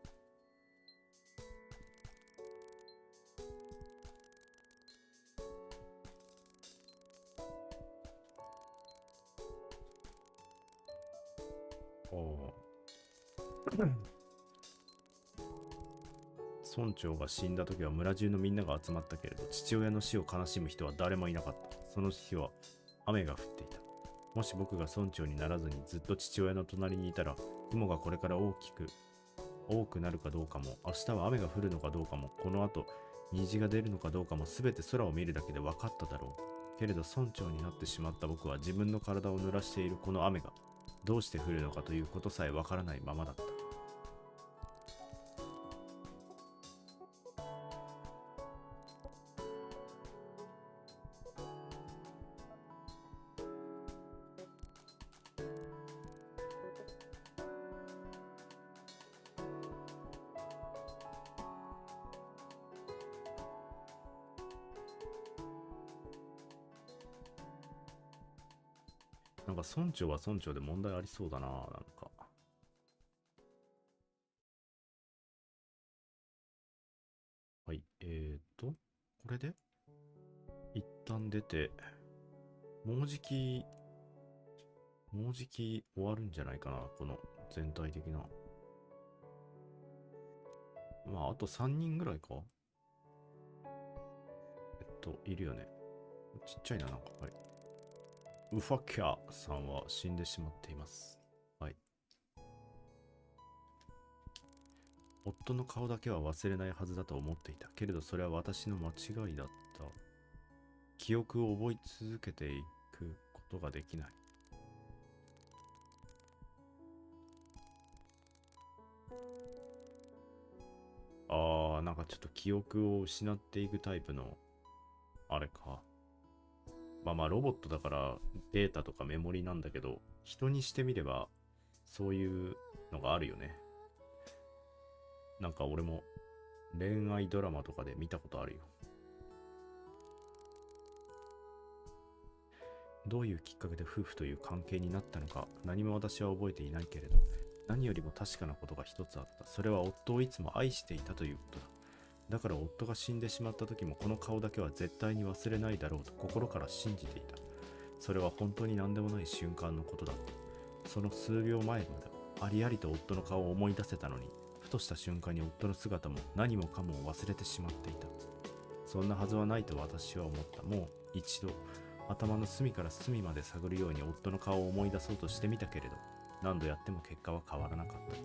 村長が死んだ時は村中のみんなが集まったけれど、父親の死を悲しむ人は誰もいなかった。その日は雨が降っていた。もし僕が村長にならずにずっと父親の隣にいたら、雲がこれから多くなるかどうかも、明日は雨が降るのかどうかも、この後虹が出るのかどうかも全て空を見るだけで分かっただろう。けれど村長になってしまった僕は自分の体を濡らしているこの雨がどうして降るのかということさえ分からないままだった。なんか村長は村長で問題ありそうだな、なんか。れで一旦出て、もうじき終わるんじゃないかな、この全体的な。まあ、あと3人ぐらいか。いるよね。ちっちゃいな、なんか。はい。ウファキャさんは死んでしまっています。はい。夫の顔だけは忘れないはずだと思っていた。けれどそれは私の間違いだった。記憶を覚え続けていくことができない。なんかちょっと記憶を失っていくタイプの、あれか。まあロボットだからデータとかメモリなんだけど、人にしてみればそういうのがあるよね。なんか俺も恋愛ドラマとかで見たことあるよ。どういうきっかけで夫婦という関係になったのか何も私は覚えていないけれど、何よりも確かなことが一つあった。それは夫をいつも愛していたということだ。だから夫が死んでしまった時もこの顔だけは絶対に忘れないだろうと心から信じていた。それは本当に何でもない瞬間のことだった。その数秒前までありありと夫の顔を思い出せたのに、ふとした瞬間に夫の姿も何もかも忘れてしまっていた。そんなはずはないと私は思った。もう一度頭の隅から隅まで探るように夫の顔を思い出そうとしてみたけれど、何度やっても結果は変わらなかった。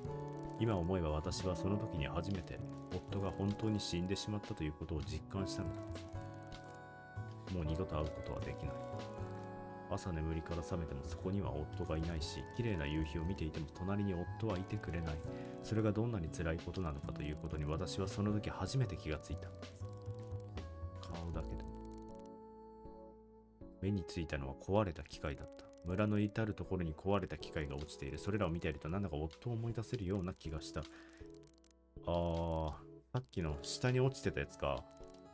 今思えば私はその時に初めて夫が本当に死んでしまったということを実感したのだ。もう二度と会うことはできない。朝眠りから覚めてもそこには夫がいないし、綺麗な夕日を見ていても隣に夫はいてくれない。それがどんなに辛いことなのかということに私はその時初めて気がついた。顔だけで。目についたのは壊れた機械だった。村の至るところに壊れた機械が落ちている。それらを見ているとなんだか夫を思い出せるような気がした。さっきの下に落ちてたやつか。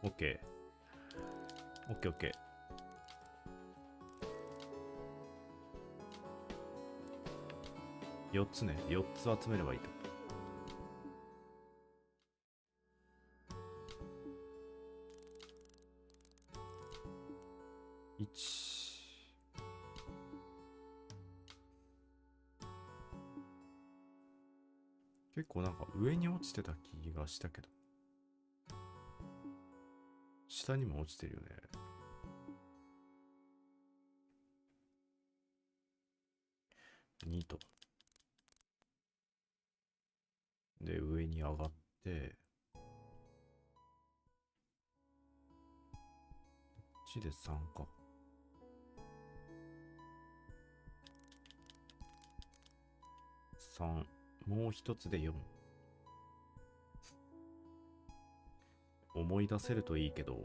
オッケー。オッケーオッケー。4つね。4つ集めればいいと。1。結構なんか上に落ちてた気がしたけど。下にも落ちてるよね。2と。で、上に上がって、1で3か。3。もう一つで4。思い出せるといいけど、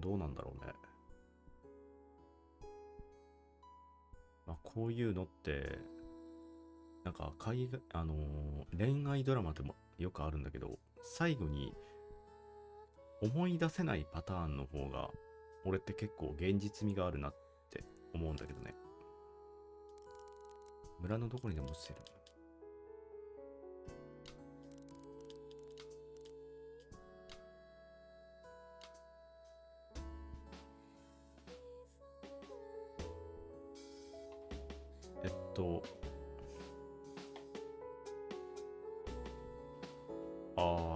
どうなんだろうね。まあ、こういうのって、なんか恋愛ドラマでもよくあるんだけど、最後に思い出せないパターンの方が、俺って結構現実味があるなって思うんだけどね。村のどこにでも落ちてる。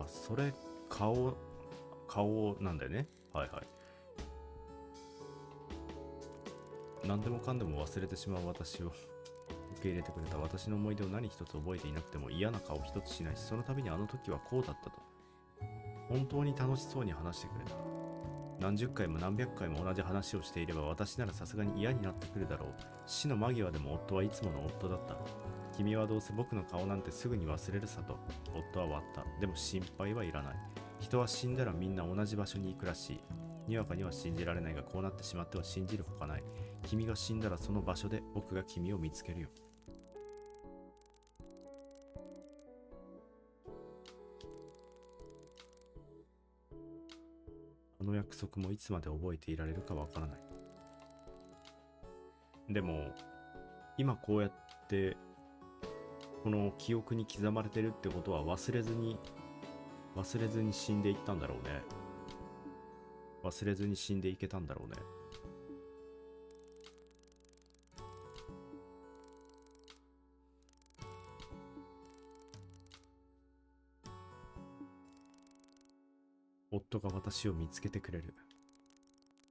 それ、顔なんだよね。はいはい。何でもかんでも忘れてしまう私を受け入れてくれた。私の思い出を何一つ覚えていなくても嫌な顔一つしないし、その度にあの時はこうだったと本当に楽しそうに話してくれた。何十回も何百回も同じ話をしていれば私ならさすがに嫌になってくるだろう。死の間際でも夫はいつもの夫だった。君はどうせ僕の顔なんてすぐに忘れるさと。夫は割った。でも心配はいらない。人は死んだらみんな同じ場所に行くらしい。にわかには信じられないがこうなってしまっては信じるほかない。君が死んだらその場所で僕が君を見つけるよ。この約束もいつまで覚えていられるかわからない。でも今こうやってこの記憶に刻まれてるってことは忘れずに死んでいったんだろうね。忘れずに死んでいけたんだろうね。夫が私を見つけてくれる。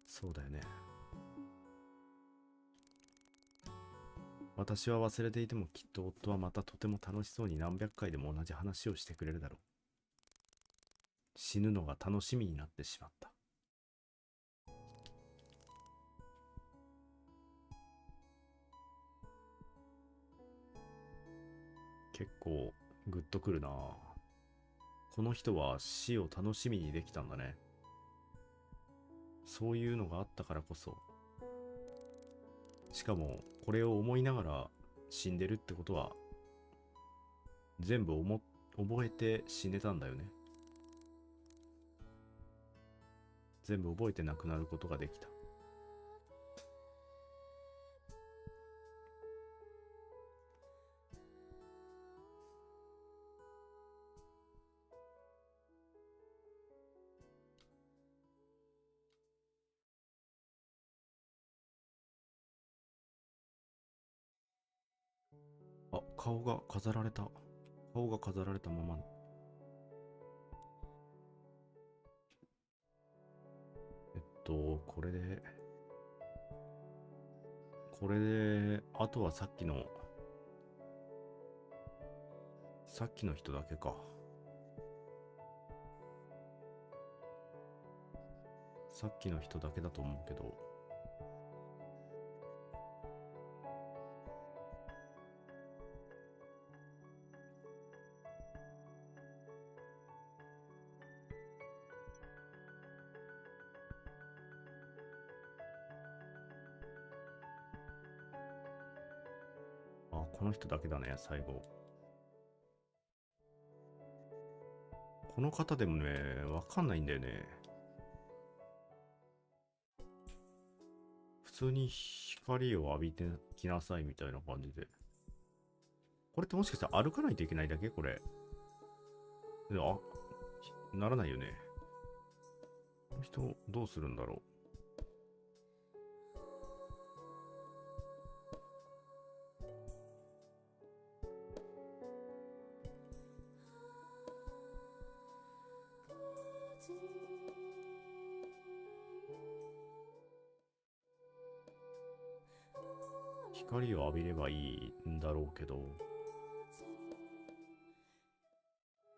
そうだよね。私は忘れていてもきっと夫はまたとても楽しそうに何百回でも同じ話をしてくれるだろう。死ぬのが楽しみになってしまった。結構グッとくるな。この人は死を楽しみにできたんだね。そういうのがあったからこそ。しかもこれを思いながら死んでるってことは全部覚えて死ねたんだよね。全部覚えて亡くなることができた。あ、顔が飾られた。顔が飾られたまま。これで、あとはさっきの人だけか。さっきの人だけだと思うけど。あ、この人だけだね、最後。この方でもね、わかんないんだよね。普通に光を浴びてきなさいみたいな感じで。これってもしかしたら歩かないといけないだけこれ。ならないよね。この人、どうするんだろう。光を浴びればいいんだろうけど、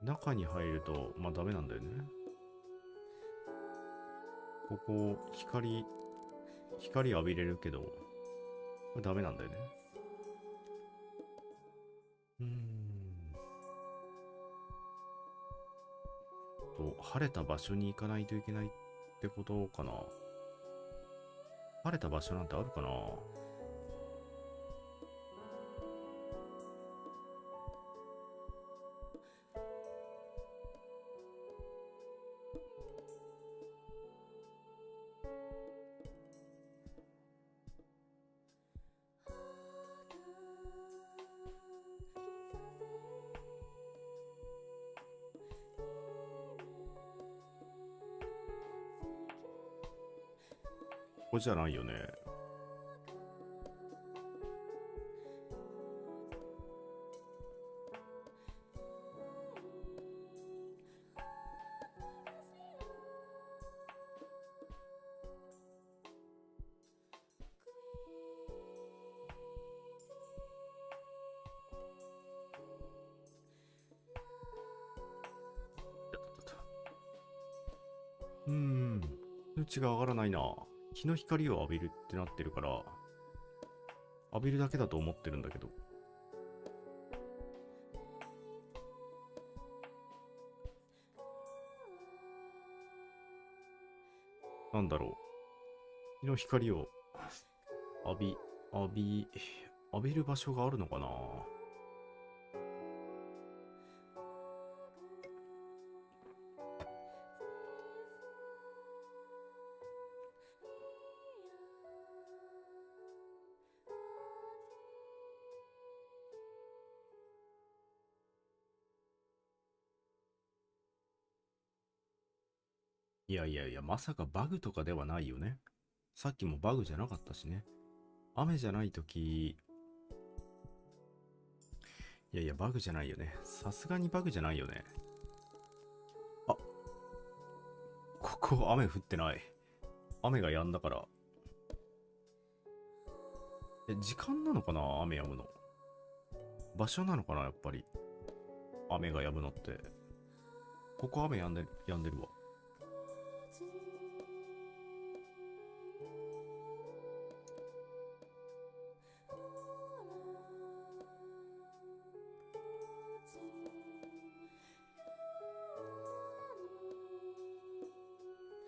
中に入ると、まあダメなんだよね。ここ、光浴びれるけど、これダメなんだよね。晴れた場所に行かないといけないってことかな。晴れた場所なんてあるかな。ここじゃないよね。数値が上がらないな。日の光を浴びるってなってるから、浴びるだけだと思ってるんだけど。なんだろう。日の光を浴び、浴び、浴びる場所があるのかな。いやいやいや、まさかバグとかではないよね。さっきもバグじゃなかったしね。雨じゃないとき、いやいや、バグじゃないよね。さすがにバグじゃないよね。あ、ここ雨降ってない。雨が止んだから。時間なのかな雨止むの。場所なのかなやっぱり。雨が止むのって。ここ雨止んでるわ。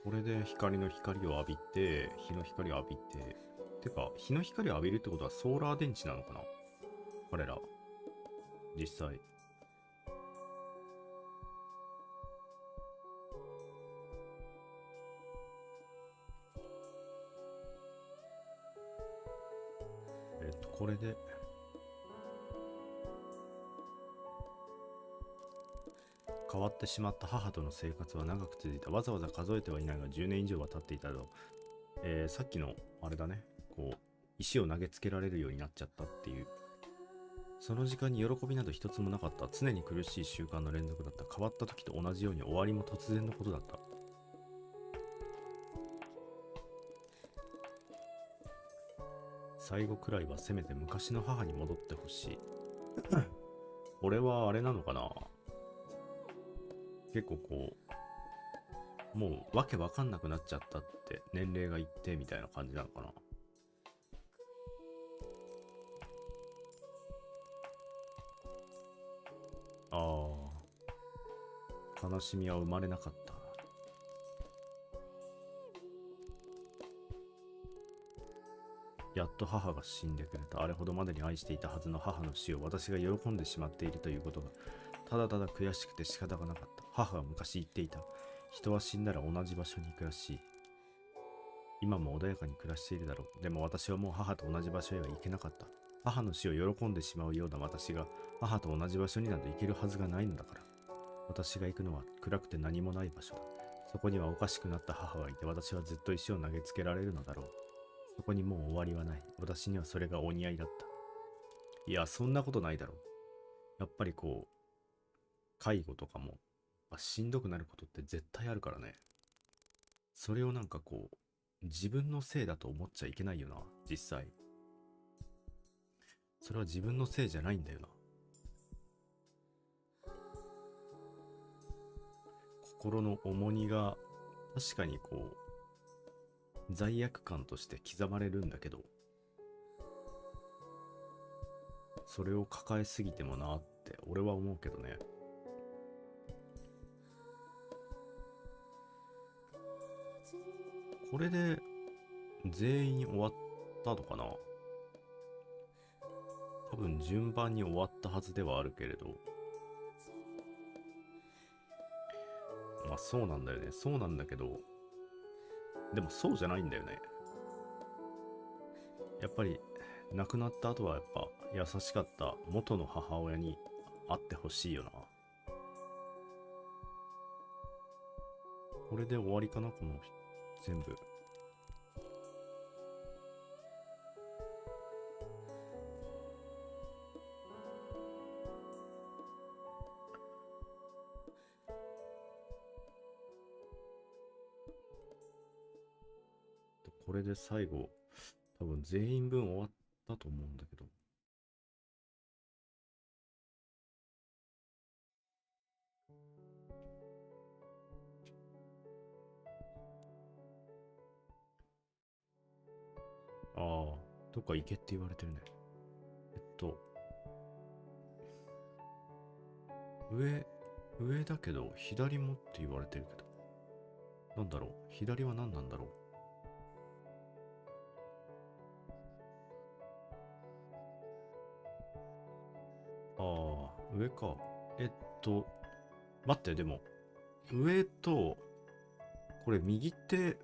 これで光の光を浴びて、日の光を浴びて。てか、日の光を浴びるってことはソーラー電池なのかな彼ら。実際。これで、変わってしまった母との生活は長く続いた。わざわざ数えてはいないが10年以上は経っていたと。さっきの、あれだね。こう、石を投げつけられるようになっちゃったっていう。その時間に喜びなど一つもなかった。常に苦しい習慣の連続だった。変わった時と同じように終わりも突然のことだった。最後くらいはせめて昔の母に戻ってほしい。俺はあれなのかな、結構こう、もうわけわかんなくなっちゃったって年齢がいってみたいな感じなのかな。ああ、悲しみは生まれなかった。やっと母が死んでくれた。あれほどまでに愛していたはずの母の死を私が喜んでしまっているということが、ただただ悔しくて仕方がなかった。母が昔言っていた。人は死んだら同じ場所に行くらしい。今も穏やかに暮らしているだろう。でも私はもう母と同じ場所へは行けなかった。母の死を喜んでしまうような私が母と同じ場所になど行けるはずがないのだから。私が行くのは暗くて何もない場所だ。そこにはおかしくなった母がいて、私はずっと石を投げつけられるのだろう。そこにもう終わりはない。私にはそれがお似合いだった。いや、そんなことないだろう。やっぱりこう、介護とかも、しんどくなることって絶対あるからね。それをなんかこう、自分のせいだと思っちゃいけないよな、実際。それは自分のせいじゃないんだよな。心の重荷が確かにこう、罪悪感として刻まれるんだけど、それを抱えすぎてもなって俺は思うけどね。これで全員終わったのかな。多分順番に終わったはずではあるけれど、まあそうなんだよね。そうなんだけど、でもそうじゃないんだよね。やっぱり亡くなった後はやっぱ優しかった元の母親に会ってほしいよな。これで終わりかな、この全部。これで最後、多分全員分終わったと思うんだけど。ああ、どっか行けって言われてるね。えっと、上、上だけど左もって言われてるけど。なんだろう、左は何なんだろう。ああ、上か。えっと、待って、でも、上と、これ右手、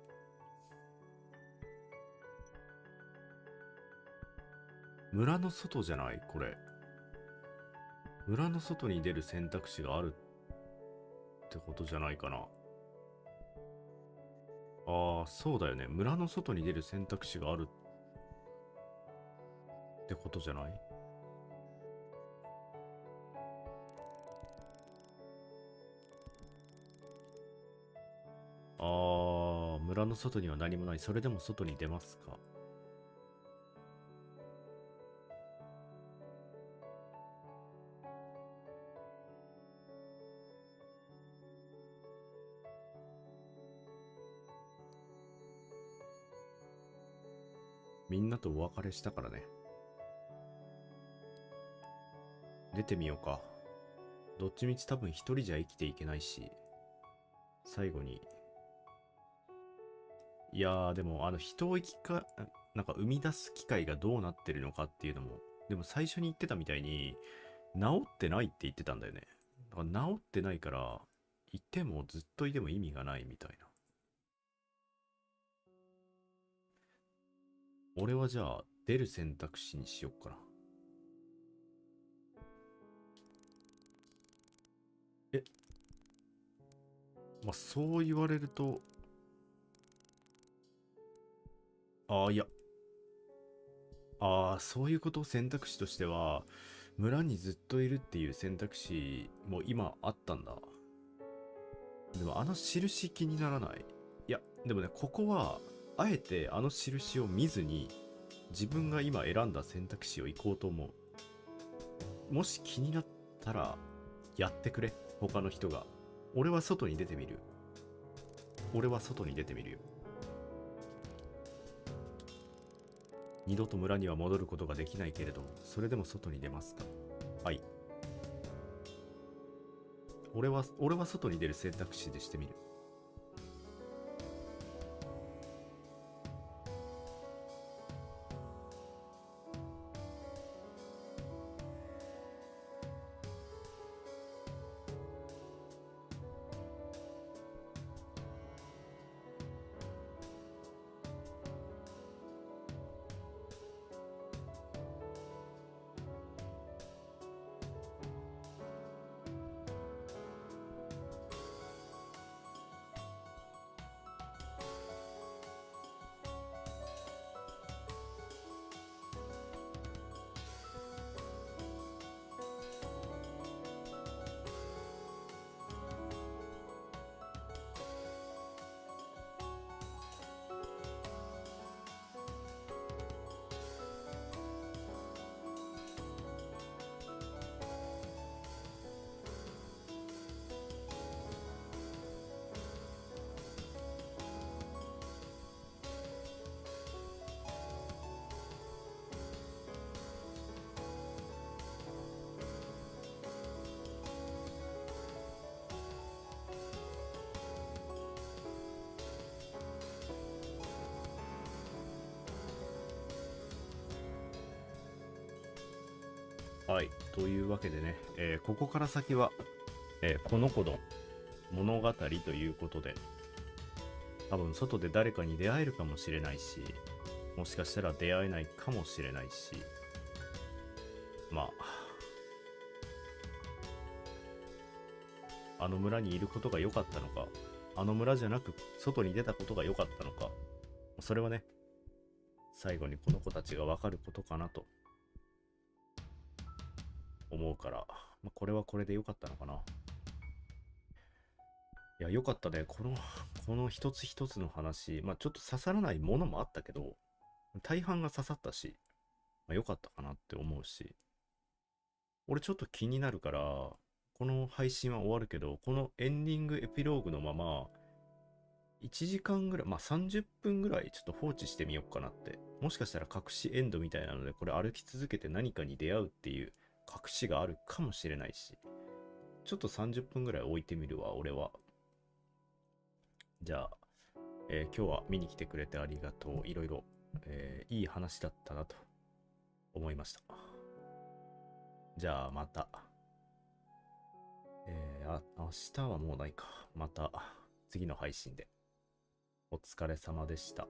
村の外じゃないこれ。村の外に出る選択肢があるってことじゃないかな。ああ、そうだよね。村の外に出る選択肢があるってことじゃない？ああ、村の外には何もない。それでも外に出ますか？みんなとお別れしたからね。出てみようか。どっちみち多分一人じゃ生きていけないし、最後に、いやーでも人をなんか生み出す機会がどうなってるのかっていうのも、でも最初に言ってたみたいに、治ってないって言ってたんだよね。だから治ってないから、いてもずっといても意味がないみたいな。俺はじゃあ、出る選択肢にしよっかな。え、まあそう言われると、ああ、いや、ああ、そういうことを選択肢としては、村にずっといるっていう選択肢も今あったんだ。でも印気にならない？いや、でもね、ここは、あえて印を見ずに、自分が今選んだ選択肢を行こうと思う。もし気になったら、やってくれ、他の人が。俺は外に出てみる。俺は外に出てみるよ。二度と村には戻ることができないけれども、それでも外に出ますか？はい。俺は外に出る選択肢でしてみる。はい。というわけでね、ここから先は、この子の物語ということで、多分外で誰かに出会えるかもしれないし、もしかしたら出会えないかもしれないし、まあ、あの村にいることが良かったのか、あの村じゃなく外に出たことが良かったのか、それはね、最後にこの子たちがわかることかなと思うから、まあ、これはこれで良かったのかな。いや、良かったね。この一つ一つの話、まあちょっと刺さらないものもあったけど、大半が刺さったし、まあ、良かったかなって思うし、俺ちょっと気になるから、この配信は終わるけど、このエンディングエピローグのまま、1時間ぐらい、まあ30分ぐらいちょっと放置してみようかなって。もしかしたら隠しエンドみたいなので、これ歩き続けて何かに出会うっていう隠しがあるかもしれないし、ちょっと30分ぐらい置いてみるわ、俺は。じゃあ、今日は見に来てくれてありがとう。いろいろ、いい話だったなと思いました。じゃあまた。明日はもうないか。また次の配信で。お疲れ様でした。